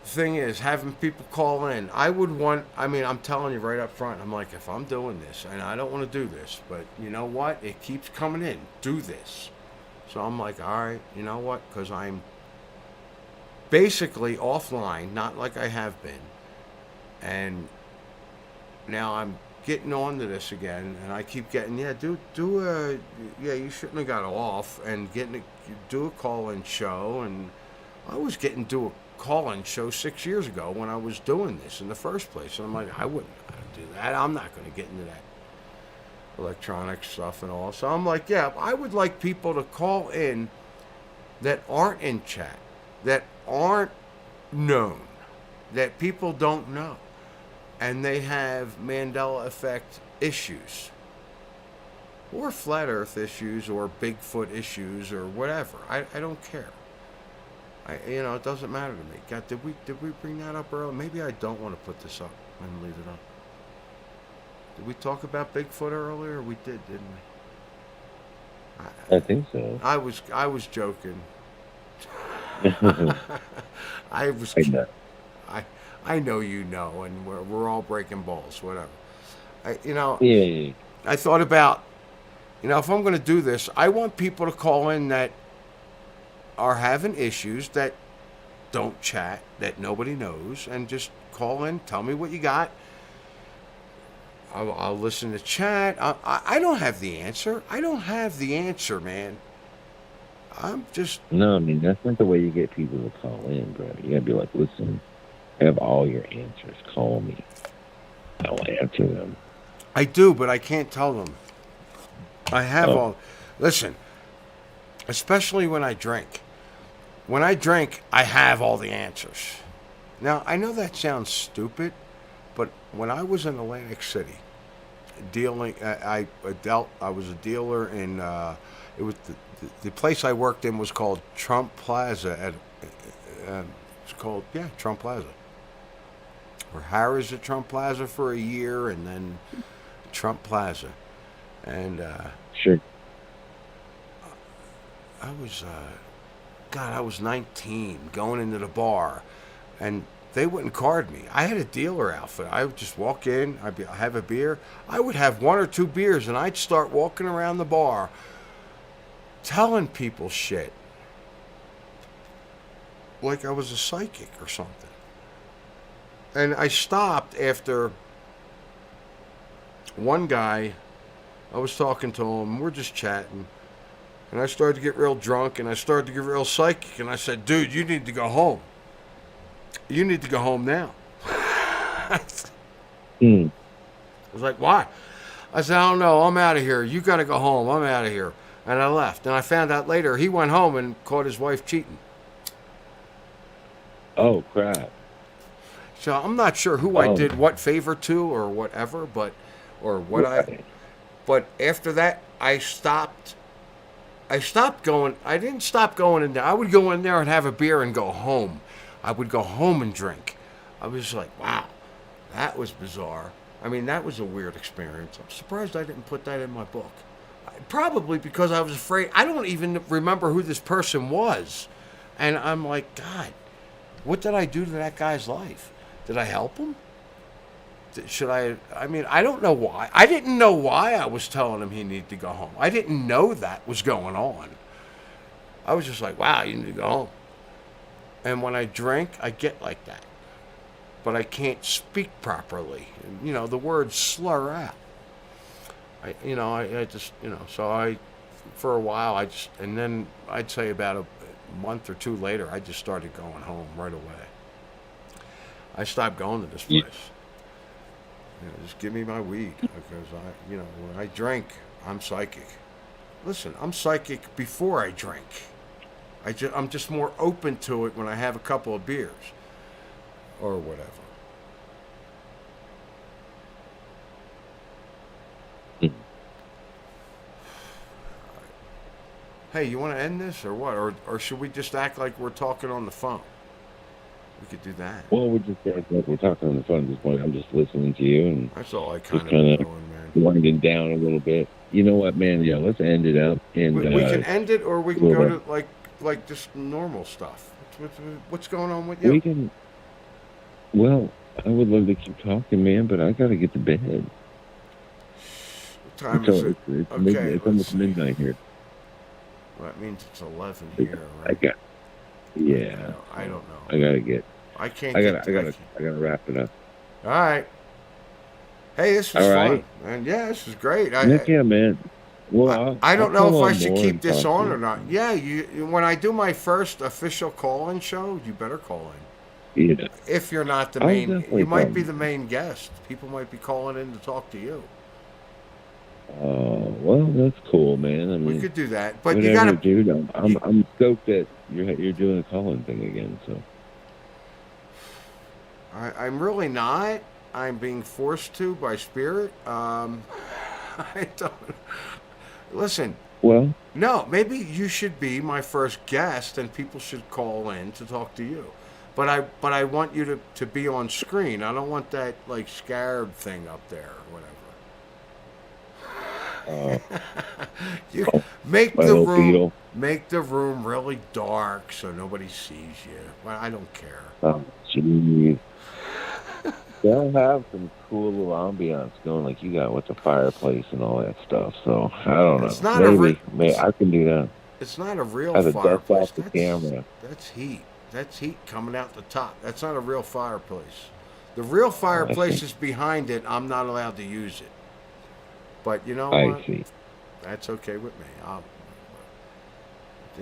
the thing is, having people call in, I'm telling you right up front, I'm like, if I'm doing this, and I don't want to do this, but you know what? It keeps coming in. Do this. So I'm like, all right, you know what? Because I'm basically offline, not like I have been. And now I'm getting onto this again, and I keep getting, you shouldn't have got off, and do a call-in show, and I was getting do a call-in show 6 years ago when I was doing this in the first place, and I'm like, I wouldn't know how to do that. I'm not going to get into that electronic stuff and all. So I'm like, yeah, I would like people to call in that aren't in chat, that aren't known, that people don't know, and they have Mandela effect issues, or flat earth issues, or Bigfoot issues, or whatever. I don't care. It doesn't matter to me. God, did we bring that up earlier? Maybe I don't want to put this up and leave it up. Did we talk about Bigfoot earlier? We did, didn't we? I think so. I was joking. I was. I know. I know you know, and we're all breaking balls, whatever. Yeah. I thought about, if I'm going to do this, I want people to call in that are having issues, that don't chat, that nobody knows, and just call in, tell me what you got. I'll listen to chat. I don't have the answer. I don't have the answer, man. I'm just... No, I mean, that's not the way you get people to call in, bro. You gotta be like, listen, I have all your answers. Call me. I'll answer them. I do, but I can't tell them. I have all... Listen, especially when I drink. When I drink, I have all the answers. Now, I know that sounds stupid, but when I was in Atlantic City, dealing, I was a dealer in, it was the place I worked in was called Trump Plaza. It's called, Trump Plaza. Or Harrah's at Trump Plaza for a year, and then Trump Plaza. And, Sure. I was 19, going into the bar, and they wouldn't card me. I had a dealer outfit. I would just walk in, I'd have a beer. I would have one or two beers, and I'd start walking around the bar telling people shit. Like I was a psychic or something. And I stopped after one guy, I was talking to him, we're just chatting. And I started to get real drunk, and I started to get real psychic, and I said, dude, you need to go home. You need to go home now. I was like, why? I said, I don't know. I'm out of here. You got to go home. I'm out of here. And I left. And I found out later he went home and caught his wife cheating. Oh, crap. So I'm not sure who I did what favor to or whatever, but after that, I stopped going. I didn't stop going in there. I would go in there and have a beer and go home. I would go home and drink. I was like, wow, that was bizarre. I mean, that was a weird experience. I'm surprised I didn't put that in my book. Probably because I was afraid. I don't even remember who this person was. And I'm like, God, what did I do to that guy's life? Did I help him? should I? I mean, I don't know why. I didn't know why I was telling him he needed to go home. I didn't know that was going on. I was just like, wow, you need to go home. And when I drink, I get like that. But I can't speak properly. You know, the words slur out. I just, so for a while, and then I'd say about a month or two later, I just started going home right away. I stopped going to this place. Just give me my weed because when I drink, I'm psychic. Listen, I'm psychic before I drink. I'm just more open to it when I have a couple of beers or whatever. Hey, you want to end this or what? Or should we just act like we're talking on the phone? We could do that. Well, we're just like we're talking on the phone at this point. I'm just listening to you and that's all I just kind of kind of doing, man. winding down a little bit. You know what, man? Yeah, let's end it up. And We can end it, or we can go to like just normal stuff. What's going on with you? We can. Well, I would love to keep talking, man, but I gotta get to bed. What time is it? It's almost midnight here. Well, that means it's 11 here, right? I don't know. I gotta get. I can't. I gotta wrap it up. All right. Hey, this was fun, and yeah, this is great. Yeah, man. Well, I don't know if I should keep this on or not. Yeah, when I do my first official call-in show, you better call in. Yeah. If you're not the main, you might be the main guest. People might be calling in to talk to you. Well, that's cool, man. I mean, we could do that, but you gotta. Dude, I'm stoked that you're doing a call-in thing again. So. I'm really not. I'm being forced to by spirit. I don't. Listen. Well. No, maybe you should be my first guest, and people should call in to talk to you. But I want you to be on screen. I don't want that like scarab thing up there or whatever. You make the room really dark so nobody sees you. Well, I don't care. Oh, jeez. They'll have some cool little ambiance going like you got with the fireplace and all that stuff. So I don't know. It's not maybe I can do that. It's not a real fireplace. That's camera. That's heat. That's heat coming out the top. That's not a real fireplace. The real fireplace is behind it. I'm not allowed to use it. But you know what? I see. That's okay with me.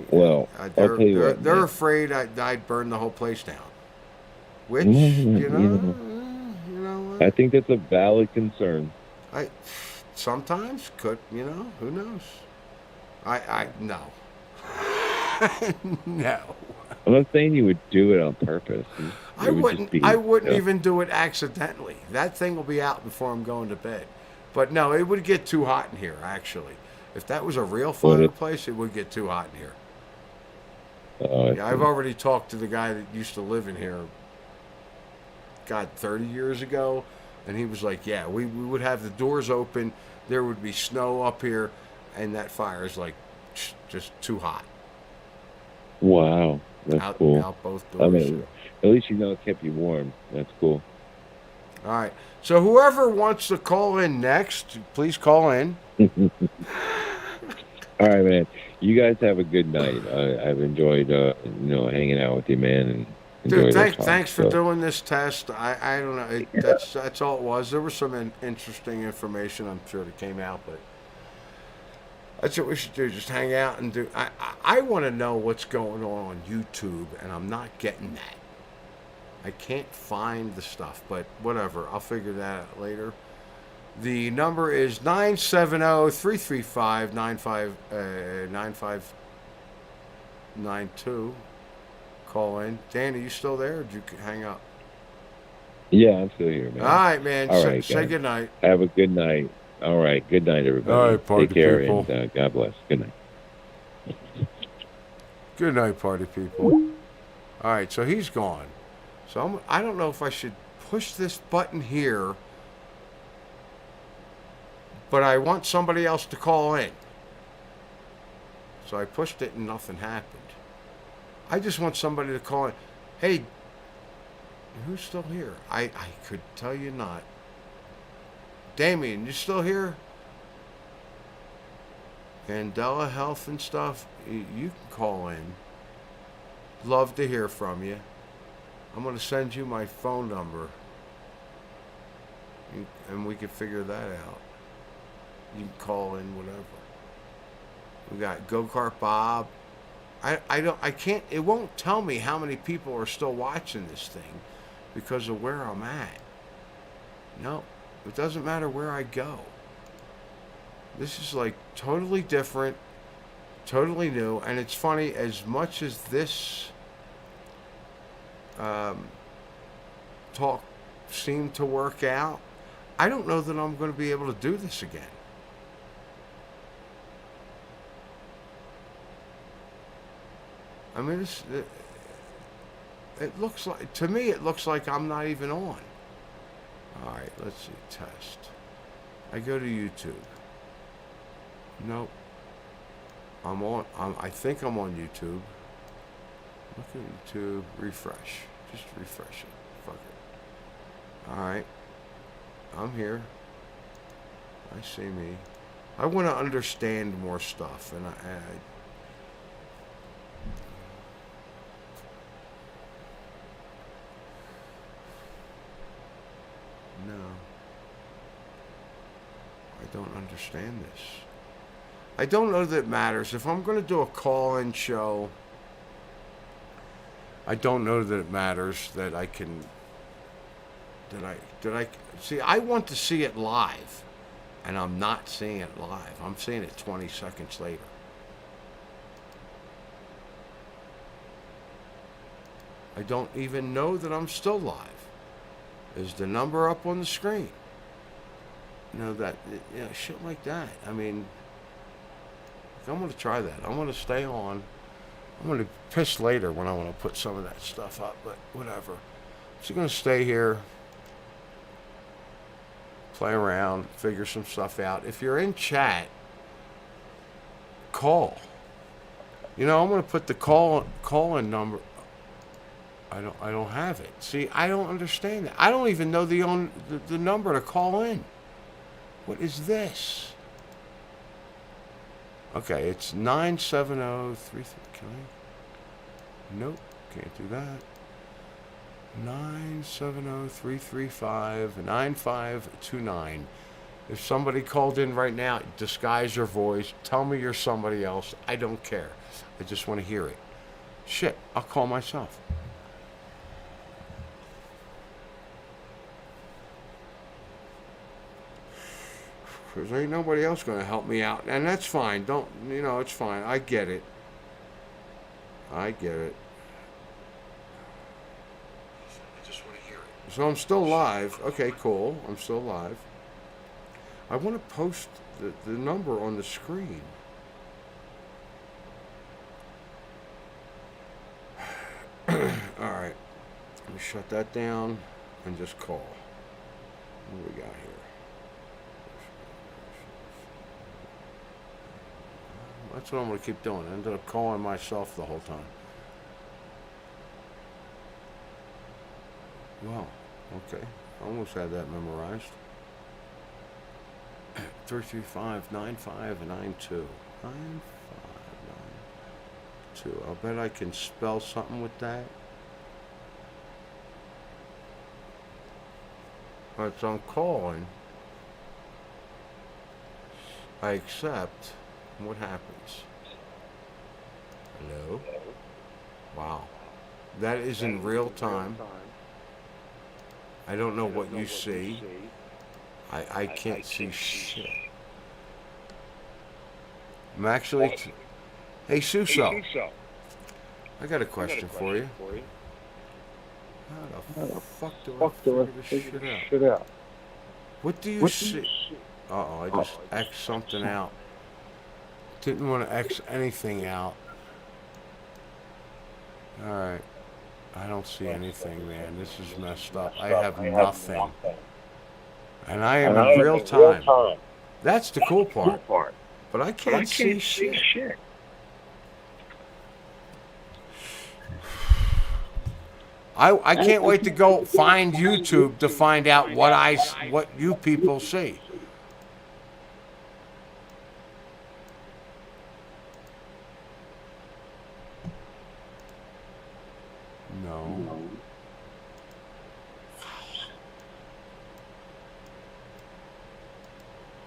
They're afraid I'd burn the whole place down. Which, you know what? I think that's a valid concern. I sometimes could, who knows? No. No. I'm not saying you would do it on purpose. I wouldn't even do it accidentally. That thing will be out before I'm going to bed. But no, it would get too hot in here, actually. If that was a real fireplace, it would get too hot in here. I've already talked to the guy that used to live in here, God, 30 years ago, and he was like, yeah, we would have the doors open, there would be snow up here, and that fire is like just too hot. Wow, that's cool. Out both doors. I mean, at least it kept you warm. That's cool. All right. So whoever wants to call in next, please call in. All right, man. You guys have a good night. I've enjoyed, hanging out with you, man. And dude, thanks for doing this test. I don't know. That's all it was. There was some interesting information, I'm sure, that came out, but that's what we should do. Just hang out and do. I want to know what's going on YouTube, and I'm not getting that. I can't find the stuff, but whatever. I'll figure that out later. The number is 970-335-9592. Call in. Dan, are you still there, or did you hang up? Yeah, I'm still here, man. All right, man. All right, say good night. Have a good night. All right. Good night, everybody. All right, party Take care, people. And God bless. Good night. Good night, party people. All right, so he's gone. So I don't know if I should push this button here, but I want somebody else to call in. So I pushed it and nothing happened. I just want somebody to call in. Hey, who's still here? I could tell you not. Damien, you still here? Candela Health and stuff, you can call in. Love to hear from you. I'm going to send you my phone number. And we can figure that out. You can call in, whatever. We got Go-Kart Bob. I can't, it won't tell me how many people are still watching this thing because of where I'm at. No, it doesn't matter where I go. This is like totally different, totally new, and it's funny, as much as this talk seemed to work out, I don't know that I'm going to be able to do this again. I mean, it looks like, to me, it looks like I'm not even on. All right, let's see, test. I go to YouTube. Nope. I'm on, I think I'm on YouTube. Look at YouTube, refresh. Just refresh it, fuck it. All right, I'm here. I see me. I want to understand more stuff, and no, I don't understand this. I don't know that it matters. If I'm going to do a call-in show, I don't know that it matters that I can, see, I want to see it live, and I'm not seeing it live. I'm seeing it 20 seconds later. I don't even know that I'm still live. Is the number up on the screen? You know, that, you know, shit like that. I mean, I'm going to try that. I'm going to stay on. I'm going to piss later when I want to put some of that stuff up, but whatever. So going to stay here, play around, figure some stuff out. If you're in chat, call. You know, I'm going to put the call-in number. I don't have it. See, I don't understand that. I don't even know the number to call in. What is this? Okay, it's 97033. Can I? Nope, can't do that. 970-335-9529. If somebody called in right now, disguise your voice. Tell me you're somebody else. I don't care. I just want to hear it. Shit, I'll call myself. Because ain't nobody else going to help me out. And that's fine. Don't, you know, it's fine. I get it. I get it. I just want to hear it. So I'm still live. Okay, cool. I'm still live. I want to post the number on the screen. All right. Let me shut that down and just call. What do we got here? That's what I'm going to keep doing. I ended up calling myself the whole time. Wow. Okay. I almost had that memorized. 335-9592. 9592. I'll bet I can spell something with that. Alright, so I'm calling. I accept. What happens? Hello? Wow. That is in real time. I don't know what you see. I can't see shit. I'm actually... Hey, Suso. I got a question for you. How the fuck do I figure this shit out? What do you see? Uh-oh, I just X'd something out. Didn't want to X anything out. Alright. I don't see anything, man. This is messed up. I have nothing. And I am in real time. That's the cool part. But I can't see shit. I can't wait to go find YouTube to find out what you people see. No.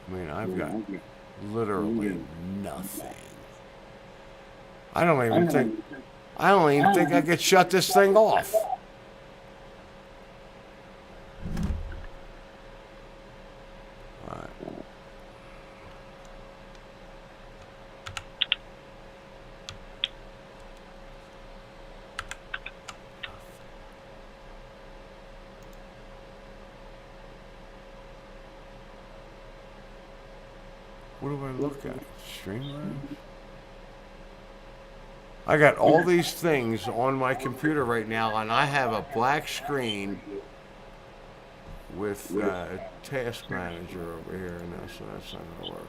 I mean, I've got literally nothing. I don't even think I could shut this thing off. Alright. What do I look at? Streamline? I got all these things on my computer right now, and I have a black screen with Task Manager over here, and that's not gonna work.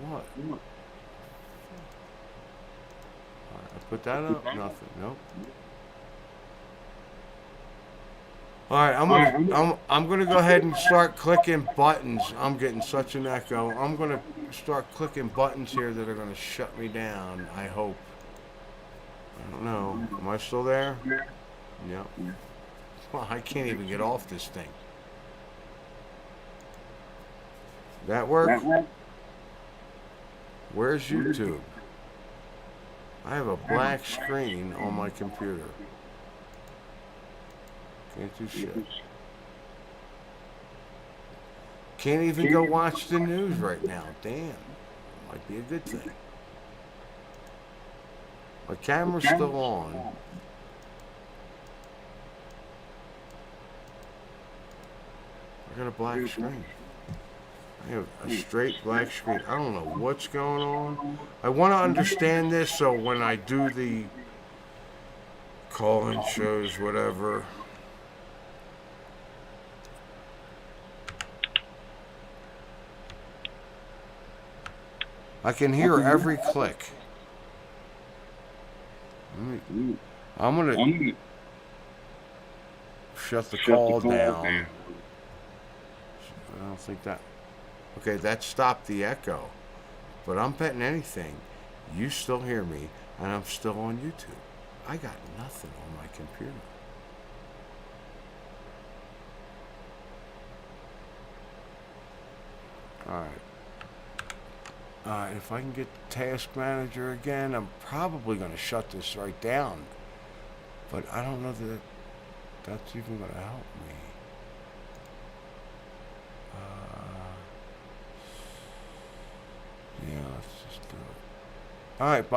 What? Alright, I put that up. Nothing. Nope. Alright, I'm gonna go ahead and start clicking buttons. I'm getting such an echo. I'm gonna start clicking buttons here that are gonna shut me down. I hope. I don't know. Am I still there? Yep. Well, I can't even get off this thing. That work? Where's YouTube? I have a black screen on my computer. Can't do shit. Can't even go watch the news right now. Damn. Might be a good thing. My camera's still on. I got a black screen. I have a straight black screen. I don't know what's going on. I want to understand this so when I do the call-in shows, whatever. I can hear every click. I'm gonna shut the call down. I don't think that. Okay, that stopped the echo. But I'm betting anything, you still hear me, and I'm still on YouTube. I got nothing on my computer. Alright. If I can get Task Manager again, I'm probably going to shut this right down. But I don't know that that's even going to help me. Yeah, let's just do it. Alright, bye.